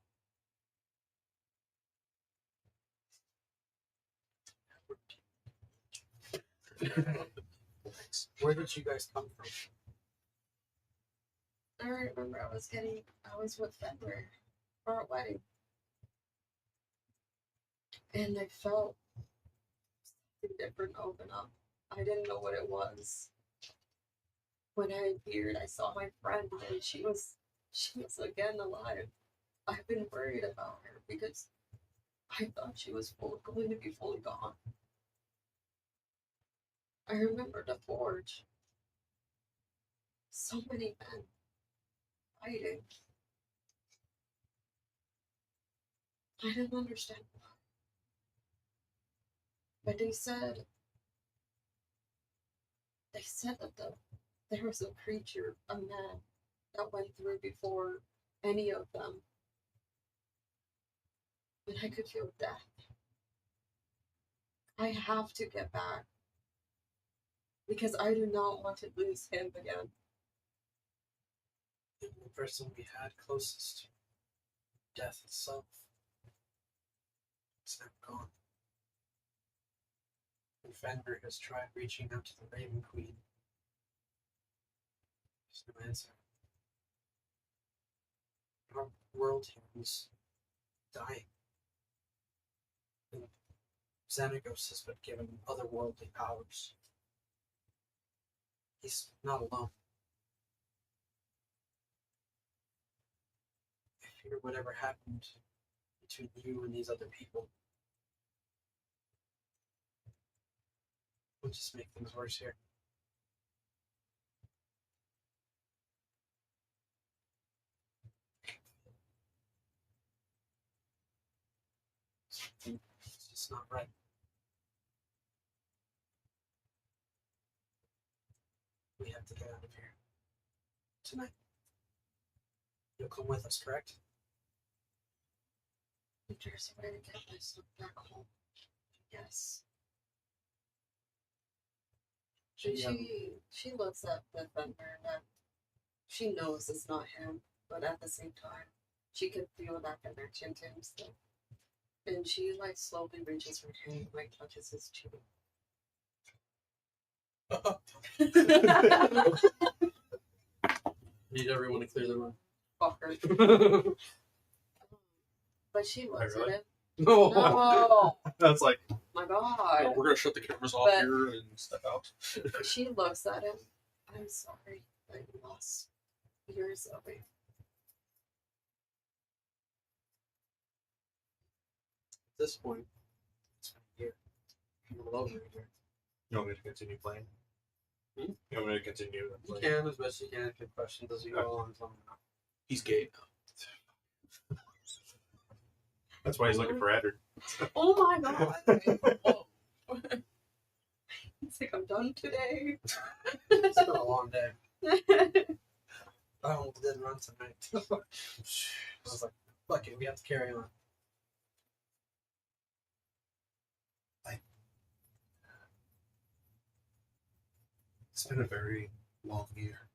Where did you guys come from?
I remember I was with Fenrir for our wedding. And I felt something different open up. I didn't know what it was. When I appeared, I saw my friend and she was again alive. I've been worried about her because I thought she was going to be fully gone. I remember the forge. So many men fighting. I didn't understand why. But they said that there was a creature, a man, that went through before any of them. And I could feel death. I have to get back. Because I do not want to lose him again.
And the person we had closest to death itself is now gone. And Fenrir has tried reaching out to the Raven Queen. There's no answer. Our world here is dying. And Xenagos has been given otherworldly powers. He's not alone. I fear whatever happened between you and these other people will just make things worse here. It's just not right. We have to get out of here tonight. You'll come with us, correct?
If there's a way to get myself back home. Yes. She looks at the Fenrir and she knows it's not him, but at the same time, she can feel that connection to him still. And she like slowly reaches her hand, like touches his cheek.
Need everyone to clear the room.
Fucker. But she looks
really?
at him.
No.
No.
That's like,
My God.
We're gonna shut the cameras off
But-
here and step out.
She looks at him. I'm sorry that you lost years of it.
At this point, it's been a year. A little over a year.
you want me to continue playing?
Hmm?
You want me to continue
You
playing?
can as best you can. Good questions as you go along.
He's gay.
That's why he's looking for Edward.
Oh my God. It's like I'm done today.
It's been a long day. I almost didn't run tonight. I was like, fuck it, we have to carry on.
It's been a very long year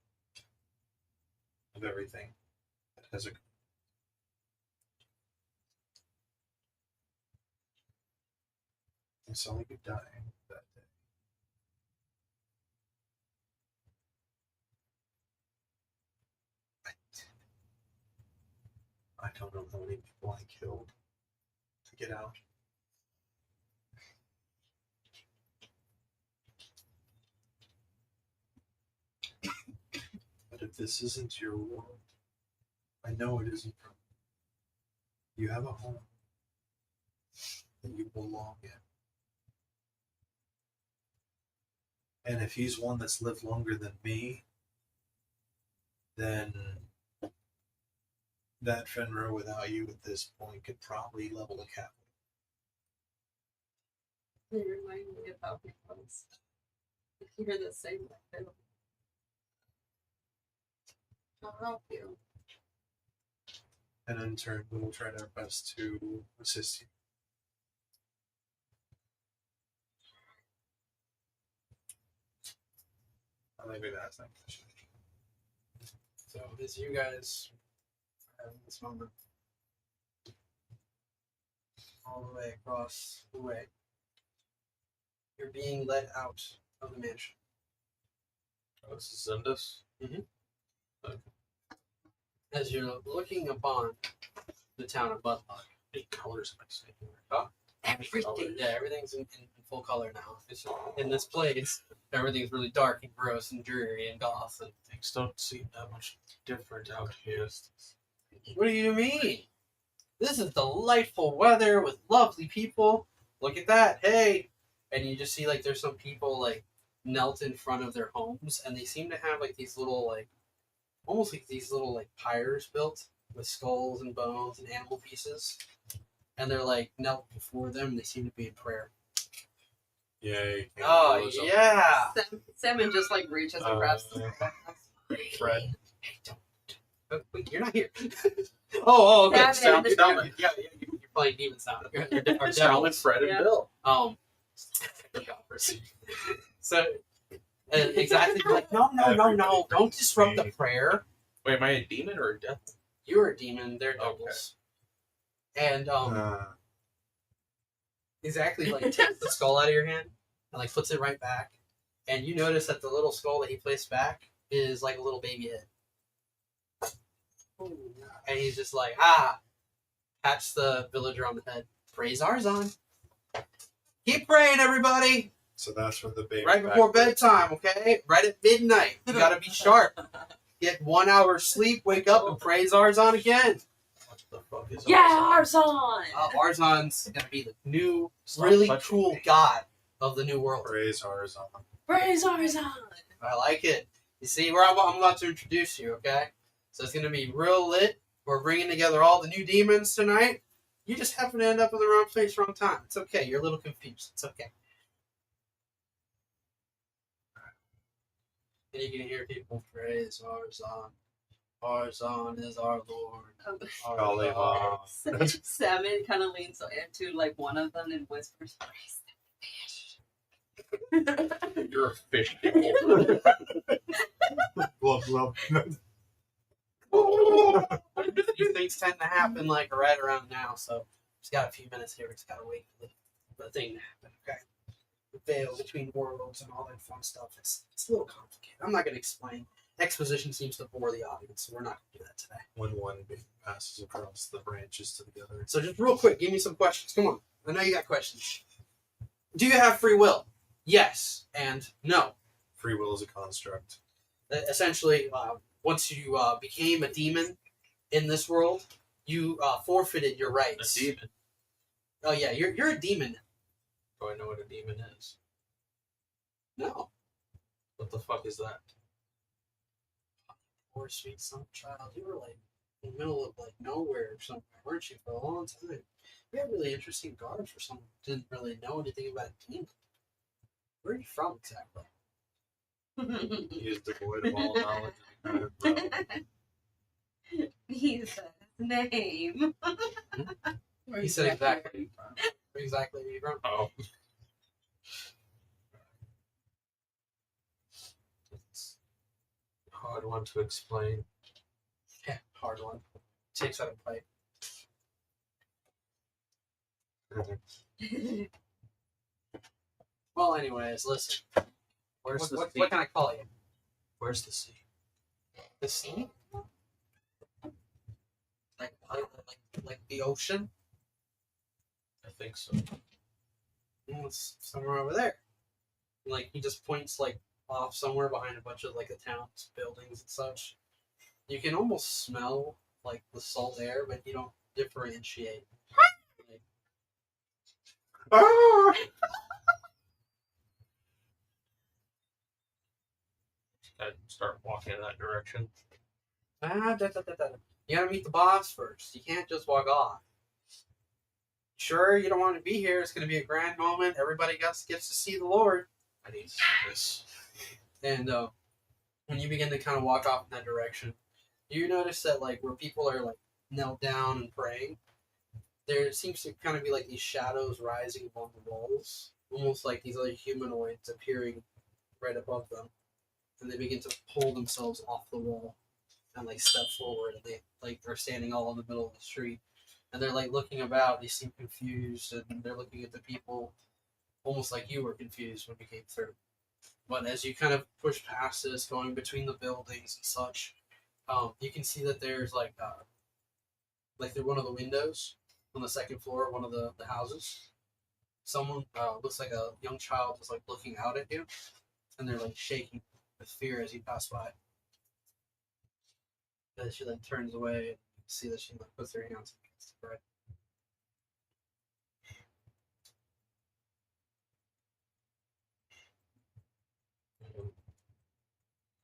of everything that has occurred. I saw you dying that day. I don't know how many people I killed to get out. But if this isn't your world, I know it isn't from you. You have a home that you belong in. And if he's one that's lived longer than me, then that Fenrir without you at this point could probably level the capital.
You remind me of how he was. You're the same like him. I'll help you.
And in turn, we will try our best to assist you. I think we've asked that question.
So as you guys are having this moment, all the way across the way, you're being led out of the mansion.
Oh, this is Zindus?
As you're looking upon the town of Budlock,
What colors am I seeing?
oh, everything, yeah, everything's in full color now. It's in this place, everything's really dark and gross and dreary and goth. And
Things don't seem that much different out here.
what do you mean? This is delightful weather with lovely people. Look at that, hey! And you just see like there's some people like knelt in front of their homes, and they seem to have like these little like almost like these little like pyres built with skulls and bones and animal pieces, and they're like knelt before them. And they seem to be in prayer.
Yay.
Oh yeah.
Salmon just like reaches and grabs the
Fred.
Hey, don't. Wait, you're not here. oh, okay.
Yeah,
Sound,
yeah,
Sound, yeah, you're playing Demon Sound. Or
Stalin, Fred, and
Yeah.
Bill.
So exactly like no, don't disrupt the prayer.
Wait, am I a demon or a devil?
You're a demon. They're devils. And exactly like takes the skull out of your hand and like puts it right back, and you notice that the little skull that he placed back is like a little baby head. And he's just like, pats the villager on the head. Praise Arzon. Keep praying, everybody.
So that's where the baby.
Right before bedtime, okay? Right at midnight. You gotta be sharp. Get 1 hour sleep, wake up, and praise Arzon again.
What the fuck is
Yeah, Arzon!
Arzon's gonna be the new, really cool god of the new world.
Praise Arzon.
Praise Arzon!
I like it. You see, where I'm about to introduce you, okay? So it's gonna be real lit. We're bringing together all the new demons tonight. You just happen to end up in the wrong place, wrong time. It's okay. You're a little confused. It's okay. And you can hear people praise Arzon. Arzon is our Lord. Arzon.
Salmon kind of leans into like one of them and whispers,
You're a fish.
Love.
These things tend to happen like right around now, so just got a few minutes here. We just gotta wait for the thing to happen. Okay, the veil between worlds and all that fun stuff. It's a little complicated. I'm not gonna explain. Exposition seems to bore the audience, so we're not gonna do that today.
When one baby passes across the branches to the other.
So just real quick, give me some questions. Come on, I know you got questions. Do you have free will? Yes and no.
Free will is a construct.
Essentially, once you became a demon in this world, you forfeited your rights.
A demon?
Oh yeah, you're a demon.
Do I know what a demon is?
No.
What the fuck is that?
Poor sweet son child, you were like in the middle of like nowhere or somewhere, weren't you, for a long time? You had really interesting guards for someone who didn't really know anything about a demon. Where are you from exactly?
He is devoid of all knowledge of the kind of
He said his name.
He said exactly. Where exactly are you from?
Oh. It's a hard one to explain.
Yeah, hard one. Takes out a pipe. Well, anyways, listen.
Where's the sea?
What can I call you?
Where's the sea?
The sea? like the ocean.
I think so.
It's somewhere over there. Like he just points like off somewhere behind a bunch of like the town's buildings and such. You can almost smell like the salt air, but you don't differentiate.
I'd start walking in that direction.
You gotta meet the boss first. You can't just walk off. Sure, you don't want to be here. It's gonna be a grand moment. Everybody gets to see the Lord.
I need to see this.
And when you begin to kind of walk off in that direction, you notice that like where people are like knelt down and praying, there seems to kind of be like these shadows rising along the walls, almost like these other humanoids appearing right above them, and they begin to pull themselves off the wall and like step forward, and they like are standing all in the middle of the street, and they're like looking about. They seem confused, and they're looking at the people, almost like you were confused when you came through. But as you kind of push past this, going between the buildings and such, you can see that there's like through one of the windows on the second floor of one of the houses, someone looks like a young child is like looking out at you, and they're like shaking with fear as you pass by. And she like turns away, and you see that she like puts her hands against the bread.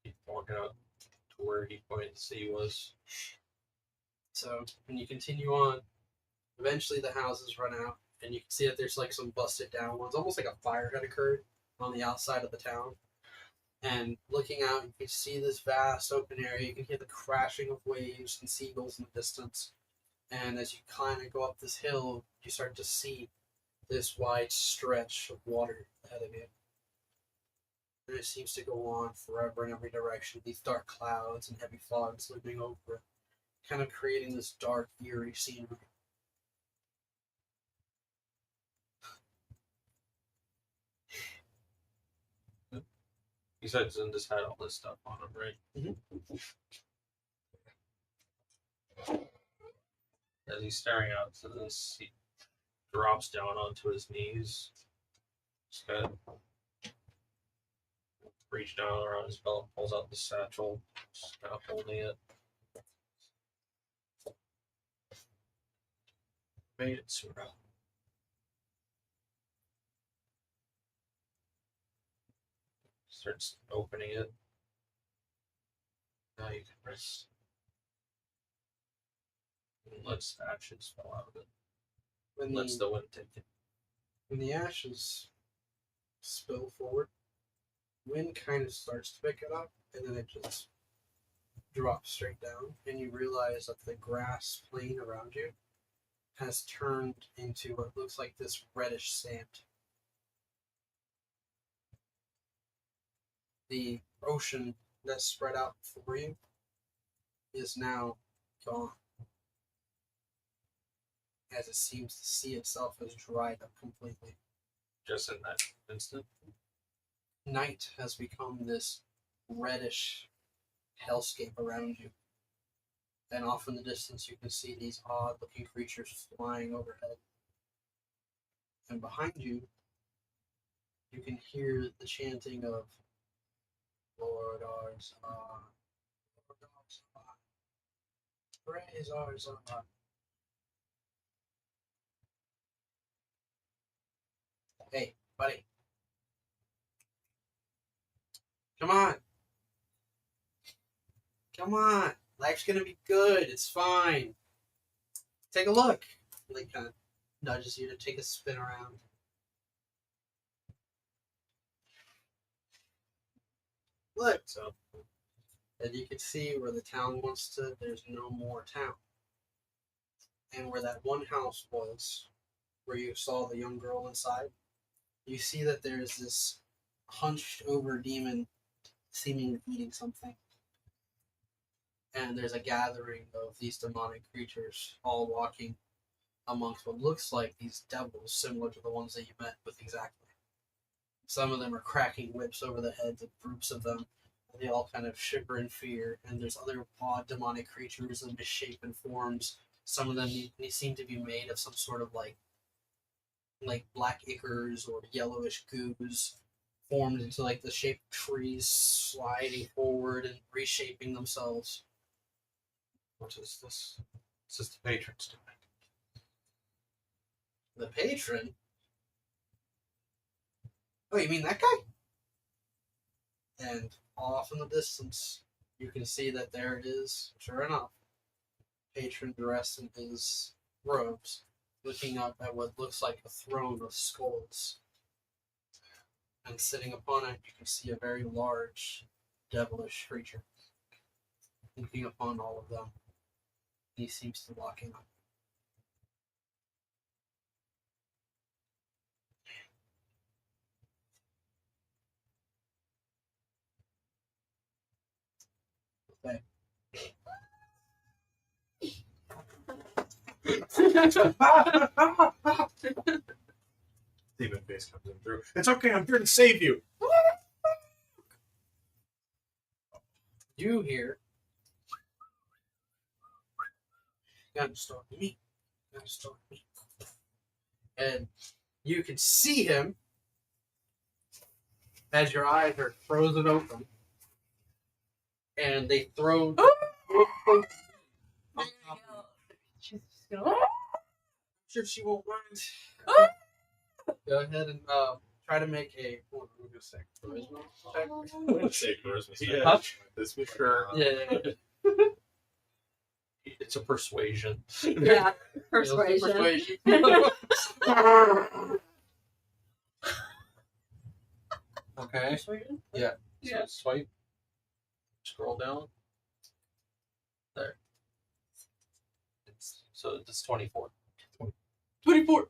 Keep walking up to where he pointed to see was.
So when you continue on, eventually the houses run out, and you can see that there's like some busted down ones, almost like a fire had occurred on the outside of the town. And looking out, you can see this vast open area. You can hear the crashing of waves and seagulls in the distance. And as you kind of go up this hill, you start to see this wide stretch of water ahead of you. And it seems to go on forever in every direction. These dark clouds and heavy fogs looming over it, kind of creating this dark, eerie scenery.
He said Zundus had all this stuff on him, right? As he's staring out to this, he drops down onto his knees. Just kind of reach down around his belt, pulls out the satchel, just kind of holding it. Made it, Surah. Starts opening it. Now you can rest. And lets the ashes fall out of it.
When
Lets the wind take it.
When the ashes spill forward, wind kind of starts to pick it up, and then it just drops straight down, and you realize that the grass plain around you has turned into what looks like this reddish sand. The ocean that spread out for you is now gone, as it seems the sea itself has dried up completely.
Just in that instant.
Night has become this reddish hellscape around you. And off in the distance you can see these odd-looking creatures flying overhead. And behind you, you can hear the chanting of Lord our Zod, Lord our Zod, praise our Zod. Hey, buddy. Come on. Come on. Life's gonna be good. It's fine. Take a look. Like kind of nudges you to take a spin around. Look, so and you can see where the town once stood, there's no more town. And where that one house was, where you saw the young girl inside, you see that there's this hunched over demon seemingly eating something. And there's a gathering of these demonic creatures all walking amongst what looks like these devils similar to the ones that you met with exactly. Some of them are cracking whips over the heads of groups of them, and they all kind of shiver in fear. And there's other odd demonic creatures of misshapen forms Some of them they seem to be made of some sort of like black ichors or yellowish goos formed into like the shape of trees sliding forward and reshaping themselves.
What is this? This is the patron's doing.
The patron? Oh, you mean that guy? And off in the distance, you can see that there it is, sure enough. Patron dressed in his robes, looking up at what looks like a throne of skulls. And sitting upon it, you can see a very large, devilish creature. Looking upon all of them. He seems to be locking up. Okay.
Demon face comes in through. It's okay, I'm here to save you.
You hear. Gotta start with me. Gotta start with me. And you can see him as your eyes are frozen open. And they throw.
She's just gonna.
Sure, she won't mind. Go ahead and try to make a. What am I gonna say? Charisma check?
I'm gonna say charisma.
Yeah.
This for
Sure.
Yeah.
It's a persuasion.
Yeah,
Persuasion.
Okay.
Persuasion?
Yeah.
Yeah.
So swipe. Scroll down. There. So it's 24.
24.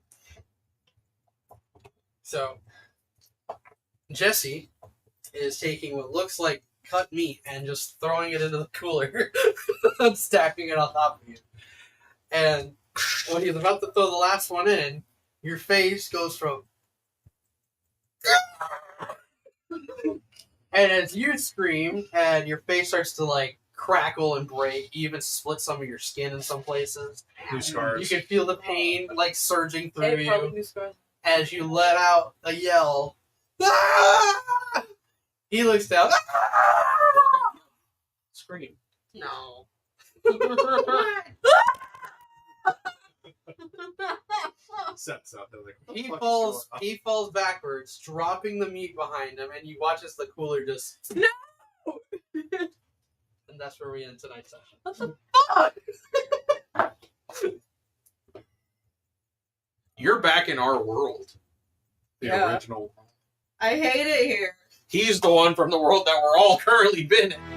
So, Jesse is taking what looks like cut meat and just throwing it into the cooler and stacking it on top of you. And when he's about to throw the last one in, your face goes from. And as you scream, and your face starts to like crackle and break, you even split some of your skin in some places.
New scars.
You can feel the pain like surging through
Hey, probably
you
new scars.
as you let out a yell. "Ah!" He looks down. "Ah!"
Scream.
No.
Sets up. They're like,
He
"What the fuck is
falls.
going on?"
He falls backwards, dropping the meat behind him, and you watch as the cooler just.
No.
And that's where we end tonight's session.
What the fuck?
You're back in our world.
The
Yeah.
original.
I hate it here.
He's the one from the world that we're all currently been in.